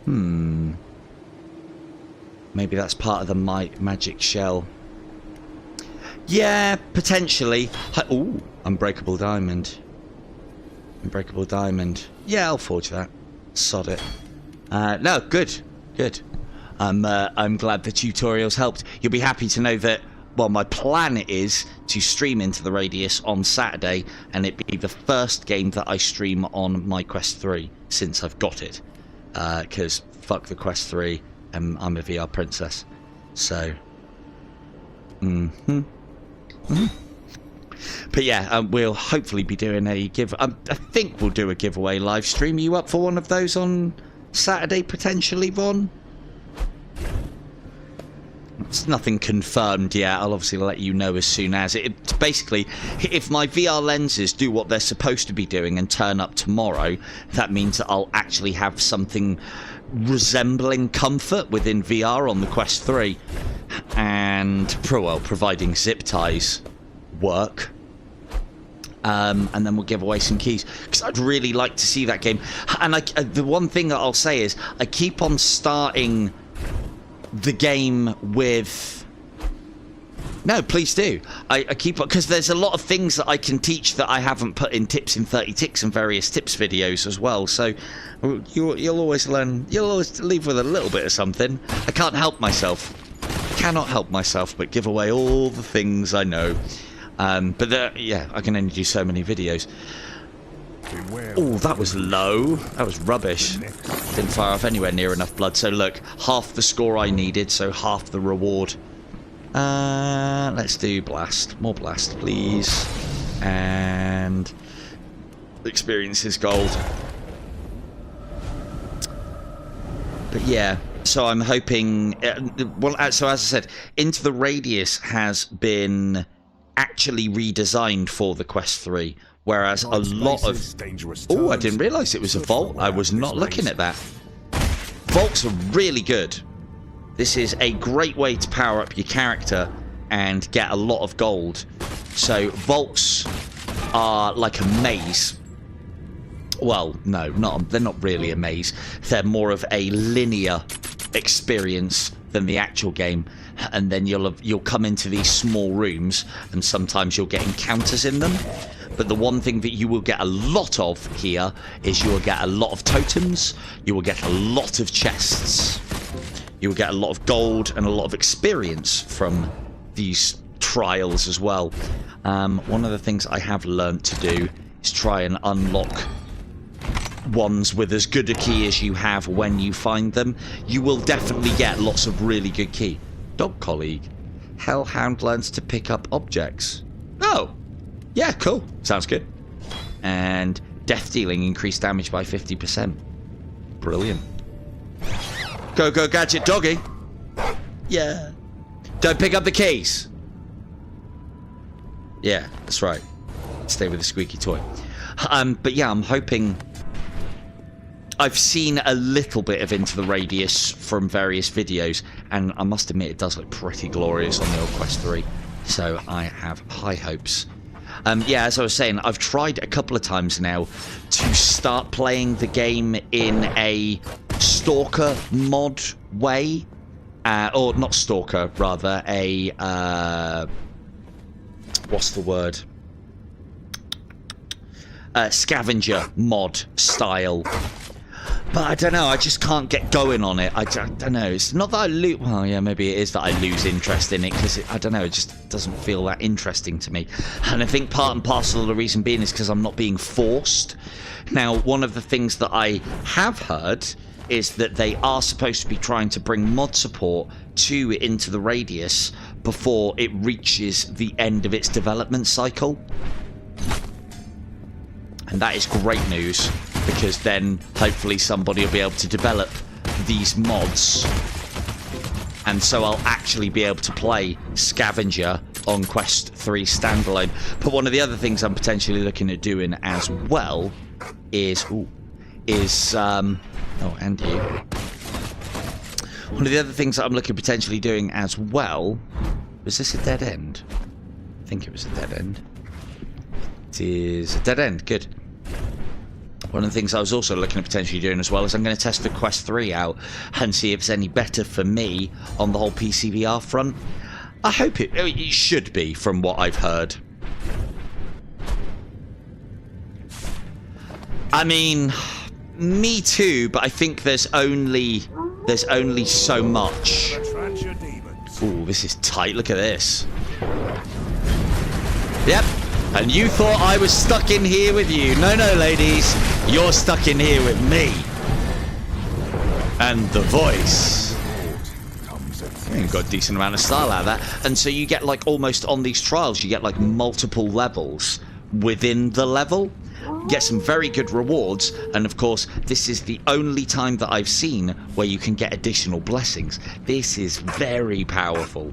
Maybe that's part of the magic shell. Yeah, potentially. Ooh, unbreakable diamond. Unbreakable diamond. Yeah, I'll forge that. Sod it. No, good. I'm glad the tutorials helped. You'll be happy to know that, well, my plan is to stream Into the Radius on Saturday, and it be the first game that I stream on my Quest 3 since I've got it. Because fuck the Quest 3, and I'm a VR princess. So, But yeah, we'll hopefully be doing a I think we'll do a giveaway live stream. Are you up for one of those on Saturday potentially, Von? It's nothing confirmed yet. I'll obviously let you know as soon as it. Basically, if my VR lenses do what they're supposed to be doing and turn up tomorrow, that means that I'll actually have something resembling comfort within VR on the Quest 3, and providing zip ties work. And then we'll give away some keys, because I'd really like to see that game. And the one thing that I'll say is I keep on starting the game with... No, please do. I keep on, because there's a lot of things that I can teach that I haven't put in tips in 30 ticks and various tips videos as well. So you'll always learn. You'll always leave with a little bit of something. I can't help myself. Cannot help myself but give away all the things I know. But yeah, I can only do so many videos. Oh, that was low. That was rubbish. Didn't fire off anywhere near enough blood. So look, half the score I needed, so half the reward. Let's do blast. More blast, please. And experience is gold. But yeah, so I'm hoping... well, so as I said, Into the Radius has been actually redesigned for the Quest 3. Whereas a lot of... Oh, I didn't realise it was a vault. I was not looking at that. Vaults are really good. This is a great way to power up your character and get a lot of gold. So vaults are like a maze. Well, no, they're not really a maze. They're more of a linear experience than the actual game. And then you'll come into these small rooms, and sometimes you'll get encounters in them. But the one thing that you will get a lot of here is you will get a lot of totems, you will get a lot of chests, you will get a lot of gold and a lot of experience from these trials as well. One of the things I have learnt to do is try and unlock ones with as good a key as you have when you find them. You will definitely get lots of really good key. Dog colleague. Hellhound learns to pick up objects. Oh! Yeah, cool. Sounds good. And death dealing increased damage by 50%. Brilliant. Go, go, gadget doggy. Yeah. Don't pick up the keys. Yeah, that's right. Stay with the squeaky toy. But yeah, I'm hoping... I've seen a little bit of Into the Radius from various videos, and I must admit it does look pretty glorious on the old Quest 3. So I have high hopes. Yeah, as I was saying, I've tried a couple of times now to start playing the game in a stalker mod way, or not stalker, rather a what's the word? Scavenger mod style. But I don't know, I just can't get going on it. I don't know. It's not that I lose... Well, yeah, maybe it is that I lose interest in it, because I don't know, it just doesn't feel that interesting to me. And I think part and parcel of the reason being is because I'm not being forced. Now, one of the things that I have heard is that they are supposed to be trying to bring mod support to Into the Radius before it reaches the end of its development cycle. And that is great news, because then hopefully somebody will be able to develop these mods, and so I'll actually be able to play Scavenger on Quest 3 standalone. But one of the other things I'm potentially looking at doing as well is oh, and you. One of the other things that I'm looking at potentially doing as well, was this a dead end? I think it was a dead end. It is a dead end, good. One of the things I was also looking at potentially doing as well is I'm going to test the Quest 3 out and see if it's any better for me on the whole PC VR front. I hope it should be, from what I've heard. I mean, me too, but I think there's only so much. Ooh, this is tight. Look at this. Yep. And you thought I was stuck in here with you. No, no, ladies. You're stuck in here with me. And the voice. You've got a decent amount of style out of that. And so you get, like, almost on these trials, you get, like, multiple levels within the level. Get some very good rewards. And, of course, this is the only time that I've seen where you can get additional blessings. This is very powerful,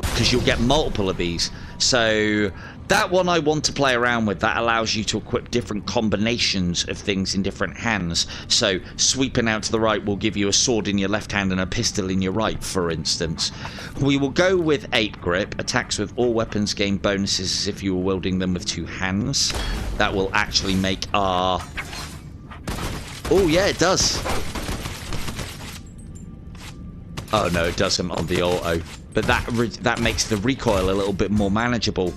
because you'll get multiple of these. So that one I want to play around with. That allows you to equip different combinations of things in different hands. So sweeping out to the right will give you a sword in your left hand and a pistol in your right, for instance. We will go with Ape Grip. Attacks with all weapons gain bonuses as if you were wielding them with two hands. That will actually make our... Oh yeah, it does. Oh no, it doesn't on the auto. But that makes the recoil a little bit more manageable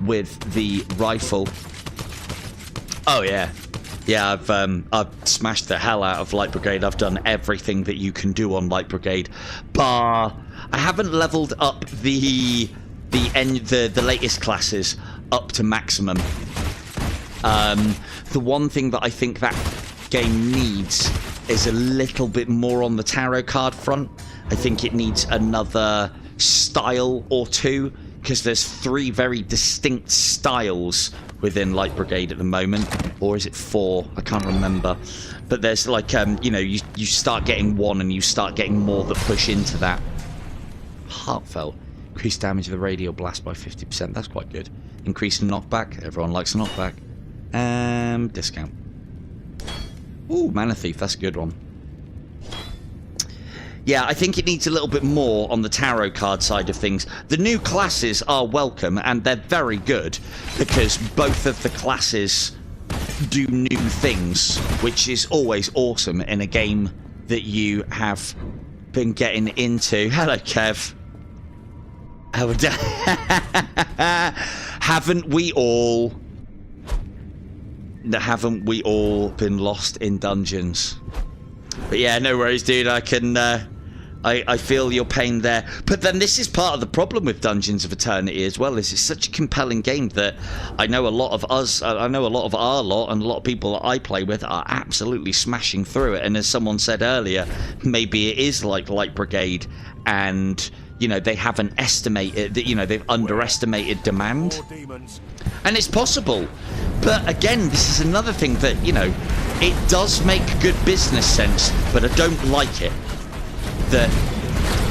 with the rifle. Oh yeah, yeah. I've smashed the hell out of Light Brigade. I've done everything that you can do on Light Brigade, bar I haven't leveled up the latest classes up to maximum. The one thing that I think that game needs is a little bit more on the tarot card front. I think it needs another style or two, because there's 3 very distinct styles within Light Brigade at the moment. Or is it 4? I can't remember. But there's like, you know, you start getting 1 and you start getting more that push into that. Heartfelt. Increase damage of the radial blast by 50%. That's quite good. Increase in knockback. Everyone likes a knockback. Discount. Ooh, Mana Thief. That's a good one. Yeah, I think it needs a little bit more on the tarot card side of things. The new classes are welcome, and they're very good, because both of the classes do new things, which is always awesome in a game that you have been getting into. Hello, Kev. Haven't we all been lost in dungeons? But yeah, no worries, dude. I can, I feel your pain there. But then this is part of the problem with Dungeons of Eternity as well, is it's such a compelling game that I know a lot of us, I know a lot of our lot, and a lot of people that I play with are absolutely smashing through it. And as someone said earlier, maybe it is like Light Brigade, and, you know, they haven't estimated, that, you know, they've underestimated demand. And it's possible. But again, this is another thing that, you know, it does make good business sense, but I don't like it. That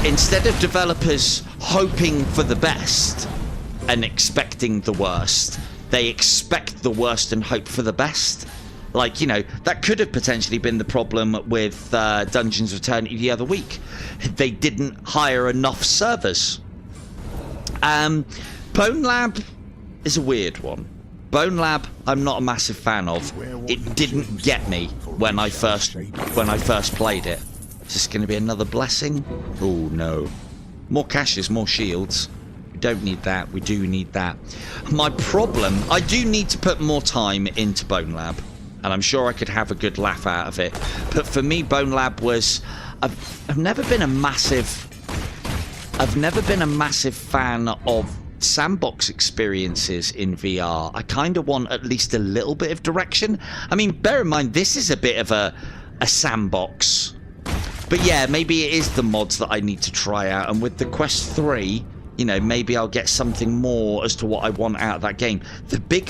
instead of developers hoping for the best and expecting the worst, they expect the worst and hope for the best. Like, you know, that could have potentially been the problem with Dungeons of Eternity the other week. They didn't hire enough servers. Bone Lab is a weird one. Bone Lab, I'm not a massive fan of. It didn't get me when I first played it. Is this going to be another blessing? Oh, no. More caches, more shields. We don't need that. We do need that. My problem, I do need to put more time into Bone Lab. And I'm sure I could have a good laugh out of it. But for me, Bone Lab was... I've never been a massive fan of sandbox experiences in VR. I kind of want at least a little bit of direction. I mean, bear in mind, this is a bit of a sandbox. But yeah, maybe it is the mods that I need to try out. And with the Quest 3, you know, maybe I'll get something more as to what I want out of that game. The big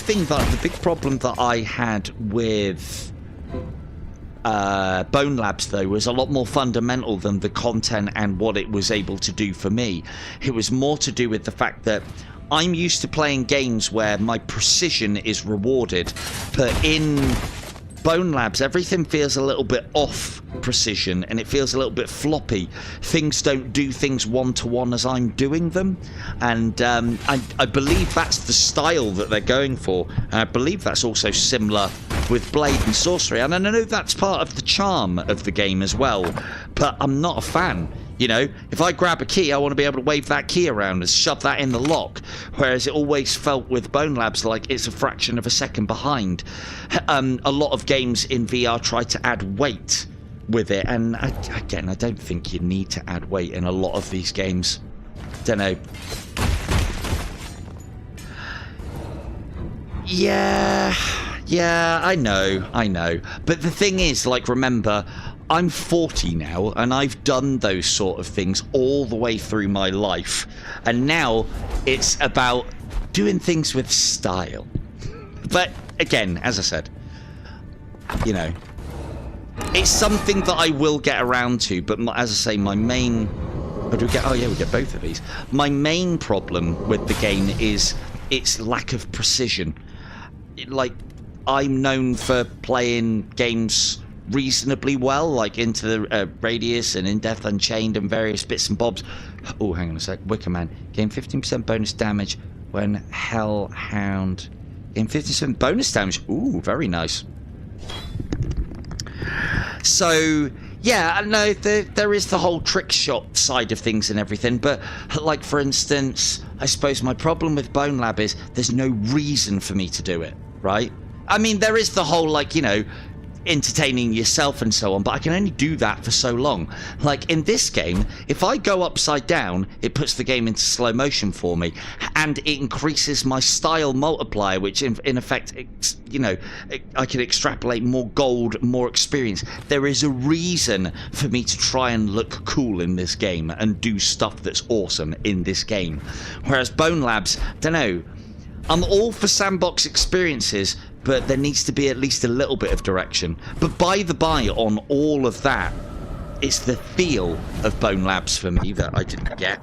problem that I had with Bone Labs, though, was a lot more fundamental than the content and what it was able to do for me. It was more to do with the fact that I'm used to playing games where my precision is rewarded, but in Bone Labs, everything feels a little bit off precision and it feels a little bit floppy. Things don't do things one-to-one as I'm doing them, and I believe that's the style that they're going for, and I believe that's also similar with Blade and Sorcery, and I know that's part of the charm of the game as well, but I'm not a fan. You know, if I grab a key, I want to be able to wave that key around and shove that in the lock, whereas it always felt with Bone Labs like it's a fraction of a second behind. A lot of games in VR try to add weight with it, and again, I don't think you need to add weight in a lot of these games. Don't know. Yeah, I know. But the thing is, like, remember, I'm 40 now, and I've done those sort of things all the way through my life. And now it's about doing things with style. But again, as I said, you know, it's something that I will get around to. But as I say, my main... Oh yeah, we get both of these. My main problem with the game is its lack of precision. Like, I'm known for playing games reasonably well, like Into the Radius and In Death Unchained and various bits and bobs. Oh, hang on a sec. Wicker Man. Gain 15% bonus damage when Hellhound. Gain 50% bonus damage. Ooh, very nice. So, yeah, no, there is the whole trick shot side of things and everything, but, like, for instance, I suppose my problem with Bone Lab is there's no reason for me to do it, right? I mean, there is the whole, like, you know, entertaining yourself and so on, but I can only do that for so long. Like in this game, if I go upside down, it puts the game into slow motion for me, and it increases my style multiplier, which in effect, you know, I can extrapolate more gold, more experience. There is a reason for me to try and look cool in this game and do stuff that's awesome in this game. Whereas Bone Labs, don't know, I'm all for sandbox experiences, but there needs to be at least a little bit of direction. But by the by, on all of that, it's the feel of Bone Labs for me that I didn't get.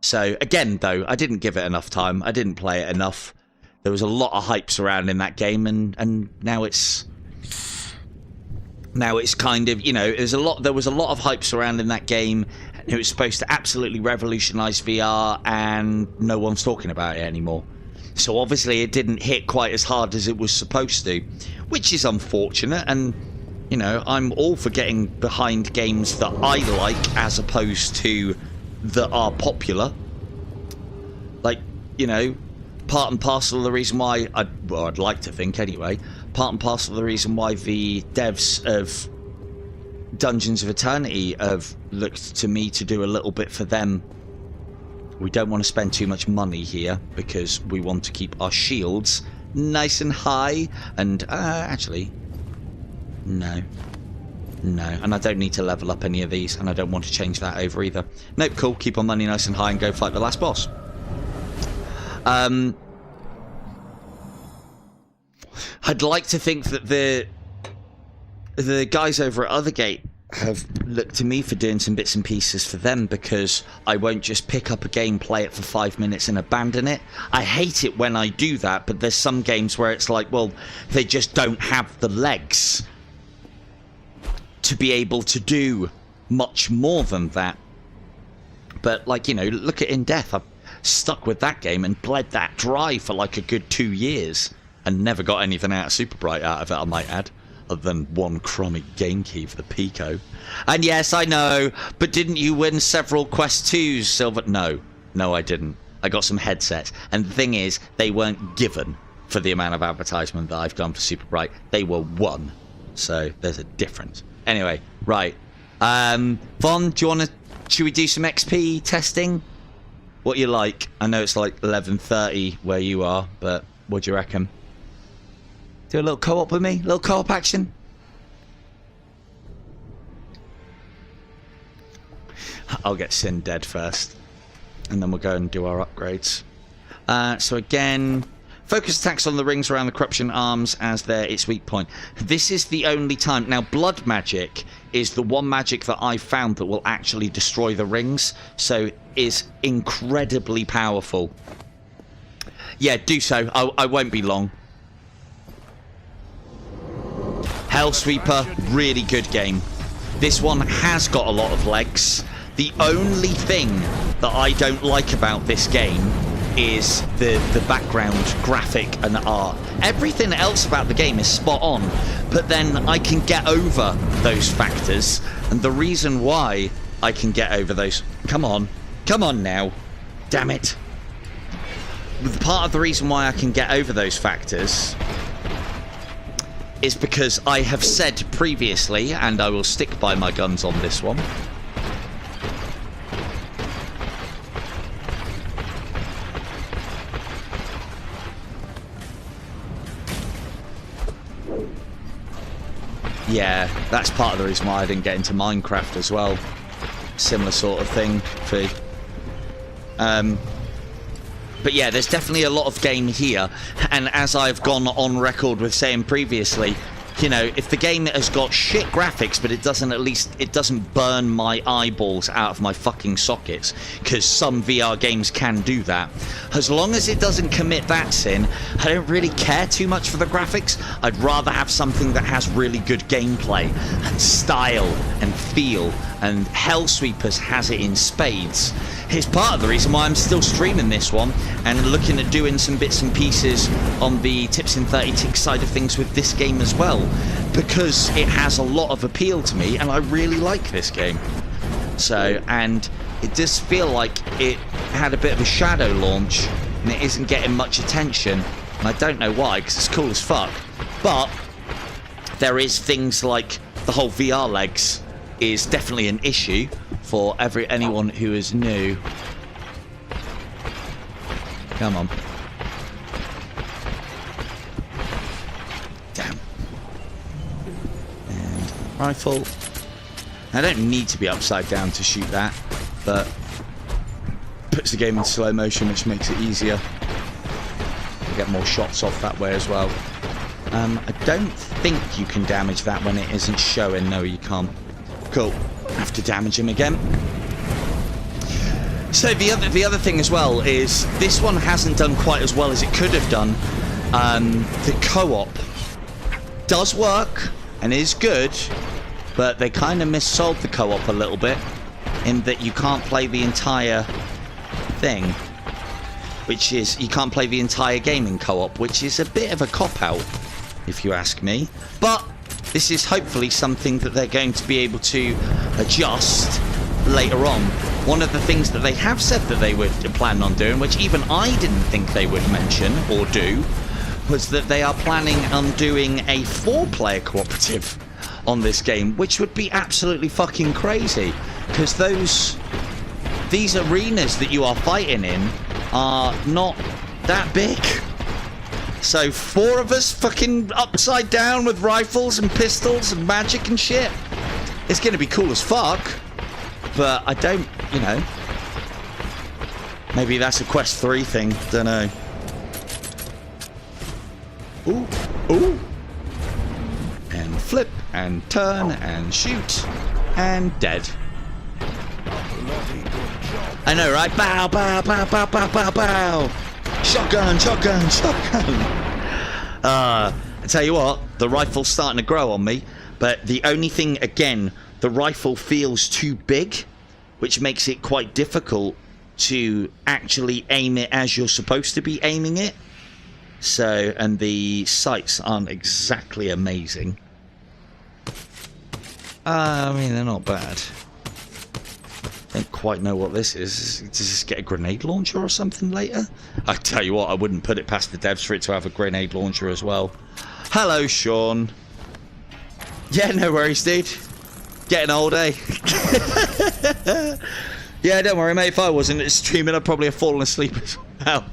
So again, though, I didn't give it enough time. I didn't play it enough. There was a lot of hype surrounding that game, and now it's kind of, you know, there was a lot of hype surrounding that game. It was supposed to absolutely revolutionize VR, and no one's talking about it anymore. So obviously it didn't hit quite as hard as it was supposed to, which is unfortunate. And, you know, I'm all for getting behind games that I like as opposed to that are popular. Like, you know, part and parcel of the reason why, I'd like to think anyway, part and parcel of the reason why the devs of Dungeons of Eternity have looked to me to do a little bit for them. We don't want to spend too much money here because we want to keep our shields nice and high. And actually, no, and I don't need to level up any of these, and I don't want to change that over either. Nope, cool, keep our money nice and high and go fight the last boss. I'd like to think that the guys over at Othergate have looked to me for doing some bits and pieces for them, because I won't just pick up a game, play it for 5 minutes and abandon it. I hate it when I do that, but there's some games where it's like, well, they just don't have the legs to be able to do much more than that. But, like, you know, look at In Death. I've stuck with that game and bled that dry for like a good 2 years and never got anything out of Super Bright out of it, I might add. other than one crummy game key for the PICO. And yes, I know, but didn't you win several Quest 2s, Silver? No, I didn't. I got some headsets, and the thing is, they weren't given for the amount of advertisement that I've done for Super Bright. They were won, so there's a difference. Anyway, right. Von, do you want to... Should we do some XP testing? What you like? I know it's like 11:30 where you are, but what do you reckon? Do a little co-op with me? A little co-op action? I'll get Sin dead first, and then we'll go and do our upgrades. So again, focus attacks on the rings around the corruption arms as its weak point. This is the only time. Now, blood magic is the one magic that I've found that will actually destroy the rings, so is incredibly powerful. Yeah, do so. I won't be long. Hellsweeper, really good game. This one has got a lot of legs. The only thing that I don't like about this game is the background graphic and art. Everything else about the game is spot on, but then I can get over those factors, and the reason why I can get over those... Come on now, damn it. Part of the reason why I can get over those factors is because I have said previously, and I will stick by my guns on this one, yeah, that's part of the reason why I didn't get into Minecraft as well. Similar sort of thing for... But yeah, there's definitely a lot of game here, and as I've gone on record with saying previously, you know, if the game has got shit graphics, but it doesn't burn my eyeballs out of my fucking sockets, because some VR games can do that. As long as it doesn't commit that sin, I don't really care too much for the graphics. I'd rather have something that has really good gameplay and style and feel, and Hellsweepers has it in spades. It's part of the reason why I'm still streaming this one and looking at doing some bits and pieces on the Tips in 30 Ticks side of things with this game as well, because it has a lot of appeal to me and I really like this game. So, and it does feel like it had a bit of a shadow launch and it isn't getting much attention, and I don't know why, because it's cool as fuck. But there is things like the whole VR legs is definitely an issue for anyone who is new. Come on. Damn. And rifle. I don't need to be upside down to shoot that, but puts the game in slow motion, which makes it easier. You get more shots off that way as well. I don't think you can damage that when it isn't showing. No, you can't. Cool. Have to damage him again. So the other thing as well is this one hasn't done quite as well as it could have done. The co-op does work and is good, but they kind of missold the co-op a little bit in that you can't play the entire thing, which is you can't play the entire game in co-op, which is a bit of a cop-out if you ask me. But this is hopefully something that they're going to be able to adjust later on. One of the things that they have said that they were planning on doing, which even I didn't think they would mention or do, was that they are planning on doing a 4-player cooperative on this game, which would be absolutely fucking crazy, because these arenas that you are fighting in are not that big. So 4 of us fucking upside down with rifles and pistols and magic and shit. It's going to be cool as fuck. But I don't, you know. Maybe that's a Quest 3 thing. Don't know. Ooh. Ooh. And flip and turn and shoot. And dead. I know, right? Bow, bow, bow, bow, bow, bow, bow. Shotgun, shotgun, shotgun. I tell you what, the rifle's starting to grow on me, but the only thing, again, the rifle feels too big, which makes it quite difficult to actually aim it as you're supposed to be aiming it. So, and the sights aren't exactly amazing. I mean, they're not bad. Don't quite know what this is. Does this get a grenade launcher or something later? I tell you what, I wouldn't put it past the devs for it to have a grenade launcher as well. Hello, Sean. Yeah, no worries, dude. Getting old, eh? Yeah, don't worry, mate. If I wasn't streaming, I'd probably have fallen asleep as well.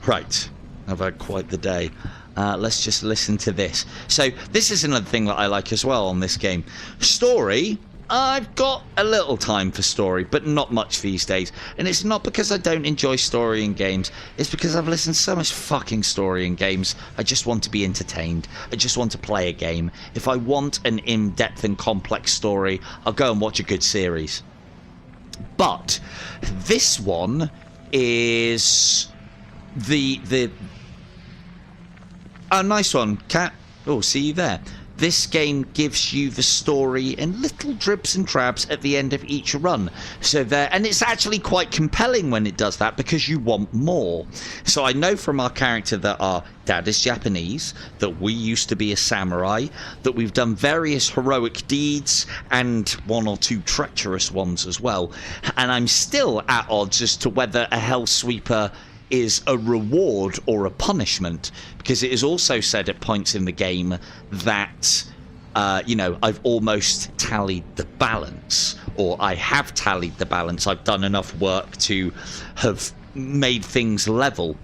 Right. I've had quite the day. Let's just listen to this. So, this is another thing that I like as well on this game. Story. I've got a little time for story, but not much these days. And it's not because I don't enjoy story in games. It's because I've listened to so much fucking story in games. I just want to be entertained. I just want to play a game. If I want an in-depth and complex story, I'll go and watch a good series. But this one is the oh, nice one, Cat. Oh, see you there. This game gives you the story in little dribs and drabs at the end of each run. So there, and it's actually quite compelling when it does that because you want more. So I know from our character that our dad is Japanese, that we used to be a samurai, that we've done various heroic deeds and one or two treacherous ones as well. And I'm still at odds as to whether a Hellsweeper is a reward or a punishment, because it is also said at points in the game that you know, I've almost tallied the balance, or I have tallied the balance. I've done enough work to have made things level.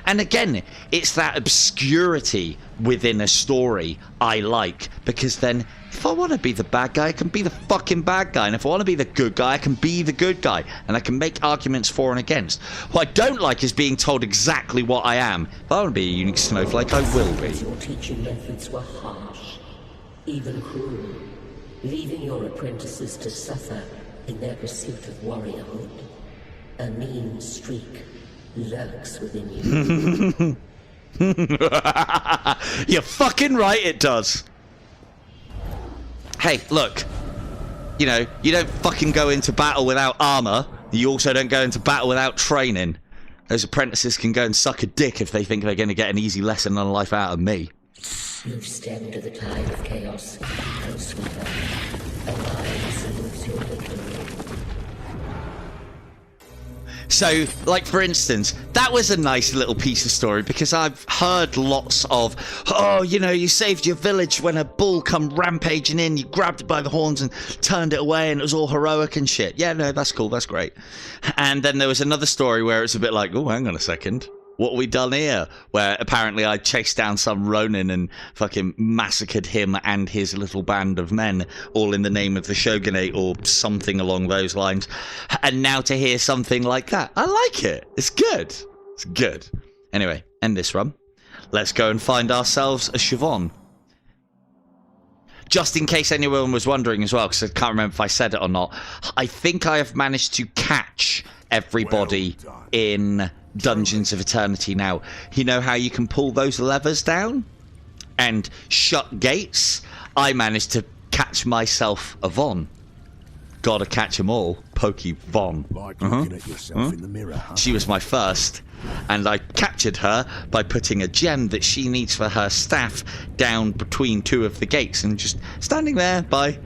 And again, it's that obscurity within a story I like, because then if I want to be the bad guy, I can be the fucking bad guy. And if I want to be the good guy, I can be the good guy. And I can make arguments for and against. What I don't like is being told exactly what I am. If I want to be a unique snowflake, I will be. Your teaching methods were harsh, even cruel, leaving your apprentices to suffer in their pursuit of warriorhood. A mean streak lurks within you. You're fucking right, it does. Hey, look, you know, you don't fucking go into battle without armor. You also don't go into battle without training. Those apprentices can go and suck a dick if they think they're going to get an easy lesson on life out of me. You've stemmed the tide of chaos, Hellsweeper. Arise salutes your victory. So, like, for instance, that was a nice little piece of story, because I've heard lots of, oh, you know, you saved your village when a bull come rampaging in, you grabbed it by the horns and turned it away, and it was all heroic and shit. Yeah, no, that's cool, that's great. And then there was another story where it's a bit like, oh, hang on a second. What have we done here? Where apparently I chased down some Ronin and fucking massacred him and his little band of men, all in the name of the shogunate or something along those lines. And now to hear something like that, I like it. It's good. It's good. Anyway, end this run. Let's go and find ourselves a Siobhan. Just in case anyone was wondering as well, because I can't remember if I said it or not, I think I have managed to catch everybody in Dungeons of Eternity now. You know how you can pull those levers down and shut gates? I managed to catch myself a Von. Gotta catch them all. Pokey Von. Like looking at yourself in the mirror, huh? She was my first, and I captured her by putting a gem that she needs for her staff down between two of the gates and just standing there by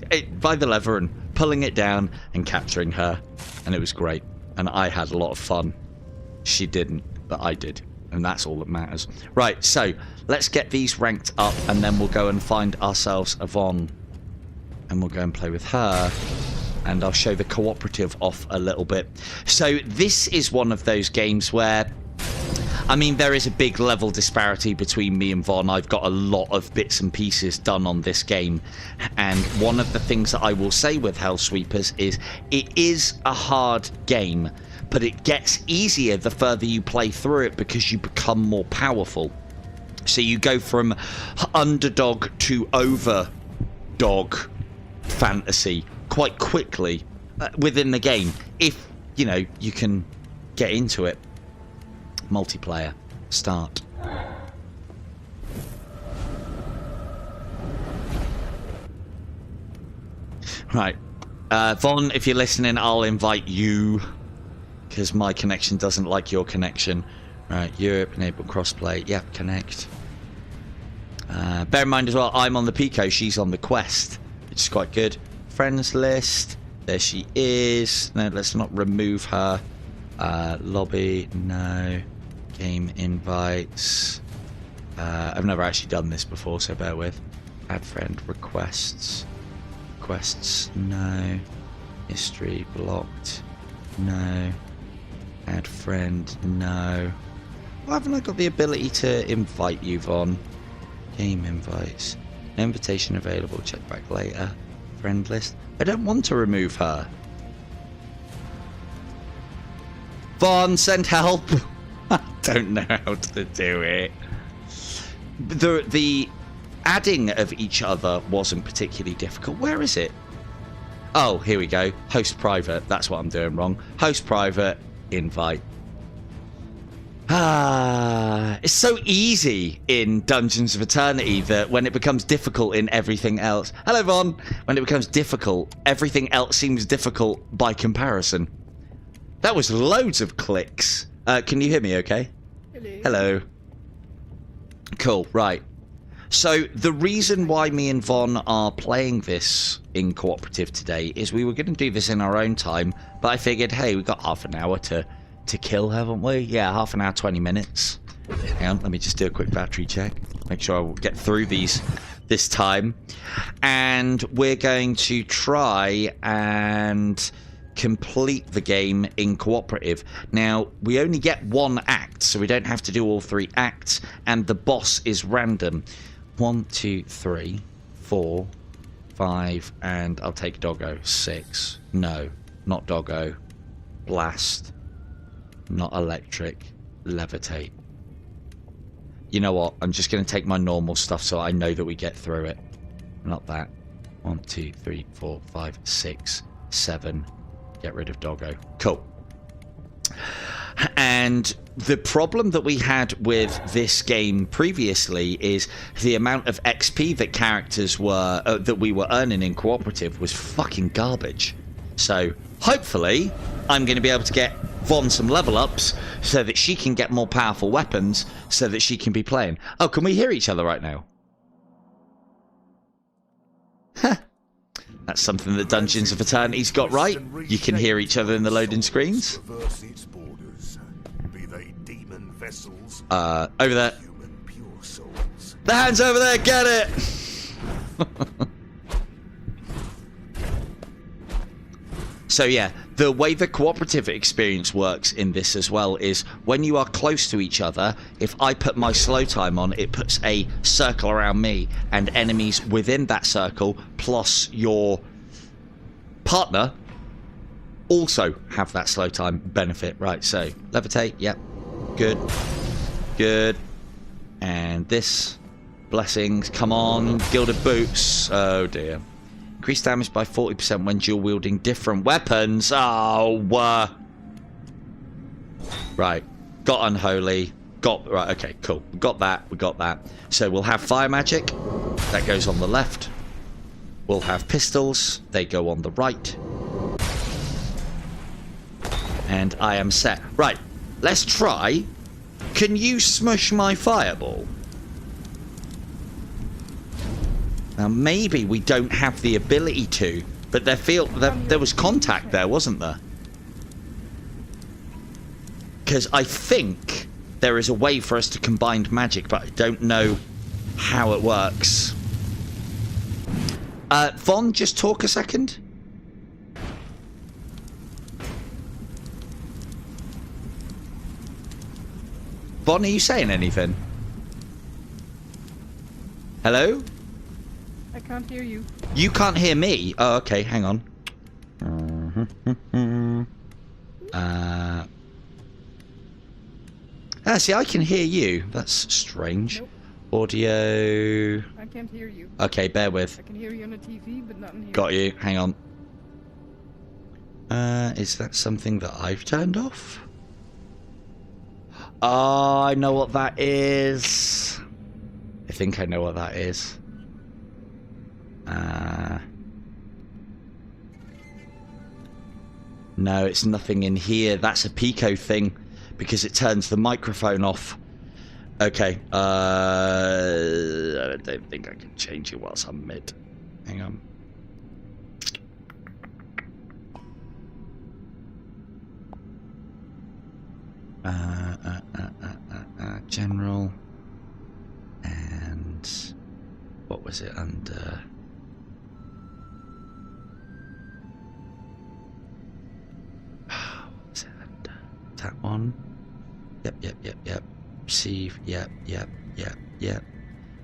the lever and pulling it down and capturing her. And it was great. And I had a lot of fun. She didn't, but I did. And that's all that matters. Right, so let's get these ranked up, and then we'll go and find ourselves a Von. And we'll go and play with her. And I'll show the cooperative off a little bit. So this is one of those games where, I mean, there is a big level disparity between me and Von. I've got a lot of bits and pieces done on this game. And one of the things that I will say with Hellsweepers is it is a hard game, but it gets easier the further you play through it because you become more powerful. So you go from underdog to overdog fantasy quite quickly within the game, if, you know, you can get into it. Multiplayer. Start. Right. Von, if you're listening, I'll invite you, because my connection doesn't like your connection. Right, Europe, enable crossplay. Yep, connect. Bear in mind as well, I'm on the PICO, she's on the Quest. which is quite good. Friends list. There she is. No, let's not remove her. Lobby, no. Game invites. I've never actually done this before, so bear with. Add friend requests. Requests, no. History blocked, no. Add friend, no. Why haven't I got the ability to invite you, Von? Game invites. No invitation available, check back later. Friend list. I don't want to remove her. Von, send help! I don't know how to do it. The adding of each other wasn't particularly difficult. Where is it? Oh, here we go. Host private. That's what I'm doing wrong. Host private, invite. It's so easy in Dungeons of Eternity that when it becomes difficult in everything else... Hello, Von! When it becomes difficult, everything else seems difficult by comparison. That was loads of clicks. Can you hear me okay? Hello. Hello. Cool, right. So the reason why me and Von are playing this in cooperative today is we were going to do this in our own time, but I figured, hey, we've got half an hour to kill, haven't we? Yeah, half an hour, 20 minutes. Hang on, let me just do a quick battery check. Make sure I will get through these this time. And we're going to try and complete the game in cooperative. Now, we only get one act, so we don't have to do all 3 acts, and the boss is random. 1, 2, 3, 4, 5, and I'll take Doggo. 6. No, not Doggo. Blast. Not electric. Levitate. You know what? I'm just going to take my normal stuff so I know that we get through it. Not that. 1, 2, 3, 4, 5, 6, 7. Get rid of Doggo. Cool. And the problem that we had with this game previously is the amount of XP that characters were that we were earning in cooperative was fucking garbage. So hopefully I'm going to be able to get Von some level ups so that she can get more powerful weapons so that she can be playing. Oh, can we hear each other right now? Huh. That's something that Dungeons of Eternity's got right. You can hear each other in the loading screens. Over there. The hand's over there, get it! So yeah, the way the cooperative experience works in this as well is when you are close to each other, if I put my slow time on, it puts a circle around me, and enemies within that circle, plus your partner, also have that slow time benefit. Right, so levitate, yep, good, good. And this, blessings, come on, gilded boots, oh dear. Increase damage by 40% when dual wielding different weapons. Oh, right. Got unholy. Right, okay, cool. We got that. We got that. So we'll have fire magic. That goes on the left. We'll have pistols. They go on the right. And I am set. Right. Let's try. Can you smush my fireball? Now, maybe we don't have the ability to, but there was contact there, wasn't there? Because I think there is a way for us to combine magic, but I don't know how it works. Von, just talk a second. Von, are you saying anything? Hello? I can't hear you. You can't hear me? Oh, okay, hang on. See, I can hear you. That's strange. Nope. Audio... I can't hear you. Okay, bear with. I can hear you on the TV, but not in here. Got you, hang on. Is that something that I've turned off? Oh, I know what that is. I think I know what that is. No, it's nothing in here. That's a PICO thing because it turns the microphone off. Okay. I don't think I can change it whilst I'm mid. Hang on. General. And what was it under? What was it under? That one. Yep. Receive. Yep.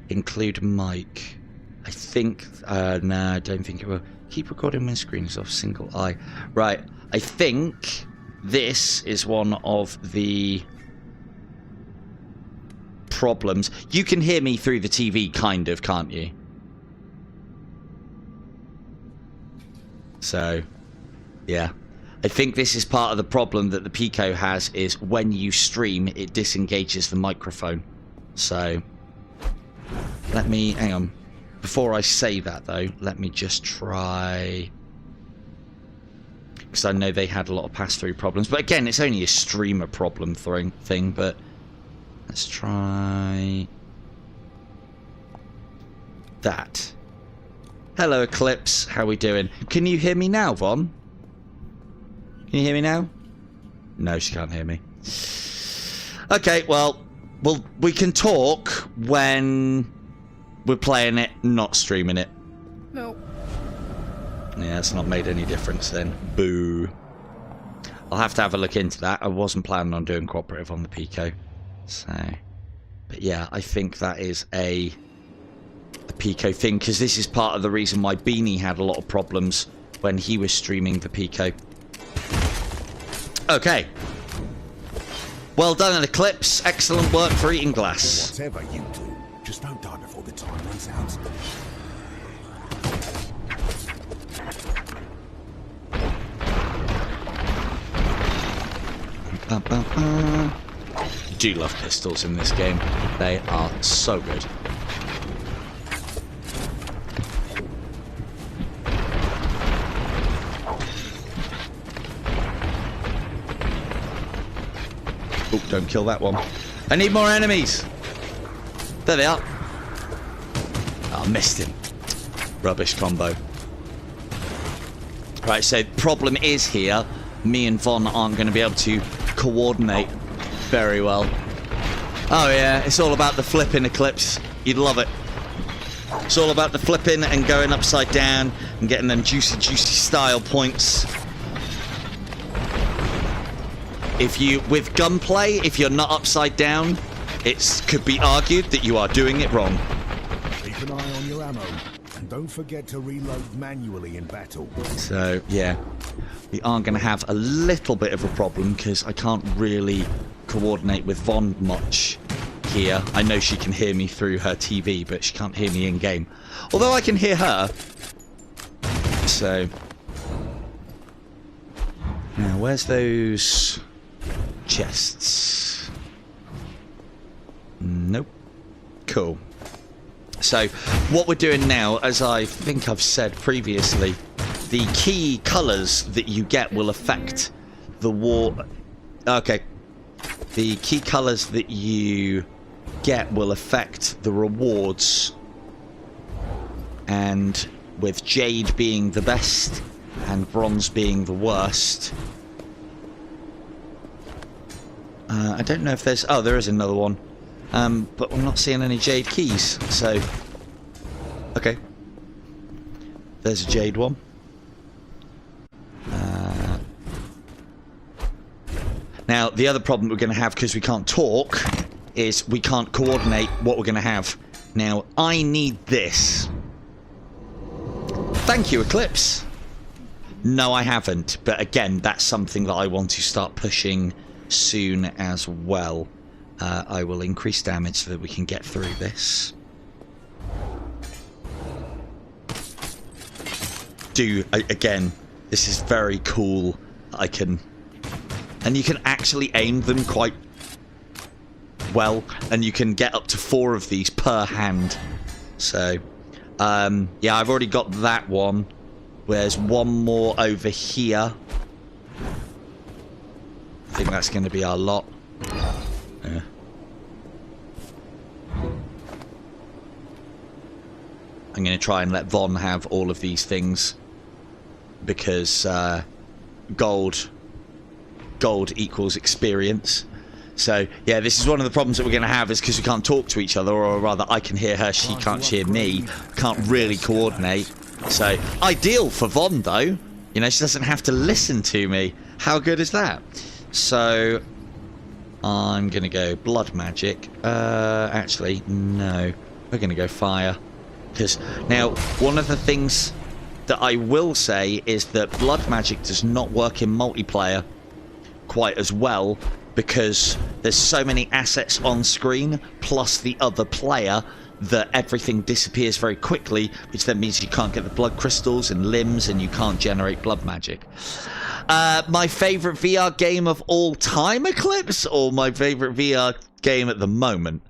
Include mic. I think. No, I don't think it will. Keep recording when screen is off. Single eye. Right. I think this is one of the problems. You can hear me through the TV, kind of, can't you? So, yeah. I think this is part of the problem that the PICO has, is when you stream, it disengages the microphone. So, let me, hang on. Before I say that, though, let me just try, because I know they had a lot of pass-through problems. But again, it's only a streamer problem thing, but let's try that. Hello, Eclipse. How we doing? Can you hear me now, Von? Can you hear me now? No, she can't hear me. Okay, well, we can talk when we're playing it, not streaming it. No. Yeah, it's not made any difference then. Boo. I'll have to have a look into that. I wasn't planning on doing cooperative on the PICO. So, but yeah, I think that is a PICO thing, because this is part of the reason why Beanie had a lot of problems when he was streaming the PICO. Okay. Well done, Eclipse. Excellent work for eating glass. Whatever you do, just don't die before the time runs out. I do love pistols in this game. They are so good. Oh, don't kill that one. I need more enemies. There they are. Oh, I missed him. Rubbish combo. Right, so problem is here, me and Von aren't going to be able to coordinate very well. Oh yeah, it's all about the flipping, Eclipse. You'd love it. It's all about the flipping and going upside down and getting them juicy style points. If you, with gunplay, if you're not upside down, it could be argued that you are doing it wrong. Keep an eye on your ammo, and don't forget to reload manually in battle. So, yeah, we are going to have a little bit of a problem, because I can't really coordinate with Von much here. I know she can hear me through her TV, but she can't hear me in-game. Although I can hear her. So, now, where's those chests? Nope. Cool. So what we're doing now, as I think I've said previously, the key colours that you get will affect the war. Okay. The key colours that you get will affect the rewards. And with Jade being the best and Bronze being the worst, I don't know if there's... Oh, there is another one. But I'm not seeing any Jade keys, so... Okay. There's a Jade one. Now, the other problem we're going to have, because we can't talk, is we can't coordinate what we're going to have. Now, I need this. Thank you, Eclipse. No, I haven't. But again, that's something that I want to start pushing soon as well. I will increase damage so that we can get through this. Again, this is very cool. I can... And you can actually aim them quite well. And you can get up to 4 of these per hand. So, yeah, I've already got that one. There's one more over here. I think that's going to be our lot. Yeah. I'm going to try and let Von have all of these things, because gold equals experience. So, yeah, this is one of the problems that we're going to have is because we can't talk to each other, or rather I can hear her, she can't hear me. Can't really coordinate. So, ideal for Von, though. You know, she doesn't have to listen to me. How good is that? So, I'm going to go blood magic. Actually, no. We're going to go fire. Because, now, one of the things that I will say is that blood magic does not work in multiplayer quite as well, because there's so many assets on screen plus the other player that everything disappears very quickly, which then means you can't get the blood crystals and limbs and you can't generate blood magic. My favourite VR game of all time, Eclipse, or my favourite VR game at the moment?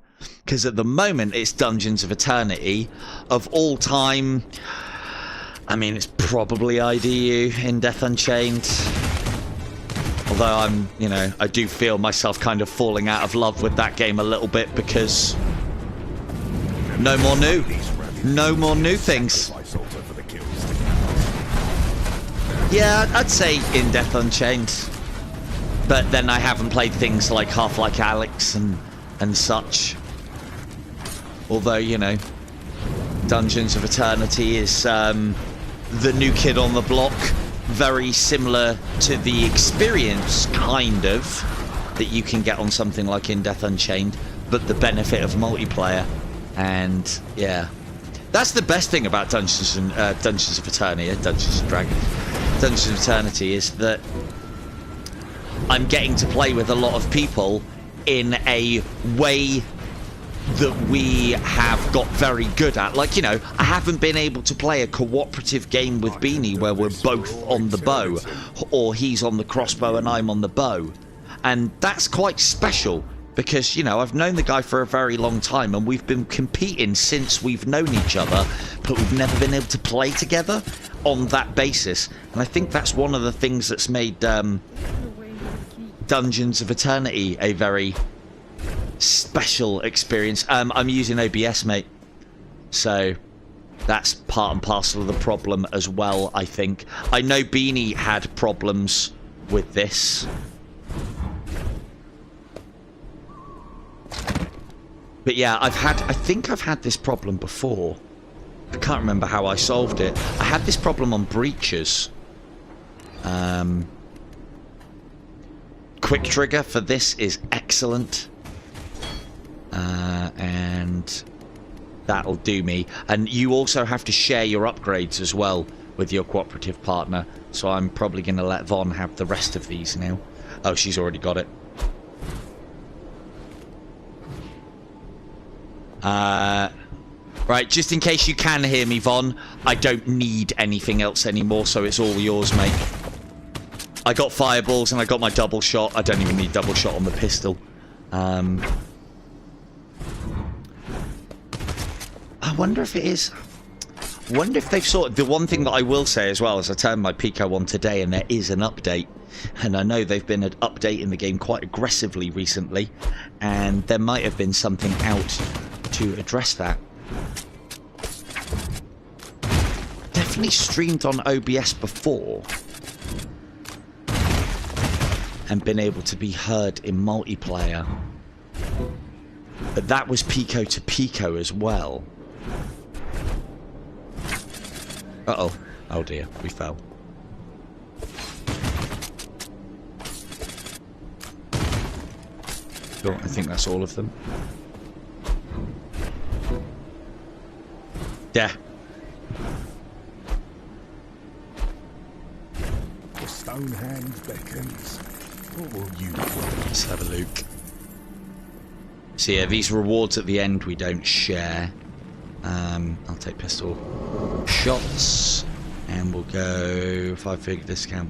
Because at the moment it's Dungeons of Eternity. Of all time, I mean, it's probably IDU in Death Unchained. Although I'm, you know, I do feel myself kind of falling out of love with that game a little bit because no more new things. Yeah, I'd say in Death Unchained. But then I haven't played things like Half-Life Alyx and such. Although, you know, Dungeons of Eternity is the new kid on the block. Very similar to the experience, kind of, that you can get on something like In Death Unchained, but the benefit of multiplayer. And, yeah. That's the best thing about Dungeons of Eternity, Dungeons and Dragons. Dungeons of Eternity is that I'm getting to play with a lot of people in a way that we have got very good at. Like, you know, I haven't been able to play a cooperative game with Beanie where we're both on the bow, or he's on the crossbow and I'm on the bow. And that's quite special because, you know, I've known the guy for a very long time and we've been competing since we've known each other, but we've never been able to play together on that basis. And I think that's one of the things that's made Dungeons of Eternity a very special experience. I'm using OBS, mate, so that's part and parcel of the problem as well, I think. I know Beanie had problems with this, but yeah, I think I've had this problem before. I can't remember how I solved it. I had this problem on Breaches. Quick trigger for this is excellent. And that'll do me. And you also have to share your upgrades as well with your cooperative partner. So I'm probably going to let Von have the rest of these now. Oh, she's already got it. Right, just in case you can hear me, Von, I don't need anything else anymore, so it's all yours, mate. I got fireballs and I got my double shot. I don't even need double shot on the pistol. I wonder if it is. I wonder if they've sort of... The one thing that I will say as well is I turned my PICO on today and there is an update. And I know they've been updating the game quite aggressively recently. And there might have been something out to address that. Definitely streamed on OBS before. And been able to be heard in multiplayer. But that was PICO to PICO as well. Uh-oh. Oh dear, we fell. Cool, I think that's all of them. Yeah. The stone hand beckons. What will you do? Let's have a look. So yeah, these rewards at the end we don't share. I'll take pistol shots, and we'll go 5-figure discount.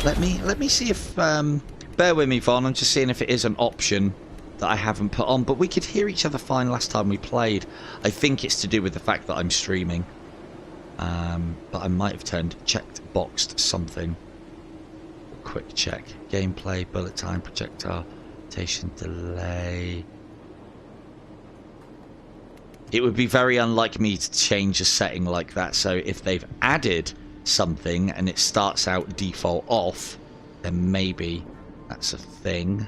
Let me see if bear with me, Von. I'm just seeing if it is an option that I haven't put on. But we could hear each other fine last time we played. I think it's to do with the fact that I'm streaming. But I might have checked boxed something. Quick check. Gameplay, bullet time, projectile, rotation, delay. It would be very unlike me to change a setting like that, so if they've added something and it starts out default off, then maybe that's a thing.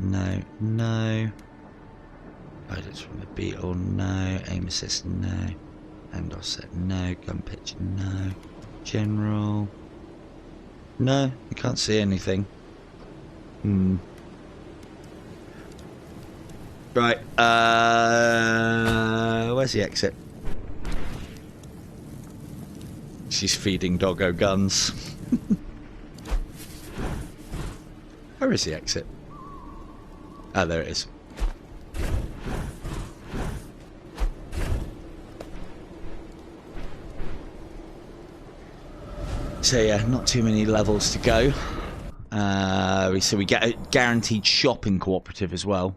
no, no. Guidance from the beetle, no. Aim assist, no. Hand offset, no. Gun pitch, no. General, no. I can't see anything. Right, where's the exit? She's feeding doggo guns. Where is the exit? Ah, there it is. So yeah, not too many levels to go. So we get a guaranteed shopping cooperative as well.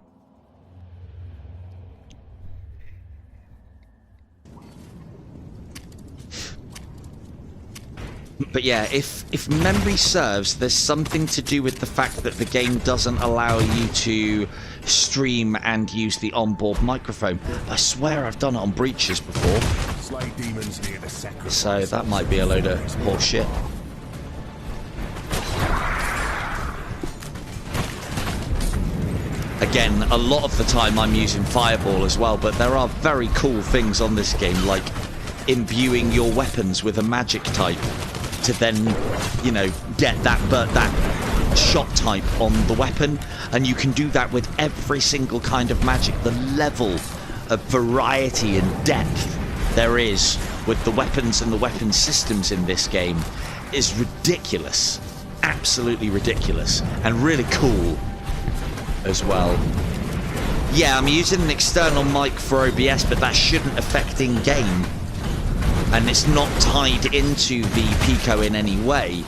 But yeah, if memory serves, there's something to do with the fact that the game doesn't allow you to stream and use the onboard microphone. I swear I've done it on breaches before. Slay demons near the sacrifice. So that might be a load of horseshit. Again, a lot of the time I'm using Fireball as well, but there are very cool things on this game, like imbuing your weapons with a magic type to then, you know, get that shot type on the weapon, and you can do that with every single kind of magic. The level of variety and depth there is with the weapons and the weapon systems in this game is ridiculous. Absolutely ridiculous, and really cool as well. Yeah, I'm using an external mic for OBS, but that shouldn't affect in-game. And it's not tied into the PICO in any way.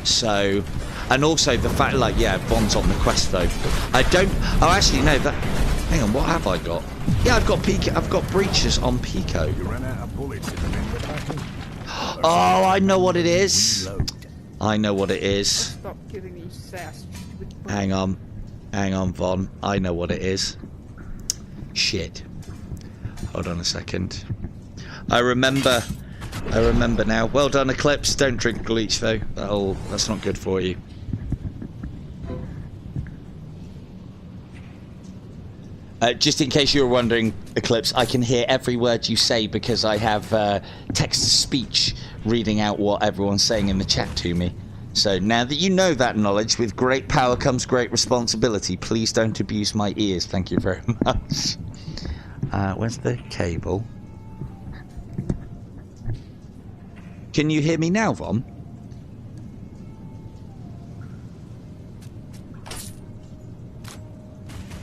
So, and also the fact, like, yeah, Von's on the quest though. I don't, oh actually no, that, hang on, what have I got? Yeah, I've got PICO, I've got breaches on PICO. You ran out of bullets in the member battle. Oh, I know what it is. I know what it is. Stop giving me sass. Hang on, Von. I know what it is. Shit. Hold on a second. I remember now. Well done, Eclipse. Don't drink bleach though. That's not good for you. Just in case you were wondering, Eclipse, I can hear every word you say because I have text-to-speech reading out what everyone's saying in the chat to me. So now that you know that knowledge, with great power comes great responsibility. Please don't abuse my ears. Thank you very much. Where's the cable? Can you hear me now, Von?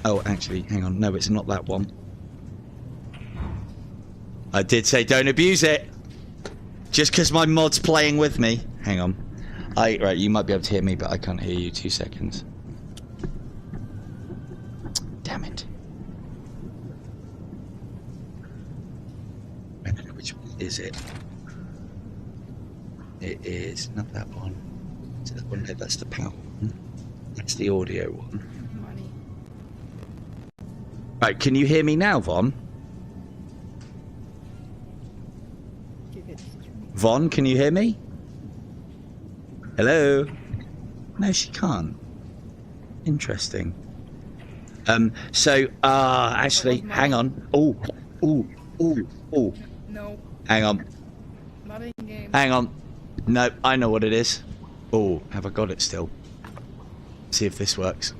Oh, actually, hang on. No, it's not that one. I did say don't abuse it. Just because my mod's playing with me. Hang on. Right, you might be able to hear me, but I can't hear you. 2 seconds. Damn it. Which one is it? It is not that one. Is it that one? No, that's the power one. That's the audio one. Money. Right, can you hear me now, Von? Give it to me. Von, can you hear me? Hello? No, she can't. Interesting. Actually, hang on. Oh. No. Hang on. Not in game. Hang on. No, I know what it is. Oh, have I got it still? See if this works.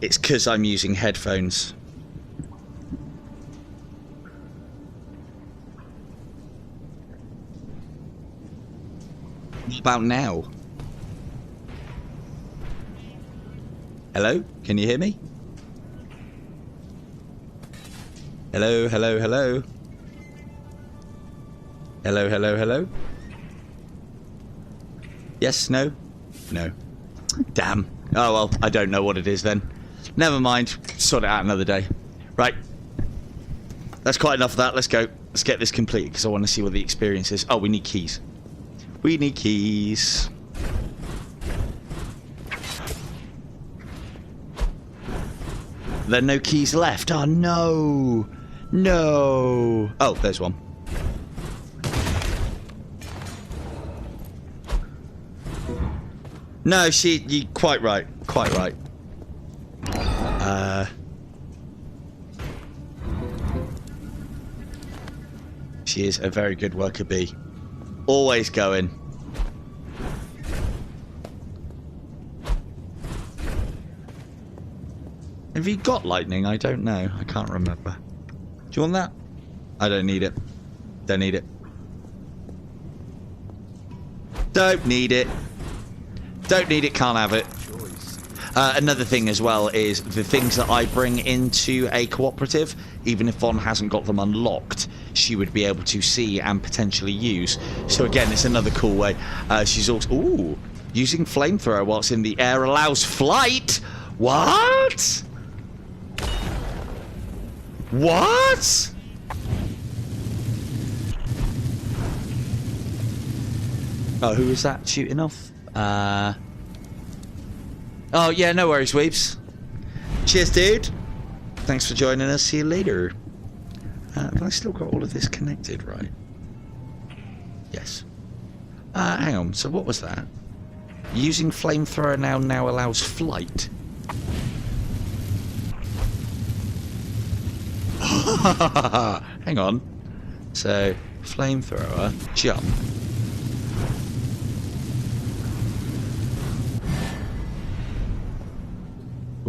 It's because I'm using headphones. What about now? Hello? Can you hear me? Hello, hello, hello. Hello, hello, hello. Yes, no? No. Damn. Oh well, I don't know what it is then. Never mind. Sort it out another day. Right. That's quite enough of that. Let's go. Let's get this completed because I want to see what the experience is. Oh, we need keys. We need keys. There are no keys left. Oh, no. No. Oh, there's one. No, you quite right. Quite right. She is a very good worker bee. Always going. Have you got lightning? I don't know. I can't remember. Do you want that? I don't need it. Don't need it. Don't need it. Don't need it, can't have it. Another thing as well is the things that I bring into a cooperative, even if Von hasn't got them unlocked, she would be able to see and potentially use. So again, it's another cool way. She's also... Ooh! Using flamethrower whilst in the air allows flight? What? What? Oh, who is that shooting off? Oh, yeah, no worries, Weeps. Cheers, dude. Thanks for joining us. See you later. Have I still got all of this connected, right? Yes. Hang on. So what was that? Using flamethrower now allows flight. Hang on. So, flamethrower, jump.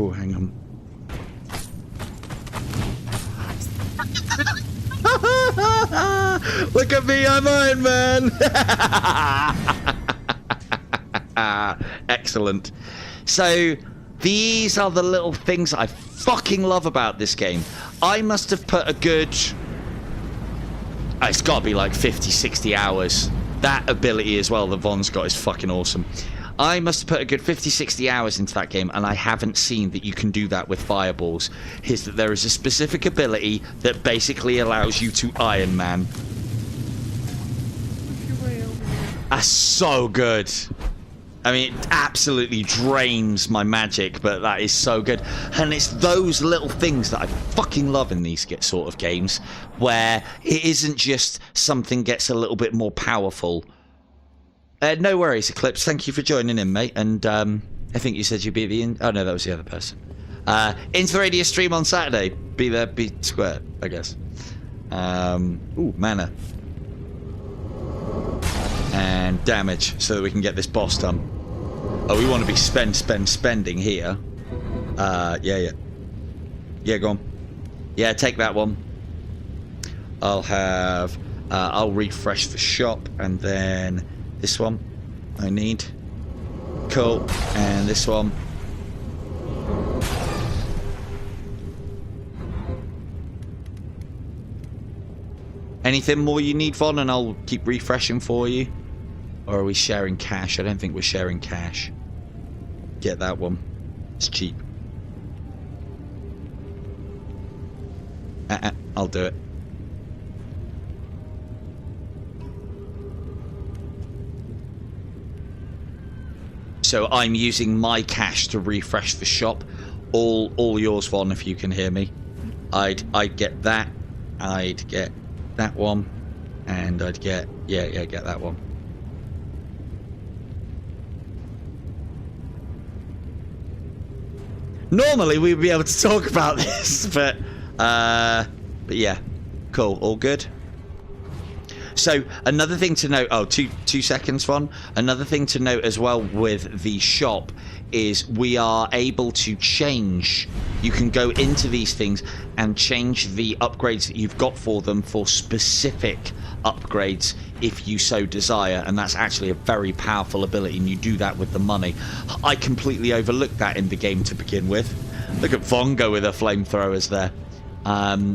Oh, hang on. Look at me, I'm Iron Man! Excellent. So, these are the little things I fucking love about this game. I must have put a good... It's got to be like 50, 60 hours. That ability as well that Von's got is fucking awesome. I must have put a good 50, 60 hours into that game, and I haven't seen that you can do that with fireballs. Here's that there is a specific ability that basically allows you to Iron Man. That's so good. I mean, it absolutely drains my magic, but that is so good. And it's those little things that I fucking love in these sort of games, where it isn't just something gets a little bit more powerful. No worries, Eclipse. Thank you for joining in, mate. And I think you said you'd be the... Oh, no, that was the other person. Into the radio stream on Saturday. Be there, be square, I guess. Ooh, mana. And damage, so that we can get this boss done. Oh, we want to be spending here. Yeah. Yeah, go on. Yeah, take that one. I'll have... I'll refresh the shop, and then... This one, I need. Cool. And this one. Anything more you need, Von, and I'll keep refreshing for you? Or are we sharing cash? I don't think we're sharing cash. Get that one. It's cheap. I'll do it. So I'm using my cash to refresh the shop. All yours, Von, if you can hear me. I'd get that. I'd get that one. And I'd get... Yeah, get that one. Normally we'd be able to talk about this, but yeah. Cool, all good. So, another thing to note... Oh, two seconds, Von. Another thing to note as well with the shop is we are able to change... You can go into these things and change the upgrades that you've got for them for specific upgrades if you so desire. And that's actually a very powerful ability, and you do that with the money. I completely overlooked that in the game to begin with. Look at Von go with her flamethrowers there.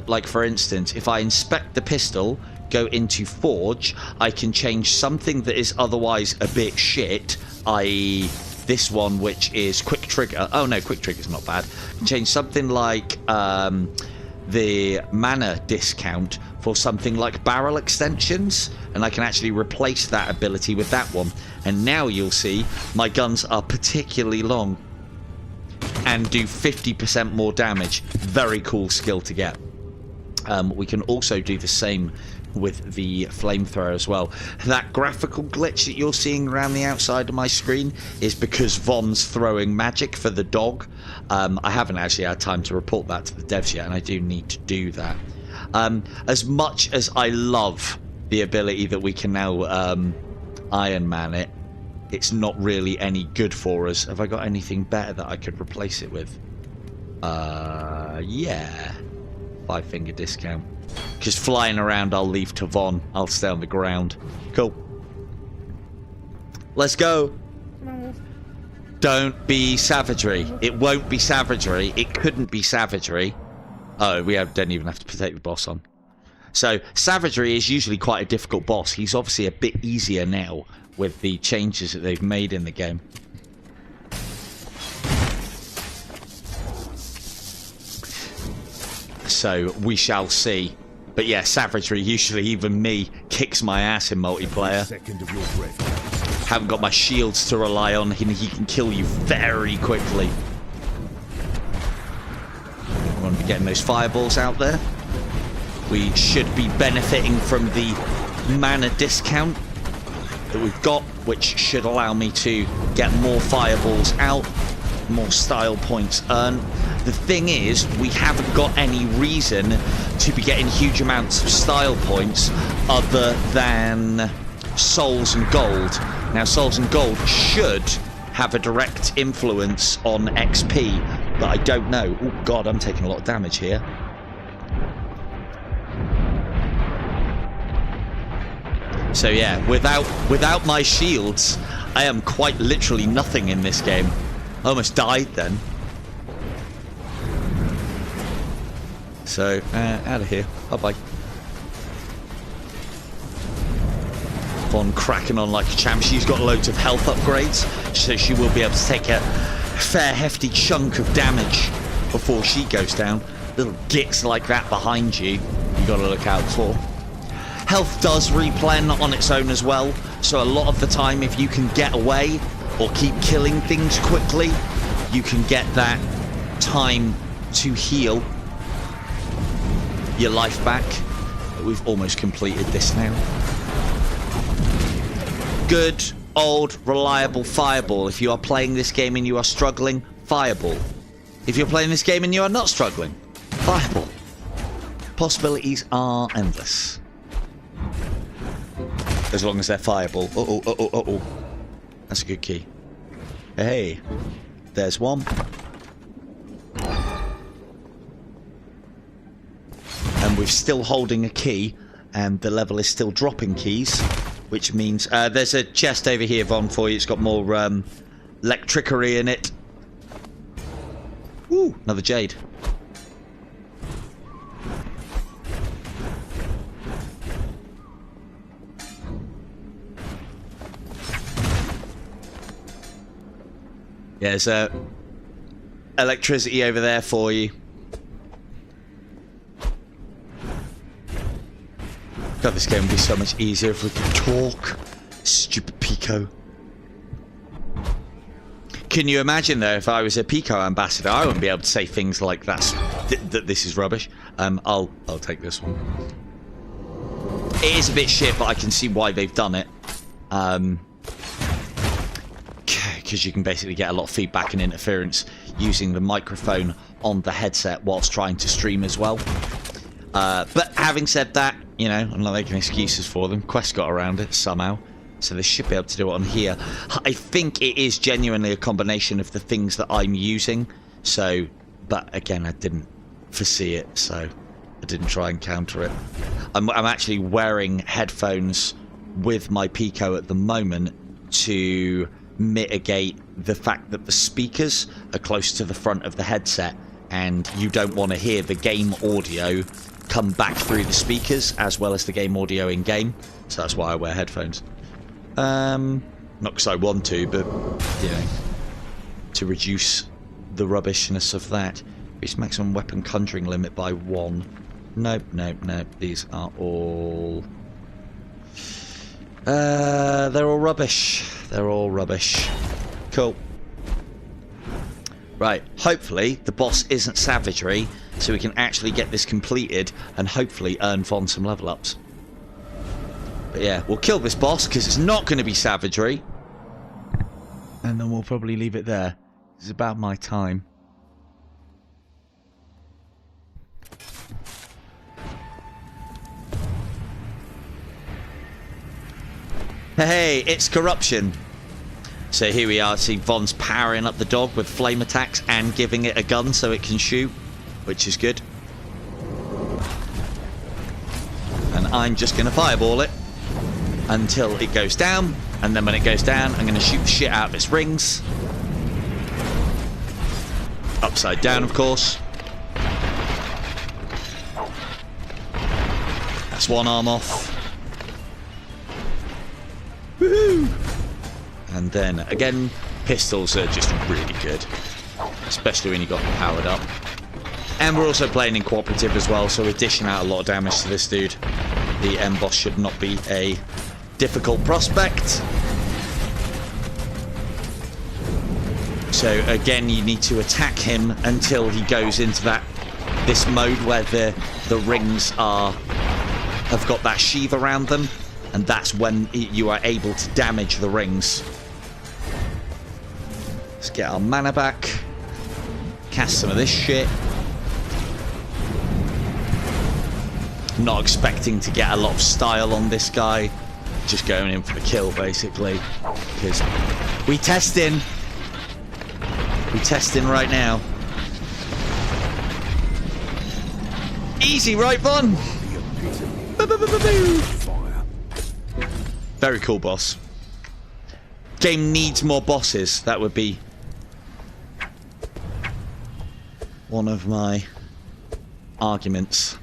Like, for instance, if I inspect the pistol... go into Forge, I can change something that is otherwise a bit shit, i.e. this one, which is Quick Trigger. Oh no, Quick Trigger's not bad. Change something like the mana discount for something like barrel extensions, and I can actually replace that ability with that one. And now you'll see my guns are particularly long and do 50% more damage. Very cool skill to get. We can also do the same with the flamethrower as well. That graphical glitch that you're seeing around the outside of my screen is because Von's throwing magic for the dog. I haven't actually had time to report that to the devs yet, and I do need to do that. As much as I love the ability that we can now Iron Man it, it's not really any good for us. Have I got anything better that I could replace it with? Yeah. 5-finger discount. Because flying around I'll leave to Von. I'll stay on the ground. Cool. Let's go. Don't be savagery. It won't be savagery. It couldn't be savagery. Oh, don't even have to take the boss on. So, savagery is usually quite a difficult boss. He's obviously a bit easier now with the changes that they've made in the game. So, we shall see. But yeah, savagery, usually even me, kicks my ass in multiplayer. Haven't got my shields to rely on, and he can kill you very quickly. We want to be getting those fireballs out there. We should be benefiting from the mana discount that we've got, which should allow me to get more fireballs out, more style points earned. The thing is, we haven't got any reason to be getting huge amounts of style points other than souls and gold. Now, souls and gold should have a direct influence on XP, but I don't know. Oh god, I'm taking a lot of damage here. So yeah, without my shields, I am quite literally nothing in this game. I almost died then. So, out of here. Bye-bye. Von cracking on like a champ. She's got loads of health upgrades, so she will be able to take a fair hefty chunk of damage before she goes down. Little gits like that behind you, you got to look out for. Health does replen on its own as well, so a lot of the time if you can get away or keep killing things quickly, you can get that time to heal your life back. We've almost completed this now. Good, old, reliable fireball. If you are playing this game and you are struggling, fireball. If you're playing this game and you are not struggling, fireball. Possibilities are endless. As long as they're fireball. Uh-oh. That's a good key. Hey, there's one. And we're still holding a key, and the level is still dropping keys, which means there's a chest over here, Von, for you. It's got more electricity in it. Woo, another jade. Yeah, there's electricity over there for you. God, this game would be so much easier if we could talk. Stupid PICO. Can you imagine, though, if I was a PICO ambassador, I wouldn't be able to say things like that this is rubbish. I'll take this one. It is a bit shit, but I can see why they've done it. Because you can basically get a lot of feedback and interference using the microphone on the headset whilst trying to stream as well. But having said that, you know, I'm not making excuses for them. Quest got around it somehow, so they should be able to do it on here. I think it is genuinely a combination of the things that I'm using. So, but again, I didn't foresee it, so I didn't try and counter it. I'm actually wearing headphones with my PICO at the moment to mitigate the fact that the speakers are close to the front of the headset, and you don't want to hear the game audio come back through the speakers as well as the game audio in game, so that's why I wear headphones. Not because I want to, but you know, to reduce the rubbishness of that. Increase maximum weapon conjuring limit by 1. Nope. These are all they're all rubbish. They're all rubbish. Cool. Right, hopefully the boss isn't savagery, so we can actually get this completed and hopefully earn Von some level ups. But yeah, we'll kill this boss because it's not going to be savagery. And then we'll probably leave it there. It's about my time. Hey, it's corruption. So here we are. See, Von's powering up the dog with flame attacks and giving it a gun so it can shoot, which is good. And I'm just going to fireball it until it goes down. And then when it goes down, I'm going to shoot the shit out of its rings. Upside down, of course. That's one arm off. Woohoo! And then again, pistols are just really good, especially when you got them powered up. And we're also playing in cooperative as well, so we're dishing out a lot of damage to this dude. The end boss should not be a difficult prospect. So again, you need to attack him until he goes into this mode where the rings have got that sheath around them, and that's when you are able to damage the rings. Let's get our mana back. Cast some of this shit. Not expecting to get a lot of style on this guy. Just going in for the kill, basically. Because we testing. We testing right now. Easy, right, Von? Very cool boss. Game needs more bosses. That would be one of my arguments.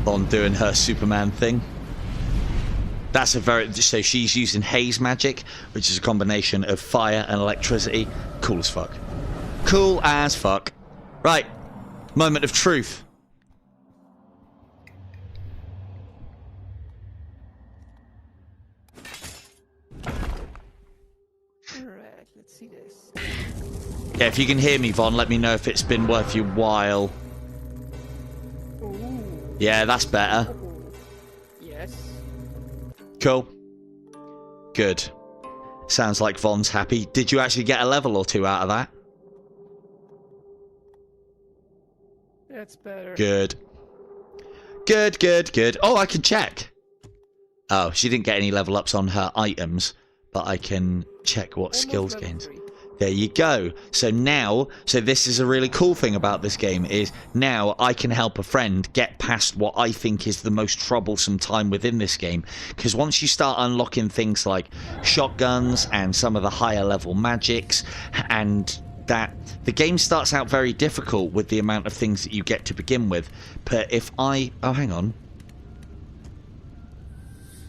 On doing her Superman thing. That's a so she's using haze magic, which is a combination of fire and electricity. Cool as fuck. Cool as fuck. Right. Moment of truth. Alright, let's see this. Yeah, if you can hear me, Von, let me know if it's been worth your while. Ooh. Yeah, that's better. Yes. Cool. Good. Sounds like Von's happy. Did you actually get a level or two out of that? That's better. Good. Good, good, good. Oh, I can check. Oh, she didn't get any level ups on her items, but I can check what skills gains. There you go. So now, this is a really cool thing about this game is now I can help a friend get past what I think is the most troublesome time within this game. Because once you start unlocking things like shotguns and some of the higher level magics, and that the game starts out very difficult with the amount of things that you get to begin with. But if oh, hang on.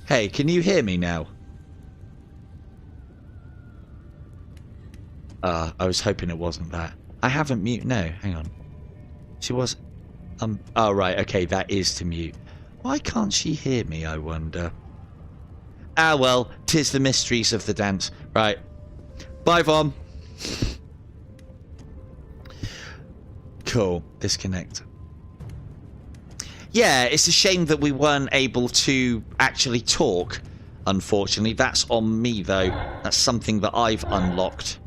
Hey, can you hear me now? I was hoping it wasn't that. I haven't mute. No, hang on. She was. Oh, right. Okay, that is to mute. Why can't she hear me, I wonder? Ah, well, 'tis the mysteries of the dance. Right. Bye, Vom. Cool. Disconnect. Yeah, it's a shame that we weren't able to actually talk, unfortunately. That's on me, though. That's something that I've unlocked.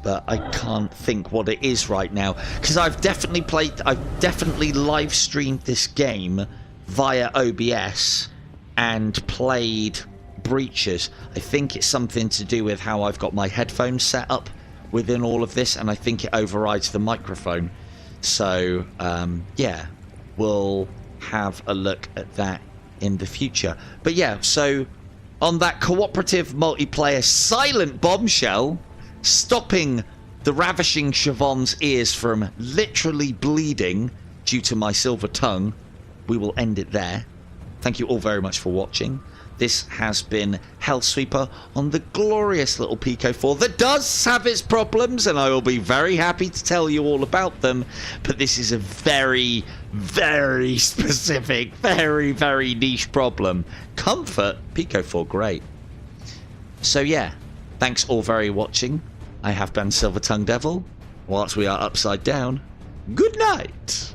But I can't think what it is right now. Because I've definitely live streamed this game via OBS and played breaches. I think it's something to do with how I've got my headphones set up within all of this, and I think it overrides the microphone. So, yeah, we'll have a look at that in the future. But yeah, so on that cooperative multiplayer silent bombshell, stopping the ravishing Siobhan's ears from literally bleeding due to my silver tongue, we will end it there. Thank you all very much for watching. This has been Hellsweeper on the glorious little PICO 4 that does have its problems, and I will be very happy to tell you all about them. But this is a very, very specific, very, very niche problem. Comfort, PICO 4, great. So yeah, thanks all very watching. I have been Silver Tongue Devil. Whilst we are upside down, good night.